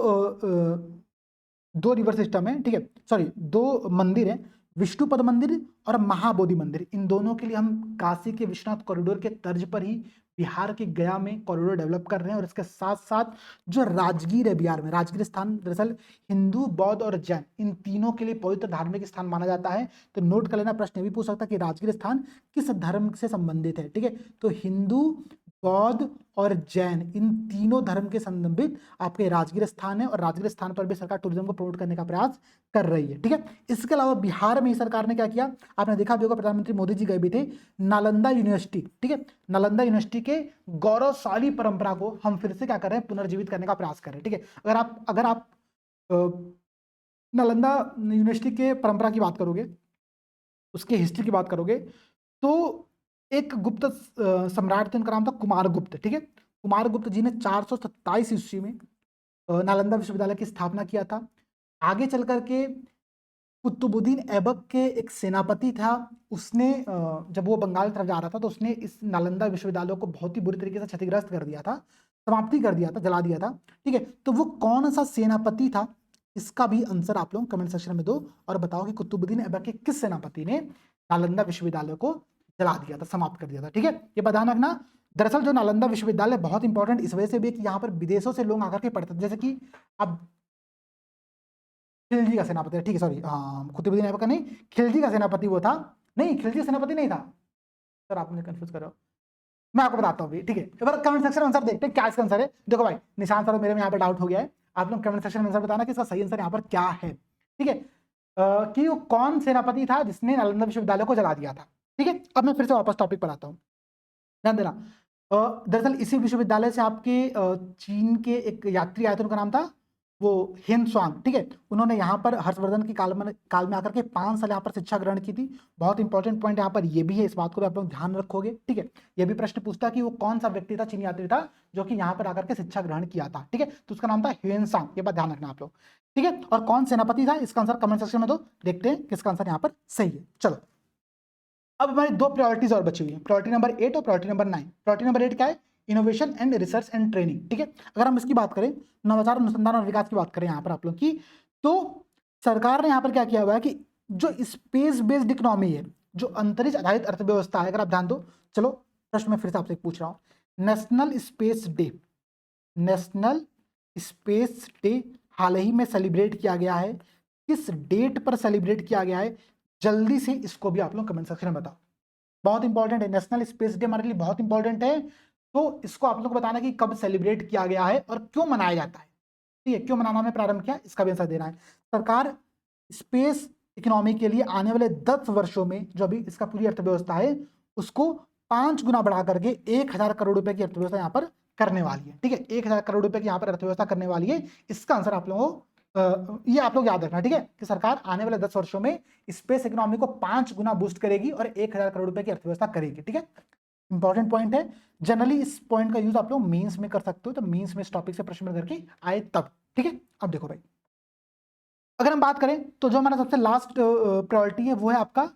दो रिवर सिस्टम है, ठीक है, सॉरी दो मंदिर है, विष्णुपद मंदिर और महाबोधि मंदिर, इन दोनों के लिए हम काशी के विश्वनाथ कॉरिडोर के तर्ज पर ही बिहार के गया में कॉरिडोर डेवलप कर रहे हैं। और इसके साथ साथ जो राजगीर है बिहार में, राजगीर स्थान दरअसल हिंदू, बौद्ध और जैन इन तीनों के लिए पवित्र धार्मिक स्थान माना जाता है। तो नोट कर लेना, प्रश्न ये भी पूछ सकता है कि राजगीर स्थान किस धर्म से संबंधित है। ठीक है, तो हिंदू, बौद्ध और जैन इन तीनों धर्म के संबंधित आपके राजगीर स्थान है और राजगीर स्थान पर भी सरकार टूरिज्म को प्रमोट करने का प्रयास कर रही है। ठीक है, इसके अलावा बिहार में ही सरकार ने क्या किया, आपने देखा भी होगा, प्रधानमंत्री मोदी जी गए भी थे नालंदा यूनिवर्सिटी। ठीक है, नालंदा यूनिवर्सिटी के गौरवशाली परंपरा को हम फिर से क्या कर रहे हैं, पुनर्जीवित करने का प्रयास कर रहे हैं। ठीक है, अगर आप नालंदा यूनिवर्सिटी के परंपरा की बात करोगे, उसके हिस्ट्री की बात करोगे, तो एक गुप्त सम्राट थे, उनका नाम था कुमारगुप्त। ठीक है, कुमारगुप्त जी ने 427 ईस्वी में नालंदा विश्वविद्यालय की स्थापना किया था। आगे चल करके कुतुबुद्दीन ऐबक के एक सेनापति था, उसने जब वो बंगाल तरफ जा रहा था तो उसने इस नालंदा विश्वविद्यालय को बहुत ही बुरी तरीके से क्षतिग्रस्त कर दिया था, समाप्ति कर दिया था, जला दिया था। ठीक है, तो वो कौन सा सेनापति था, इसका भी आंसर आप लोग कमेंट सेक्शन में दो और बताओ कि कुतुबुद्दीन ऐबक के किस सेनापति ने नालंदा विश्वविद्यालय को जला दिया था, समाप्त कर दिया था। ठीक है, ये ध्यान रखना। दरअसल जो नालंदा विश्वविद्यालय बहुत इंपॉर्टेंट इस वजह से भी कि यहाँ पर विदेशों से लोग आकर के पढ़ते थे, जैसे कि अब खिलजी का सेनापति है, ठीक है, सॉरी हाँ कुतुबुद्दीन ऐबक का नहीं, खिलजी का सेनापति वो था, नहीं खिलजी सेनापति नहीं था सर, आप मुझे कंफ्यूज कर रहे हो, मैं आपको बताता हूँ। ठीक है, एक बार कमेंट सेक्शन में आंसर देखते हैं क्या इसका आंसर है। देखो भाई निशान सर मेरे में यहाँ पे डाउट हो गया है, आप लोग कमेंट सेक्शन में आंसर बताना कि इसका सही आंसर यहाँ पर क्या है। ठीक है, कि वो कौन सेनापति था जिसने नालंदा विश्वविद्यालय को जला दिया था। ठीक है, अब मैं फिर से वापस टॉपिक पर आता हूँ, ध्यान देना। दरअसल इसी विश्वविद्यालय से आपके चीन के एक यात्री आए थे, उनका नाम था वो हेन स्वांग। ठीक है, उन्होंने यहाँ पर हर्षवर्धन की काल में आकर के 5 साल यहाँ पर शिक्षा ग्रहण की थी। बहुत इंपॉर्टेंट पॉइंट यहाँ पर ये भी है, इस बात को भी आप लोग ध्यान रखोगे। ठीक है, ये भी प्रश्न पूछता है कि वो कौन सा व्यक्ति था, चीनी यात्री था, जो कि यहाँ पर आकर के शिक्षा ग्रहण किया था। ठीक है, तो उसका नाम था हेन सांग, ये बात ध्यान रखना आप लोग। ठीक है, और कौन सेनापति था, इसका आंसर कमेंट सेक्शन में दो, देखते हैं किसका आंसर यहाँ पर सही है। चलो अब हमारी दो प्रायोरिटीज और बची हुई है, प्रायोरिटी नंबर 8 और प्रायोरिटी नंबर 9। प्रायोरिटी नंबर 8 क्या है, innovation and research and training. ठीक है, अगर हम इसकी बात करें, नवाचार अनुसंधान और विकास की बात करें यहाँ पर आप लोग की, तो सरकार ने यहाँ पर क्या किया हुआ है कि जो स्पेस बेस्ड इकोनॉमी है, जो अंतरिक्ष आधारित अर्थव्यवस्था है, अगर आप ध्यान दो, चलो प्रश्न मैं फिर से आपसे पूछ रहा हूँ, national space day, national space day हाल ही में सेलिब्रेट किया गया है, किस डेट पर सेलिब्रेट किया गया है, जल्दी से इसको भी आप लोग कमेंट सेक्शन में बताओ। बहुत इंपॉर्टेंट है, नेशनल स्पेस डे हमारे लिए बहुत इंपॉर्टेंट है, तो इसको आप लोग को बताना कि कब सेलिब्रेट किया गया है और क्यों मनाया जाता है। ठीक है, क्यों मनाना में प्रारंभ किया, इसका भी आंसर देना है। सरकार स्पेस इकोनॉमी के लिए आने वाले 10 वर्षों में जो अभी इसका पूरी अर्थव्यवस्था है उसको 5 गुना बढ़ा करके 1,000 करोड़ रुपए की अर्थव्यवस्था यहाँ पर करने वाली है, ठीक है, 1,000 करोड़ रुपए की यहाँ पर अर्थव्यवस्था करने वाली है। इसका आंसर आप लोगों को ये आप लोग याद रखना, ठीक है, कि सरकार आने वाले 10 वर्षों में स्पेस इकोनॉमी को 5 गुना बूस्ट करेगी और 1,000 करोड़ रुपए की अर्थव्यवस्था करेगी, ठीक है। इंपॉर्टेंट पॉइंट है, जनरली इस पॉइंट का यूज आप लोग मेंस में कर सकते हो, तो मेंस में इस टॉपिक से प्रश्न करके आए तब, ठीक है। अब देखो भाई, अगर हम बात करें तो जो हमारा सबसे लास्ट प्रायोरिटी है वो है आपका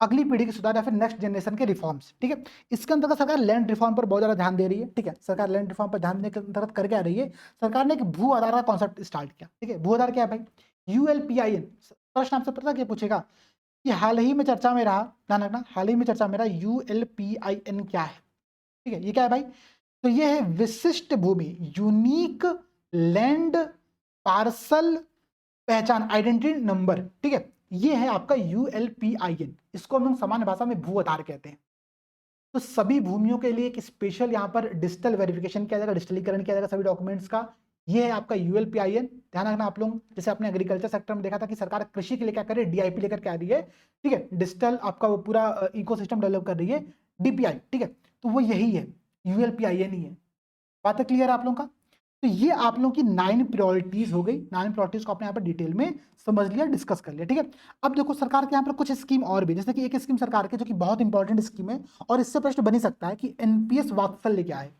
अगली पीढ़ी के सुधार या फिर नेक्स्ट जनरेशन के रिफॉर्म्स, ठीक है। इसके अंतर्गत सरकार लैंड रिफॉर्म पर बहुत ज्यादा ध्यान दे रही है, ठीक है। सरकार लैंड रिफॉर्म पर ध्यान देने के अंतर्गत कर क्या रही है, सरकार ने एक भू आधार का कॉन्सेप्ट स्टार्ट किया, ठीक है। भू आधार क्या है भाई, ULPIN। प्रश्न आपसे पता क्या पूछेगा कि हाल ही में चर्चा में रहा, ध्यान रखना, हाल ही में चर्चा में रहा ULPIN क्या है, ठीक है। ये क्या है भाई, तो ये है विशिष्ट भूमि, यूनिक लैंड पार्सल पहचान, आइडेंटिटी नंबर, ठीक है। ये है आपका ULPIN। इसको हम लोग सामान्य भाषा में भू आधार कहते हैं। तो सभी भूमियों के लिए एक स्पेशल यहाँ पर डिजिटल वेरिफिकेशन किया जाएगा, डिजिटलीकरण किया जाएगा सभी डॉक्यूमेंट्स का। ये है आपका ULPIN। ध्यान रखना आप लोग, जैसे आपने एग्रीकल्चर सेक्टर में देखा था कि सरकार कृषि के लिए क्या कर रही है, DIP लेकर के आ रही है, ठीक है। डिजिटल आपका वो पूरा इकोसिस्टम डेवलप कर रही है, DPI, ठीक है। तो वो यही है, ULPIN ही है। बात क्लियर है आप लोगों का। तो ये आप लोगों की 9 प्रायोरिटीज हो गई। 9 प्रायोरिटीज को आपने यहाँ पर डिटेल में समझ लिया, डिस्कस कर लिया, ठीक है। अब देखो सरकार के यहाँ पर कुछ स्कीम और भी, जैसे कि एक स्कीम सरकार की जो कि बहुत इंपॉर्टेंट स्कीम है और इससे प्रश्न बन ही सकता है कि NPS वात्सल्य क्या है।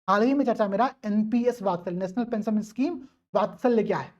हाल ही में चर्चा मेरा NPS वात्सल्य, नेशनल पेंशन स्कीम वात्सल्य क्या है।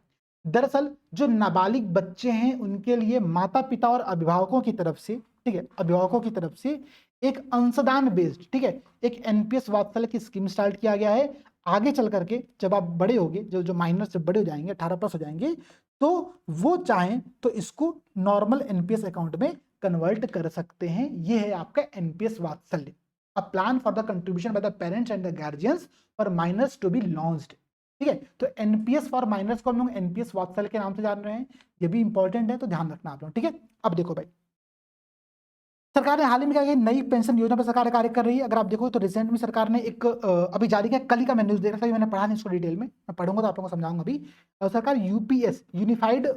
दरअसल जो नाबालिग बच्चे हैं उनके लिए माता पिता और अभिभावकों की तरफ से, ठीक है, अभिभावकों की तरफ से एक अंशदान बेस्ड, ठीक है, एक NPS वात्सल्य की स्कीम स्टार्ट किया गया है। आगे चल करके जब आप बड़े होगे, जो माइनर्स जब बड़े हो जाएंगे, 18+ हो जाएंगे, तो वो चाहें तो इसको नॉर्मल NPS अकाउंट में कन्वर्ट कर सकते हैं। ये है आपका NPS Vatsalya, a plan for the contribution by the parents and the guardians for minors to be launched, ठीक है। तो NPS फॉर माइनर्स को हम लोग NPS वात्सल्य के नाम से जान रहे हैं। ये भी इंपॉर्टेंट है, तो ध्यान रखना आप लोग, ठीक है। अब देखो भाई, सरकार ने हाल ही में क्या किया, नई पेंशन योजना पर सरकार कार्य कर रही है। अगर आप देखो तो रिसेंट में सरकार ने एक अभी जारी किया, कल ही का मैं न्यूज देख रहा था, मैंने पढ़ा नहीं इसको डिटेल में, मैं पढ़ूंगा तो आप लोगों को समझाऊंगा अभी। सरकार UPS यूनिफाइड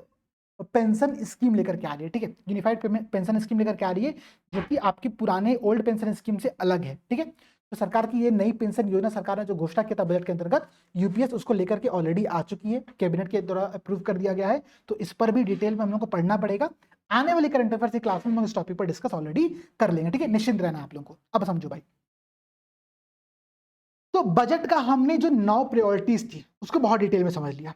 पेंशन स्कीम लेकर के आ रही है, ठीक है। यूनिफाइड पेंशन स्कीम लेकर के आ रही है, जो कि आपकी पुराने ओल्ड पेंशन स्कीम से अलग है, ठीक है। तो सरकार की ये नई पेंशन योजना सरकार ने जो घोषणा किया था बजट के अंतर्गत, UPS उसको लेकर के ऑलरेडी आ चुकी है, कैबिनेट के द्वारा अप्रूव कर दिया गया है। तो इस पर भी डिटेल में हम लोग को पढ़ना पड़ेगा। आने वाली करंट अफेयर्स की क्लास में हम इस टॉपिक पर डिस्कस ऑलरेडी कर लेंगे, ठीक है, निश्चिंत रहना आप लोगों को। अब समझो भाई, तो बजट का हमने जो 9 प्रायोरिटीज थी उसको बहुत डिटेल में समझ लिया।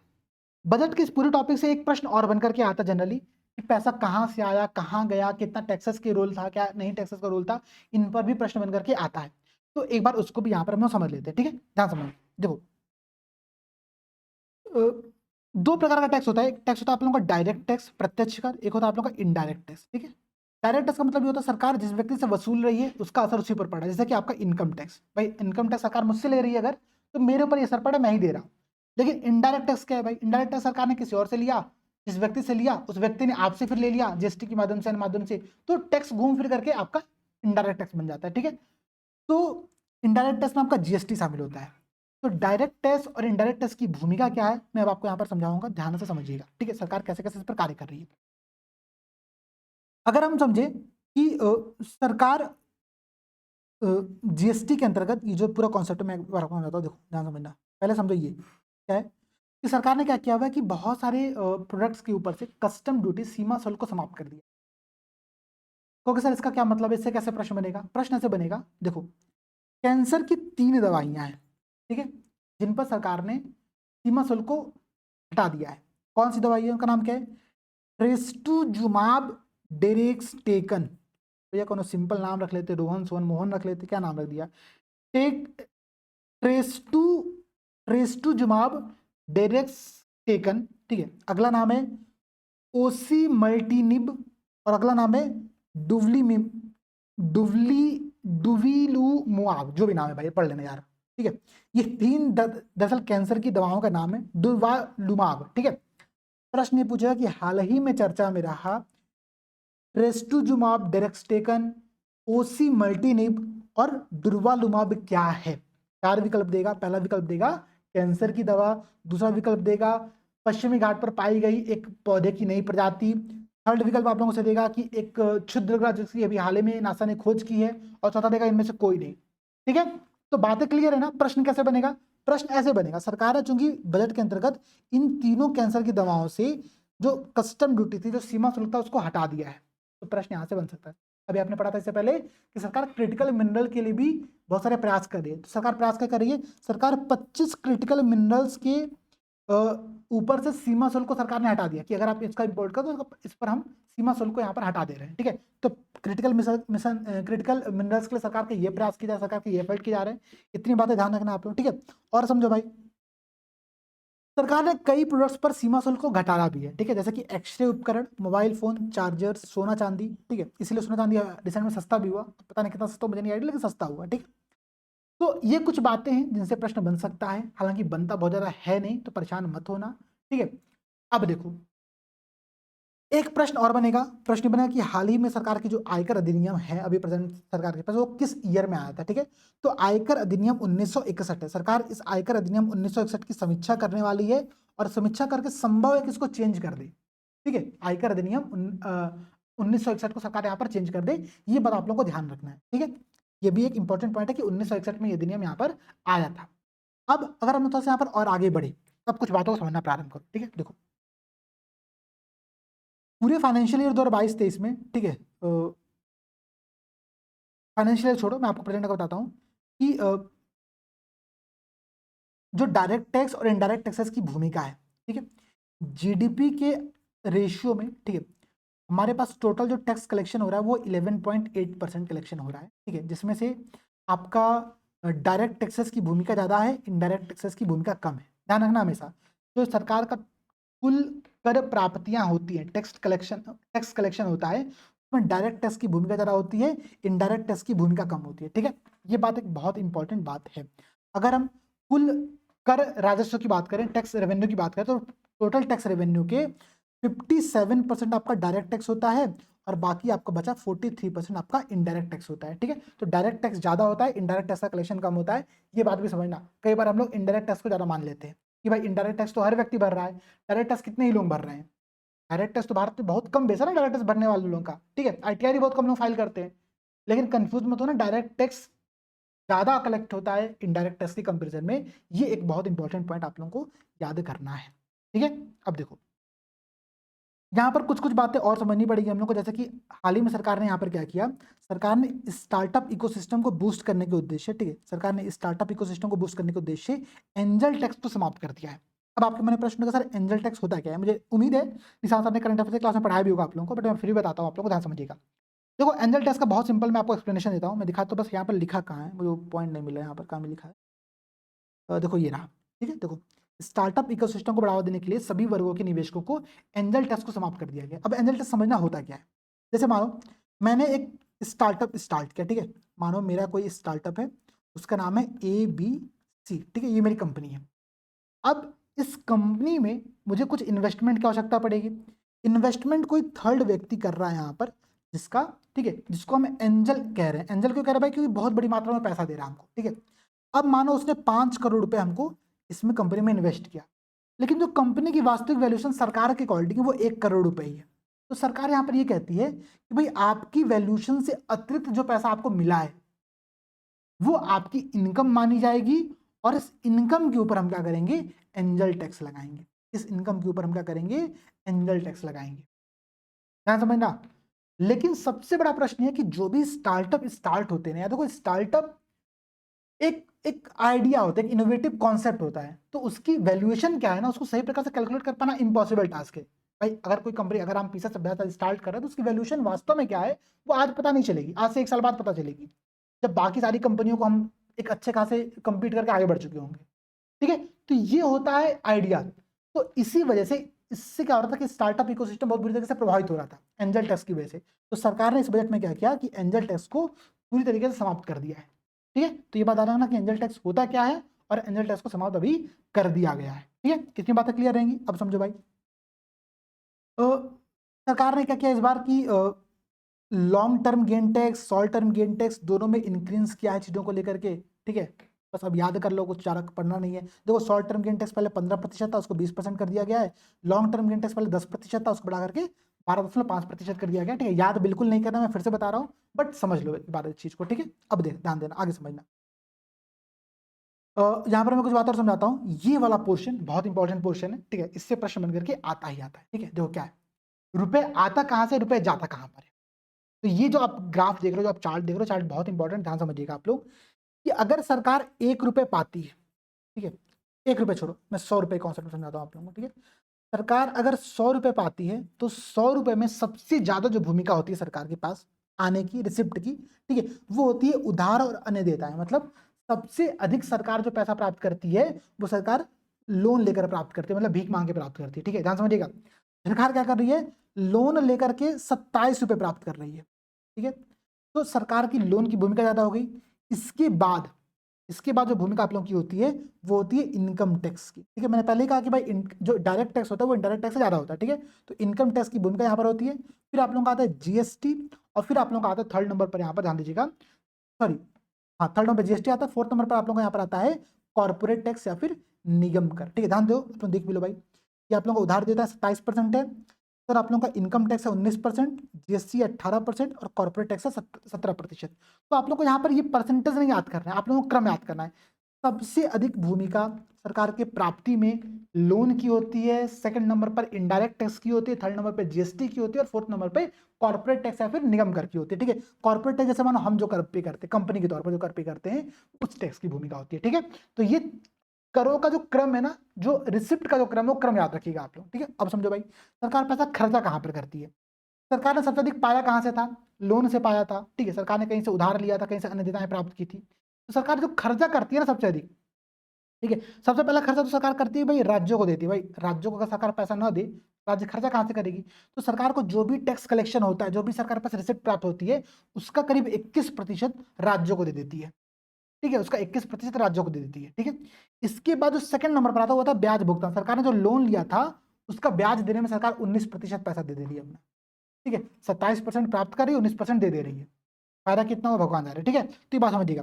बजट के इस पूरे टॉपिक से एक प्रश्न और बनकर के आता जनरली कि पैसा कहां से आया, कहां गया, कितना टैक्सेस के रोल था, क्या नहीं टैक्सेस का रोल था, इन पर भी प्रश्न बनकर के आता है। तो एक बार उसको भी यहां पर हम लोग समझ लेते हैं, ठीक है। ध्यान समझ, देखो 2 प्रकार का टैक्स होता है। एक टैक्स होता है आप लोगों का डायरेक्ट टैक्स, प्रत्यक्ष कर, एक होता है आप लोगों का इनडायरेक्ट टैक्स, ठीक है। डायरेक्ट टैक्स का मतलब ये होता है सरकार जिस व्यक्ति से वसूल रही है उसका असर उसी पर पड़ा है। जैसे कि आपका इनकम टैक्स, भाई इनकम टैक्स सरकार मुझसे ले रही है अगर, तो मेरे ऊपर ये असर पड़ा, मैं ही दे रहा हूँ। लेकिन इनडायरेक्ट टैक्स क्या है भाई, इनडायरेक्ट टैक्स सरकार ने किसी और से लिया, जिस व्यक्ति से लिया उस व्यक्ति ने आपसे फिर ले लिया GST के माध्यम से, माध्यम से, तो टैक्स घूम फिर करके आपका इनडायरेक्ट टैक्स बन जाता है, ठीक है। तो इनडायरेक्ट टैक्स में आपका GST शामिल होता है। तो डायरेक्ट टैक्स और इनडायरेक्ट टैक्स की भूमिका क्या है मैं अब आपको यहाँ पर समझाऊंगा, ध्यान से समझिएगा, ठीक है। सरकार कैसे कैसे इस पर कार्य कर रही है। अगर हम समझे कि सरकार GST के अंतर्गत, ये जो पूरा कॉन्सेप्ट मैं एक बार आपको समझाता हूँ, देखो ध्यान समझना, पहले समझो ये क्या है कि सरकार ने क्या किया हुआ है कि बहुत सारे प्रोडक्ट्स के ऊपर से कस्टम ड्यूटी, सीमा शुल्क को समाप्त कर दिया। क्योंकि सर इसका क्या मतलब है, इससे कैसे प्रश्न बनेगा, प्रश्न ऐसे बनेगा, देखो कैंसर की 3 दवाइयां हैं, ठीक है, जिन पर सरकार ने सीमा शुल्क को हटा दिया है। कौन सी दवाई है, उनका नाम क्या है, ट्रेस्टुजुमाब डेरेक्सटेकन, भैया कौन सिंपल नाम रख लेते, रोहन सोहन मोहन रख लेते, क्या नाम रख दिया, ट्रेस्टुजुमाब डेरेक्सटेकन, ठीक है। अगला नाम है ओसीमल्टीनिब और अगला नाम है डुविलुमुआब, जो भी नाम है भाई पढ़ लेना यार, ठीक है। ये 3 दरअसल कैंसर की दवाओं का नाम है, डुवालुमाब, ठीक है। प्रश्न ये पूछेगा कि हाल ही में चर्चा में रहा ट्रेस्टुजुमाब डेरेक्सटेकन, ओसीमल्टीनिब और दुर्वालुमाब क्या है। 4 विकल्प देगा। पहला विकल्प देगा कैंसर की दवा, दूसरा विकल्प देगा पश्चिमी घाट पर पाई गई एक पौधे की नई प्रजाति, थर्ड विकल्प आप लोगों से देगा कि एक क्षुद्र ग्रह जिसकी अभी हाल ही में नासा ने खोज की है, और चौथा देगा इनमें से कोई नहीं, ठीक है। तो बातें क्लियर है ना। प्रश्न कैसे बनेगा? प्रश्न ऐसे बनेगा, सरकार ने चूंकि बजट के अंतर्गत इन तीनों कैंसर की दवाओं से जो कस्टम ड्यूटी थी, जो सीमा शुल्क था, उसको हटा दिया है। तो प्रश्न यहां से बन सकता है। अभी आपने पढ़ा था इससे पहले कि सरकार क्रिटिकल मिनरल के लिए भी बहुत सारे प्रयास कर रही है। तो सरकार प्रयास क्या कर रही है? सरकार 25 क्रिटिकल मिनरल्स के ऊपर से सीमा शुल्क को सरकार ने हटा दिया कि अगर आप इसका इंपोर्ट करो तो इस पर हम सीमा शुल्क को यहाँ पर हटा दे रहे हैं। ठीक है, तो क्रिटिकल क्रिटिकल मिनरल्स के लिए सरकार के ये प्रयास किया जा, सरकार के ये एफर्ट किए जा रहे हैं। इतनी बातें ध्यान रखना आप लोग। ठीक है, और समझो भाई, सरकार ने कई प्रोडक्ट्स पर सीमा शुल्क को घटाया भी है। ठीक है, जैसे कि एक्सरे उपकरण, मोबाइल फोन, चार्जर्स, सोना चांदी। ठीक है, इसलिए सोना चांदी रिसेंट में सस्ता भी हुआ, पता नहीं कितना सस्ता मुझे नहीं आइडिया, लेकिन सस्ता हुआ। ठीक है, तो ये कुछ बातें हैं जिनसे प्रश्न बन सकता है, हालांकि बनता बहुत ज्यादा है नहीं, तो परेशान मत होना। ठीक है, अब देखो एक प्रश्न और बनेगा। प्रश्न बनेगा कि हाल ही में सरकार की जो आयकर अधिनियम है अभी प्रेजेंट सरकार के पास, वो किस ईयर में आया था। ठीक है, तो आयकर अधिनियम 1961 है। सरकार इस आयकर अधिनियम 1961 की समीक्षा करने वाली है और समीक्षा करके संभव है कि इसको चेंज कर दे। ठीक है, आयकर अधिनियम 1961 को सरकार यहाँ पर चेंज कर दे, ये बात आप लोगों को ध्यान रखना है। ठीक है, ये भी एक इंपॉर्टेंट पॉइंट है कि 1961 में ये अधिनियम यहाँ पर आया था। अब अगर हम थोड़ा सा यहाँ पर और आगे बढ़े, तब कुछ बातों को समझना प्रारंभ करो। ठीक है, देखो पूरे फाइनेंशियल ईयर 2022-23 में, ठीक है, फाइनेंशियल ईयर छोड़ो, मैं आपको प्रेजेंट का बताता हूँ कि जो डायरेक्ट टैक्स और इनडायरेक्ट टैक्सेस की भूमिका है। ठीक है, जीडीपी के रेशियो में, ठीक है, हमारे पास टोटल जो टैक्स कलेक्शन हो रहा है वो 11.8% कलेक्शन हो रहा है। ठीक है, जिसमें से आपका डायरेक्ट टैक्सेस की भूमिका ज़्यादा है, इनडायरेक्ट टैक्सेस की भूमिका कम है। ध्यान रखना हमेशा, जो सरकार का कुल कर प्राप्तियां होती हैं, टैक्स कलेक्शन होता है, उसमें डायरेक्ट टैक्स की भूमिका ज़्यादा होती है, इनडायरेक्ट टैक्स की भूमिका कम होती है। ठीक है, ये बात एक बहुत इंपॉर्टेंट बात है। अगर हम कुल कर राजस्व की बात करें, टैक्स रेवेन्यू की बात करें, तो टोटल टैक्स रेवेन्यू के 57% आपका डायरेक्ट टैक्स होता है और बाकी आपका बचा 43% आपका इनडायरेक्ट टैक्स होता है। ठीक है, तो डायरेक्ट टैक्स ज्यादा होता है, इनडायरेक्ट टैक्स का कलेक्शन कम होता है। ये बात भी समझना, कई बार हम लोग इनडायरेक्ट टैक्स को ज्यादा मान लेते हैं कि भाई इनडायरेक्ट टैक्स तो हर व्यक्ति भर रहा है, डायरेक्ट टैक्स कितने ही लोग भर रहे हैं। डायरेक्ट टैक्स तो भारत में बहुत कम बेस है ना डायरेक्ट टैक्स भरने वाले लोगों का। ठीक है, आईटीआर भी बहुत कम लोग फाइल करते हैं, लेकिन कंफ्यूज मत हो ना, डायरेक्ट टैक्स ज्यादा कलेक्ट होता है इनडायरेक्ट टैक्स के कंपेरिजन में। ये एक बहुत इंपॉर्टेंट पॉइंट आप लोगों को याद करना है। ठीक है, अब देखो यहाँ पर कुछ कुछ बातें और समझनी पड़ेगी हम लोग को, जैसे कि हाल ही में सरकार ने यहाँ पर क्या किया, सरकार ने स्टार्टअप इकोसिस्टम को बूस्ट करने के उद्देश्य, ठीक है, सरकार ने स्टार्टअप इकोसिस्टम को बूस्ट करने के उद्देश्य एंजल टैक्स को समाप्त कर दिया है। अब आपके मन में प्रश्न होगा, सर एंजल टैक्स होता क्या है? मुझे उम्मीद है निशांत साहब ने करंट अफेयर क्लास में पढ़ाया भी होगा आप लोगों को, बट मैं फिर भी बताता हूँ आप लोगों को, ध्यान समझिएगा। देखो एंजल टैक्स का बहुत सिंपल मैं आपको एक्सप्लेनेशन देता हूँ। मैं दिखा तो बस यहाँ पर लिखा कहाँ है, मुझे पॉइंट नहीं मिला यहाँ पर, कहाँ में लिखा है, देखो ये रहा। ठीक है, देखो स्टार्टअप इकोसिस्टम को बढ़ावा देने के लिए सभी वर्गों के निवेशकों को एंजल टैक्स को समाप्त कर दिया गया। अब एंजल टैक्स समझना होता क्या है, जैसे मानो मैंने एक स्टार्टअप स्टार्ट किया। ठीक है, मानो मेरा कोई स्टार्टअप है, उसका नाम है ABC। ठीक है, ये मेरी कंपनी है। अब इस कंपनी में मुझे कुछ इन्वेस्टमेंट की आवश्यकता पड़ेगी। इन्वेस्टमेंट कोई थर्ड व्यक्ति कर रहा है यहाँ पर, जिसका, ठीक है, जिसको हम एंजल कह रहे हैं। एंजल क्यों कह रहे हैं भाई? क्योंकि बहुत बड़ी मात्रा में पैसा दे रहा है हमको। ठीक है, अब मानो उसने 5 करोड़ रुपए हमको इसमें कंपनी में इन्वेस्ट किया, लेकिन जो कंपनी की वास्तविक वैल्यूएशन सरकार के अकॉर्डिंग वो 1 करोड़ रुपए ही है। तो सरकार यहाँ पर ये कहती है कि भाई आपकी वैल्यूएशन से अतिरिक्त जो पैसा आपको मिला है वो आपकी इनकम मानी जाएगी, और इस इनकम के ऊपर हम क्या करेंगे? एंजल टैक्स लगाएंगे। इस इनकम के ऊपर हम क्या करेंगे? एंजल टैक्स लगाएंगे। ध्यान समझना। लेकिन सबसे बड़ा प्रश्न है कि जो भी स्टार्टअप स्टार्ट होते हैं, या देखो स्टार्टअप एक एक आइडिया होता है, एक इनोवेटिव कॉन्सेप्ट होता है, तो उसकी वैल्यूएशन क्या है ना, उसको सही प्रकार से कैलकुलेट कर पाना इम्पॉसिबल टास्क है। भाई अगर कोई कंपनी, अगर हम पीछे से स्टार्ट कर रहे हैं, तो उसकी वैल्यूएशन वास्तव में क्या है वो आज पता नहीं चलेगी, आज से 1 साल बाद पता चलेगी, जब बाकी सारी कंपनियों को हम एक अच्छे खासे कंपीट करके आगे बढ़ चुके होंगे। ठीक है, तो ये होता है आइडिया। तो इसी वजह से इससे क्या हो रहा था कि स्टार्टअप इकोसिस्टम बहुत बुरी तरीके से प्रभावित हो रहा था एंजल टैक्स की वजह से। तो सरकार ने इस बजट में क्या किया कि एंजल टैक्स को पूरी तरीके से समाप्त कर दिया है। ठीक है, तो ये बात आ रहा है ना कि एंजल टैक्स होता क्या है, और एंजल टैक्स को समाप्त अभी कर दिया गया है। ठीक है, कितनी बातें क्लियर रहेंगी? अब समझो भाई, तो सरकार ने क्या किया इस बार की long term gain tax, short term gain tax दोनों में इंक्रीज किया है चीजों को लेकर के। ठीक है, बस अब याद कर लो, कुछ ज़्यादा पढ़ना नहीं है। देखो शॉर्ट टर्म गेन टैक्स पहले 15% था, उसको 20% कर दिया गया है। लॉन्ग टर्म गेन टैक्स पहले 10% था, उसको बढ़ा करके 12.5% कर दिया गया। ठीक है, याद बिल्कुल नहीं करना, मैं फिर से बता रहा हूँ, बट समझ लो बात इस चीज को। ठीक है, अब देख ध्यान देना, आगे समझना। यहाँ पर मैं कुछ बात और समझाता हूँ। ये वाला पोर्शन बहुत इंपॉर्टेंट पोर्शन है, ठीक है, इससे प्रश्न बन करके आता ही आता है, ठीक है। देखो क्या है, रुपए आता कहाँ से, रुपए जाता कहाँ पर है। तो ये जो आप ग्राफ देख रहे हो, जो आप चार्ट देख रहे हो, चार्ट बहुत इंपॉर्टेंट, ध्यान समझिएगा आप लोग कि अगर सरकार 1 रुपए पाती है, ठीक है, 1 रुपए छोड़ो, मैं 100 रुपए कॉन्सेप्ट समझाता हूँ आप लोगों को, ठीक है। सरकार अगर 100 रुपए पाती है तो 100 रुपए में सबसे ज्यादा जो भूमिका होती है सरकार के पास आने की, रिसिप्ट की, ठीक है, वो होती है उधार और अन्य देता है। मतलब सबसे अधिक सरकार जो पैसा प्राप्त करती है वो सरकार लोन लेकर प्राप्त करती है, मतलब भीख मांग के प्राप्त करती है, ठीक है, ध्यान समझिएगा। सरकार क्या कर रही है, लोन लेकर के 27 रुपए प्राप्त कर रही है, ठीक है। तो सरकार की लोन की भूमिका ज्यादा हो गई। इसके बाद जो भूमिका आप लोगों की होती है वो होती है इनकम टैक्स की, ठीक है। मैंने पहले ही कहा कि भाई जो डायरेक्ट टैक्स होता है वो इनडायरेक्ट टैक्स से ज्यादा होता है, ठीक है। तो इनकम टैक्स की भूमिका यहाँ पर होती है। फिर आप लोगों का आता है जीएसटी, और फिर आप लोगों का आता है थर्ड नंबर पर, यहाँ पर ध्यान दीजिएगा, सॉरी, हाँ, थर्ड नंबर पर जीएसटी आता है, फोर्थ नंबर पर आप लोगों को यहाँ पर आता है कॉर्पोरेट टैक्स या फिर निगम कर, ठीक है। ध्यान दो, आप लोग देख भी लो भाई, ये आप लोगों को उधार देता है 27% है, सर आप लोगों का इनकम टैक्स है 19%, जीएसटी 18% और कॉर्पोरेट टैक्स है 17%। तो आप लोग को यहाँ पर ये परसेंटेज नहीं याद करना है, आप लोगों को क्रम याद करना है। सबसे अधिक भूमिका सरकार के प्राप्ति में लोन की होती है, सेकंड नंबर पर इनडायरेक्ट टैक्स की होती है, थर्ड नंबर पर जीएसटी की होती है और फोर्थ नंबर पर कॉर्पोरेट टैक्स या फिर निगम कर की होती है, ठीक है। कॉर्पोरेट टैक्स जैसे मानो हम जो कर पे करते हैं, कंपनी के तौर पर जो कर पे करते हैं, उस टैक्स की भूमिका होती है, ठीक है। तो ये करों का जो क्रम है ना, जो रिसिप्ट का जो क्रम है, वो क्रम याद रखिएगा आप लोग, ठीक है। अब समझो भाई, सरकार पैसा खर्चा कहाँ पर करती है। सरकार ने सबसे अधिक पाया कहाँ से था, लोन से पाया था, ठीक है। सरकार ने कहीं से उधार लिया था, कहीं से अन्य देयताएं प्राप्त की थी। तो सरकार जो खर्चा करती है ना सबसे अधिक, ठीक है, सबसे पहला खर्चा तो सरकार करती है भाई राज्यों को देती है। भाई राज्यों को अगर सरकार पैसा ना दे, राज्य खर्चा कहाँ से करेगी। तो सरकार को जो भी टैक्स कलेक्शन होता है, जो भी सरकार पास रिसिप्ट प्राप्त होती है, उसका करीब 21% राज्यों को दे देती है, ठीक है, उसका 21% राज्यों को दे देती है, ठीक है। इसके बाद जो सेकंड नंबर पर आता हुआ था ब्याज भुगतान, सरकार ने जो लोन लिया था उसका ब्याज देने में सरकार 19% पैसा दे रही है अपना, ठीक है। 27% प्राप्त कर रही है, 19% दे रही है। फायदा कितना हो भगवान जाने, ठीक है। तो ये बात समझिएगा।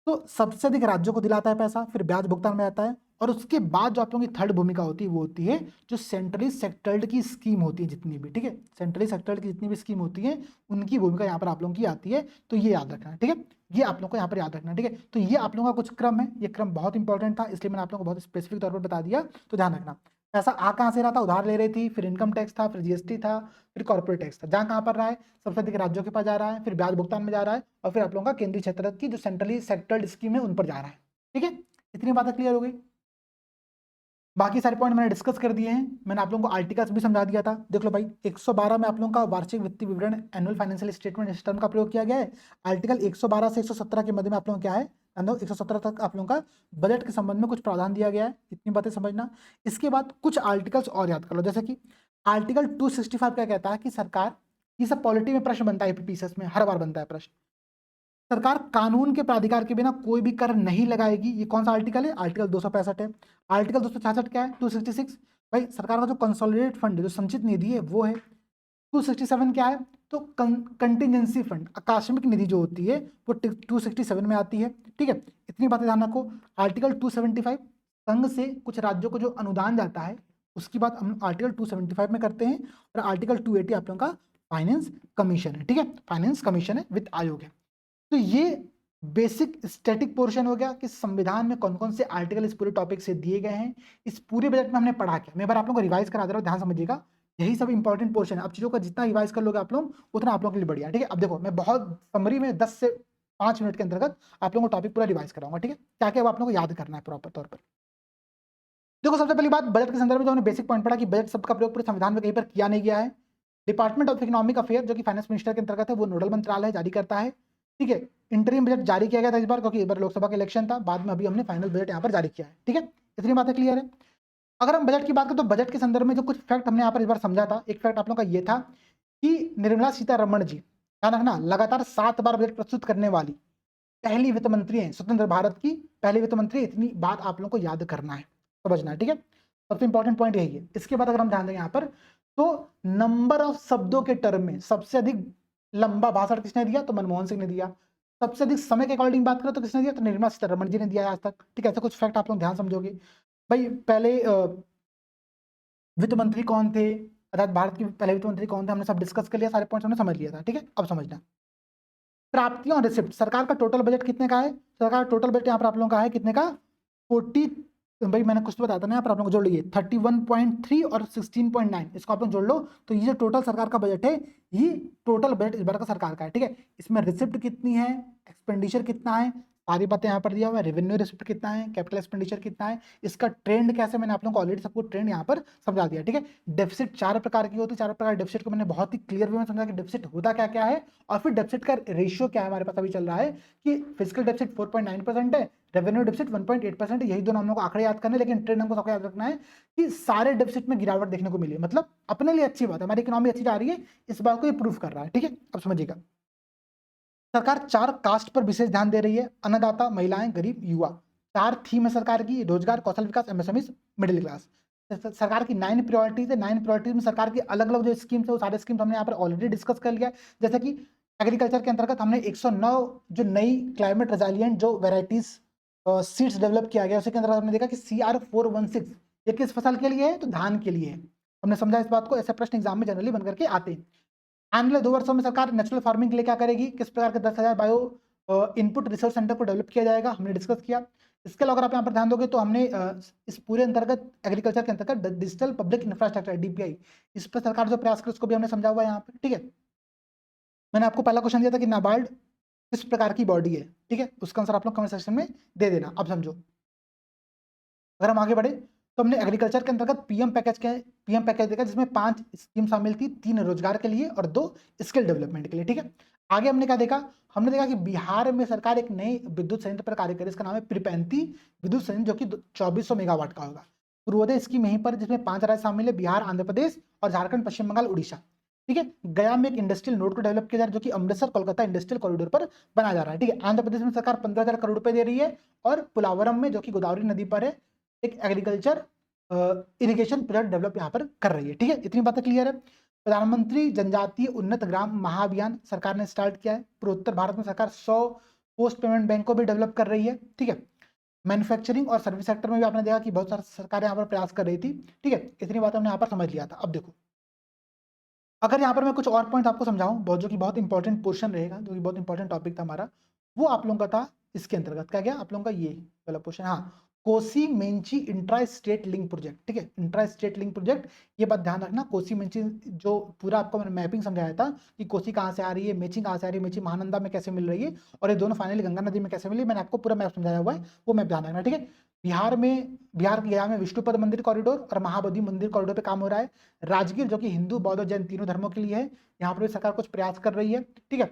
तो सबसे अधिक राज्यों को दिलाता है पैसा, फिर ब्याज भुगतान में आता है, और उसके बाद जो आप लोगों की थर्ड भूमिका होती है वो होती है जो सेंट्रली सेक्टर्ड की स्कीम होती है जितनी भी, ठीक है, सेंट्रली सेक्टर्ड की जितनी भी स्कीम होती है उनकी भूमिका यहाँ पर आप लोगों की आती है। तो ये याद रखना है, ठीक है, ये आप लोगों को यहाँ पर याद रखना है, ठीक है। तो ये आप लोगों का कुछ क्रम है, ये क्रम बहुत इंपॉर्टेंट था, इसलिए मैंने आप लोगों को बहुत स्पेसिफिक तौर पर बता दिया। तो ध्यान रखना, पैसा आ कहाँ से रहा था, उधार ले रही थी, फिर इनकम टैक्स था, फिर जीएसटी था, फिर कॉर्पोरेट टैक्स था। जहाँ कहाँ पर रहा है, सबसे अधिक राज्यों के पास जा रहा है, फिर ब्याज भुगतान में जा रहा है, और फिर आप लोगों का केंद्रीय क्षेत्र की जो सेंट्रली सेक्टर्ड स्कीम है उन पर जा रहा है, ठीक है। इतनी बातें क्लियर हो गई। बाकी सारे पॉइंट मैंने डिस्कस कर दिए हैं, मैंने आप लोगों को आर्टिकल्स भी समझा दिया था। देख लो भाई, 112 में आप लोगों का वार्षिक वित्तीय विवरण एनुअल फाइनेंशियल स्टेटमेंट इस टर्म का प्रयोग किया गया है। आर्टिकल 112 से 117 के मध्य में आप लोगों को क्या है, 117 तक आप लोगों का बजट के संबंध में कुछ प्रावधान दिया गया है, इतनी बातें समझना। इसके बाद कुछ आर्टिकल्स और याद कर लो, जैसे कि आर्टिकल 265 क्या कहता है कि सरकार, ये सब पॉलिटी में प्रश्न बनता है, यूपीपीसीएस में हर बार बनता है प्रश्न, सरकार कानून के प्राधिकार के बिना कोई भी कर नहीं लगाएगी। ये कौन सा आर्टिकल है, आर्टिकल 265 है। आर्टिकल 266 क्या है, 266 भाई सरकार का जो कंसोलिडेटेड फंड है, जो संचित निधि है वो है। 267 क्या है, तो कंटिजेंसी फंड, आकस्मिक निधि जो होती है वो 267 में आती है, ठीक है। इतनी बातें ध्यान रखो। आर्टिकल 275 संघ से कुछ राज्यों को जो अनुदान जाता है उसकी बात हम आर्टिकल 275 में करते हैं। और आर्टिकल 280 आप लोगों का फाइनेंस कमीशन है, ठीक है, फाइनेंस कमीशन है, वित्त आयोग है। तो ये बेसिक स्टैटिक पोर्शन हो गया कि संविधान में कौन कौन से आर्टिकल इस पूरे टॉपिक से दिए गए हैं। इस पूरे बजट में हमने पढ़ा क्या, मैं एक बार आप लोगों को रिवाइज करा दे रहा हूँ, ध्यान समझिएगा। यही सब इंपॉर्टेंट पोर्शन है, अब चीजों का जितना रिवाइज कर लोगे आप लोग उतना आप लोगों के लिए बढ़िया, ठीक है। अब देखो मैं बहुत समरी में 10 से 5 मिनट के अंतर्गत आप लोगों को टॉपिक पूरा रिवाइज कराऊंगा, ठीक है, क्या क्या आप लोगों को याद करना है प्रॉपर तौर पर। देखो सबसे पहली बात, बजट के संदर्भ में जो हमने बेसिक पॉइंट पढ़ा कि बजट शब्द का प्रयोग पूरे संविधान में कहीं पर किया नहीं गया है। डिपार्टमेंट ऑफ इकोनॉमिक अफेयर जो कि फाइनेंस मिनिस्टर के अंतर्गत है, वो नोडल मंत्रालय जारी करता है, ठीक है। इंटरिम बजट जारी किया गया था इस बार, क्योंकि इस बार लोकसभा का इलेक्शन था, बाद में अभी हमने फाइनल बजट यहाँ पर जारी किया है, ठीक है। इतनी बातें क्लियर है। अगर हम बजट की बात करें तो बजट के संदर्भ में जो कुछ फैक्ट हमने यहाँ पर इस बार समझा था, एक फैक्ट आप लोगों का ये था कि निर्मला सीतारमण जी, ध्यान रखना, लगातार 7 बार बजट प्रस्तुत करने वाली पहली वित्त मंत्री है, स्वतंत्र भारत की पहली वित्त मंत्री। इतनी बात आप लोगों को याद करना है, समझना है, ठीक है। सबसे इंपॉर्टेंट पॉइंट यही है। इसके बाद अगर हम ध्यान दें यहाँ पर, तो नंबर ऑफ शब्दों के टर्म में सबसे अधिक लंबा भाषण किसने दिया, तो मनमोहन सिंह ने दिया। सबसे अधिक समय के अकॉर्डिंग बात करें तो किसने दिया, तो निर्मला सीतारमण जी ने दिया है आज तक, ठीक है। ऐसा कुछ फैक्ट आप लोग ध्यान समझोगे। भाई पहले वित्त मंत्री कौन थे, अर्थात भारत के पहले वित्त मंत्री कौन थे, हमने सब डिस्कस कर लिया, सारे पॉइंट्स हमने समझ लिया था, ठीक है। अब समझना प्राप्तियां और रिसिप्ट, सरकार का टोटल बजट कितने का है, सरकार का टोटल बजट यहाँ पर आप लोगों का है कितने का, 40, भाई मैंने कुछ तो बताया था ना यहाँ पर आप लोगों को जोड़ लीजिए 31.3 और 16.9, इसको आप लोग जोड़ लो तो ये जो टोटल सरकार का बजट है, ये टोटल बजट इस बार का सरकार का है, ठीक है। इसमें रिसिप्ट कितनी है, एक्सपेंडिचर कितना है, सारी बातें यहाँ पर दिया हुआ है। रेवेन्यू रिसिप्ट कितना है, कैपिटल एक्सपेंडिचर कितना है, इसका ट्रेंड कैसे, मैंने आप लोगों को ऑलरेडी सबको ट्रेंड यहाँ पर समझा दिया, ठीक है। डेफिसिट 4 प्रकार की होती है, 4 प्रकार डेफिसिट को मैंने बहुत ही क्लियर वे में समझा कि डेफिसिट होता क्या क्या है, और फिर डेफिसिट का रेशियो क्या है हमारे पास अभी चल रहा है कि फिजिकल डेफिसिट 4.9% है, रेवेन्यू डेफिसिट 1.8% है। यही दोनों हम लोग को आंकड़े याद करने, लेकिन ट्रेंड हमको सबको याद रखना है कि सारे डेफिसिट में गिरावट देखने को मिली, मतलब अपने लिए अच्छी बात है, हमारी इकोनॉमी अच्छी जा रही है, इस बात को ये प्रूव कर रहा है, ठीक है। अब समझिएगा, सरकार 4 कास्ट पर विशेष ध्यान दे रही है, अन्नदाता, महिलाएं, गरीब, युवा। 4 थीम है सरकार की, रोजगार, कौशल विकास, एमएसएमई, मिडिल क्लास। सरकार की 9 प्रायोरिटीज है, 9 प्रायोरिटीज में सरकार की अलग अलग जो स्कीम्स है वो सारे स्कीम्स हमने यहाँ पर ऑलरेडी डिस्कस कर लिया है। जैसे कि एग्रीकल्चर के अंतर्गत हमने 109 जो नई क्लाइमेट रेजिलिएंट जो वेराइटीज सीड्स डेवलप किया गया, उसके अंदर हमने देखा कि CR416 ये किस फसल के लिए है, तो धान के लिए है। हमने समझा इस बात को, ऐसे प्रश्न एग्जाम में जनरली बन करके आते हैं। आने वाले 2 वर्षों में सरकार नेचुरल फार्मिंग के लिए क्या करेगी, किस प्रकार के 10,000 बायो इनपुट रिसोर्स सेंटर को डेवलप किया जाएगा, हमने डिस्कस किया। इसके अलावा अगर आप यहाँ पर ध्यान दोगे तो हमने इस पूरे अंतर्गत एग्रीकल्चर के अंतर्गत डिजिटल पब्लिक इंफ्रास्ट्रक्चर DPI, इस पर सरकार जो प्रयास करे उसको भी हमने समझा हुआ है यहाँ पर, ठीक है। मैंने आपको पहला क्वेश्चन दिया था कि नाबार्ड किस प्रकार की बॉडी है, ठीक है, उसका आंसर आप लोग कमेंट सेक्शन में दे देना। अब समझो, अगर हम आगे बढ़े तो हमने एग्रीकल्चर के अंतर्गत पीएम पैकेज देखा, जिसमें 5 स्कीम शामिल थी, 3 रोजगार के लिए और 2 स्किल डेवलपमेंट के लिए, ठीक है। आगे हमने क्या देखा, हमने देखा कि बिहार में सरकार एक नए विद्युत संयंत्र पर कार्य करे, इसका नाम है प्रिपेंती विद्युत संयंत्र, जो कि 2400 मेगावाट का होगा। पूर्वोदय स्कीम यहीं पर, जिसमें 5 राज्य शामिल है, बिहार, आंध्र प्रदेश और झारखंड, पश्चिम बंगाल, उड़ीसा, ठीक है। गया में एक इंडस्ट्रियल नोड को डेवलप किया जा रहा है, जो कि अमृतसर कोलकाता इंडस्ट्रियल कॉरिडोर पर बनाया जा रहा है, ठीक है। आंध्र प्रदेश में सरकार 15,000 करोड़ रुपए दे रही है, और पुलावरम में, जो कि गोदावरी नदी पर है, एक एग्रीकल्चर इरिगेशन प्रोजेक्ट डेवलप यहाँ पर कर रही है, ठीक है। इतनी बातें क्लियर है। प्रधानमंत्री जनजातीय उन्नत ग्राम महाअभियान सरकार ने स्टार्ट किया है। पूर्वोत्तर भारत में सरकार 100 पोस्ट पेमेंट बैंक को भी डेवलप कर रही है, ठीक है। मैन्युफैक्चरिंग और सर्विस सेक्टर में भी आपने देखा कि बहुत सारी सरकारें यहाँ पर प्रयास कर रही थी, ठीक है। इतनी बात हमने यहाँ पर समझ लिया था। अब देखो, अगर यहाँ पर मैं कुछ और पॉइंट आपको समझाऊं, बहुत जो कि बहुत इंपॉर्टेंट पोर्शन रहेगा, जो कि बहुत इंपॉर्टेंट टॉपिक था हमारा, वो आप लोगों का था इसके अंतर्गत क्या गया, आप लोगों का ये वाला क्वेश्चन, हाँ, Kosi Mechi intra state link project, ठीक है। इंट्रा स्टेट लिंक प्रोजेक्ट, ये बात ध्यान रखना, कोसी मेंची जो पूरा आपको मैंने मैपिंग समझाया था कि कोसी कहाँ से आ रही है, मेची कहाँ से आ रही है, मेची महानंदा में कैसे मिल रही है, और ये दोनों फाइनली गंगा नदी में कैसे मिली, मैंने आपको पूरा मैप समझाया हुआ है, वो मैप ध्यान रखना, ठीक है। बिहार के गया में विष्णुपद मंदिर कॉरिडोर और महाबोधि मंदिर कॉरिडोर पे काम हो रहा है। राजगीर, जो कि हिंदू, बौद्ध और जैन तीनों धर्मों के लिए है, यहाँ पर भी सरकार कुछ प्रयास कर रही है, ठीक है।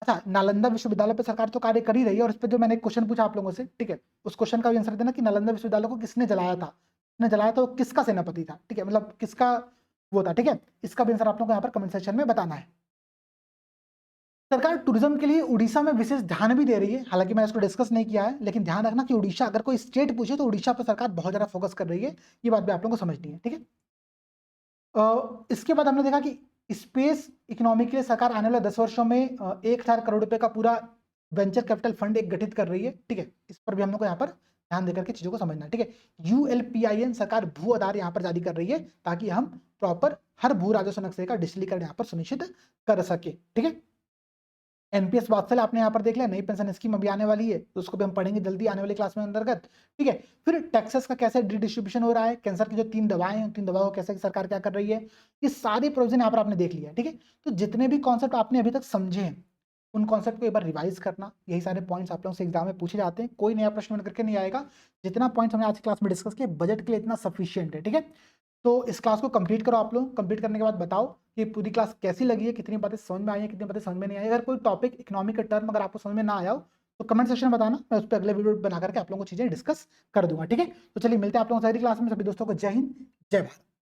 अच्छा, नालंदा विश्वविद्यालय पे सरकार तो कार्य कर ही रही है, और इस पर जो मैंने क्वेश्चन पूछा आप लोगों से, ठीक है, उस क्वेश्चन का भी आंसर देना कि नालंदा विश्वविद्यालय को किसने जलाया था, किसने जलाया था, वो किसका सेनापति था, ठीक है, मतलब किसका वो था, ठीक है। इसका भी आंसर आप लोगों को यहाँ पर कमेंट सेक्शन में बताना है। सरकार टूरिज्म के लिए उड़ीसा में विशेष ध्यान भी दे रही है, हालांकि मैंने इसको डिस्कस नहीं किया है, लेकिन ध्यान रखना कि उड़ीसा, अगर कोई स्टेट पूछे तो उड़ीसा पर सरकार बहुत ज्यादा फोकस कर रही है, ये बात भी आप लोगों को समझनी है, ठीक है। इसके बाद हमने देखा कि स्पेस इकोनॉमी के लिए सरकार आने वाले 10 वर्षों में 1,000 करोड़ रुपए का पूरा वेंचर कैपिटल फंड एक गठित कर रही है, ठीक है। इस पर भी हम लोग को यहाँ पर ध्यान देकर के चीजों को समझना है, ठीक है। ULPIN सरकार भू आधार यहाँ पर जारी कर रही है, ताकि हम प्रॉपर हर भू राजस्व नक्शे का डिजिटलीकरण यहाँ पर सुनिश्चित कर सके, ठीक है। एनपीएस वात्सल्य आपने यहाँ पर देख लिया, नई पेंशन स्कीम अभी आने वाली है, तो उसको भी हम पढ़ेंगे जल्दी आने वाली क्लास में अंतर्गत, ठीक है। फिर टैक्सेस का कैसे डिस्ट्रीब्यूशन हो रहा है, कैंसर की जो 3 दवाएं हैं, 3 दवाओं को कैसे सरकार क्या कर रही है, ये सारी प्रोविजन यहाँ पर आपने देख लिया, ठीक है। तो जितने भी कॉन्सेप्ट आपने अभी तक समझे हैं, उन कॉन्सेप्ट को एक बार रिवाइज करना, यही सारे पॉइंट्स आप लोगों से एग्जाम में पूछे जाते हैं, कोई नया प्रश्न बन करके नहीं आएगा। जितना पॉइंट्स हमने आज क्लास में डिस्कस किया, बजट के लिए इतना सफिशियंट है, ठीक है। तो इस क्लास को कंप्लीट करो आप लोग, कंप्लीट करने के बाद बताओ कि पूरी क्लास कैसी लगी है, कितनी बातें समझ में आई है, कितनी बातें समझ में नहीं आई। अगर कोई टॉपिक इकोनॉमिक का टर्म अगर आपको समझ में ना आया हो तो कमेंट सेक्शन में बताना, मैं उस पर अगले वीडियो बना करके आप लोगों को चीजें डिस्कस कर दूंगा, ठीक है। तो चलिए मिलते हैं आप लोगों से अगली क्लास में। सभी दोस्तों को जय हिंद, जय भारत।